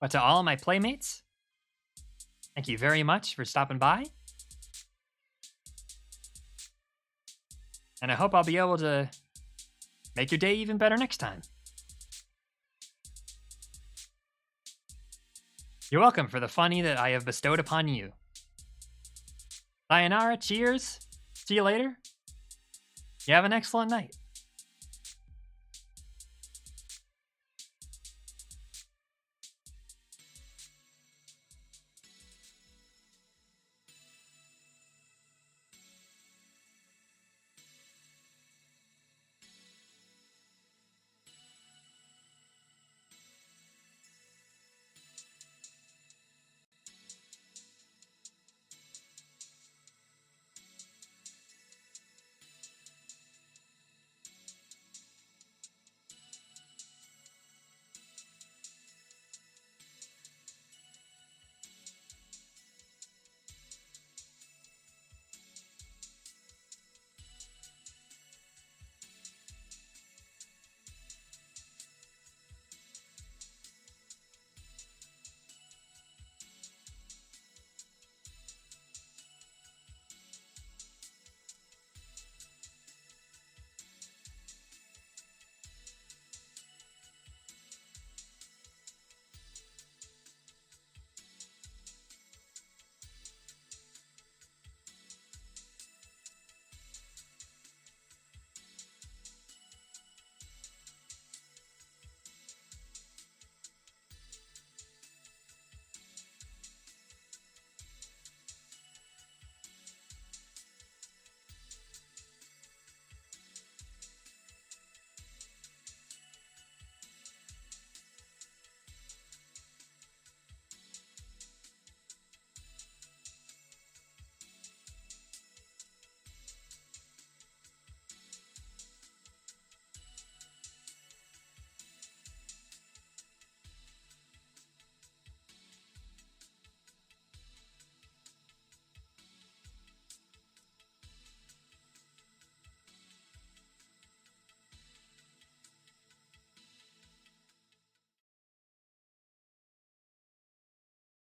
But to all my playmates, thank you very much for stopping by. And I hope I'll be able to make your day even better next time. You're welcome for the funny that I have bestowed upon you. Sayonara, cheers, see you later. You have an excellent night.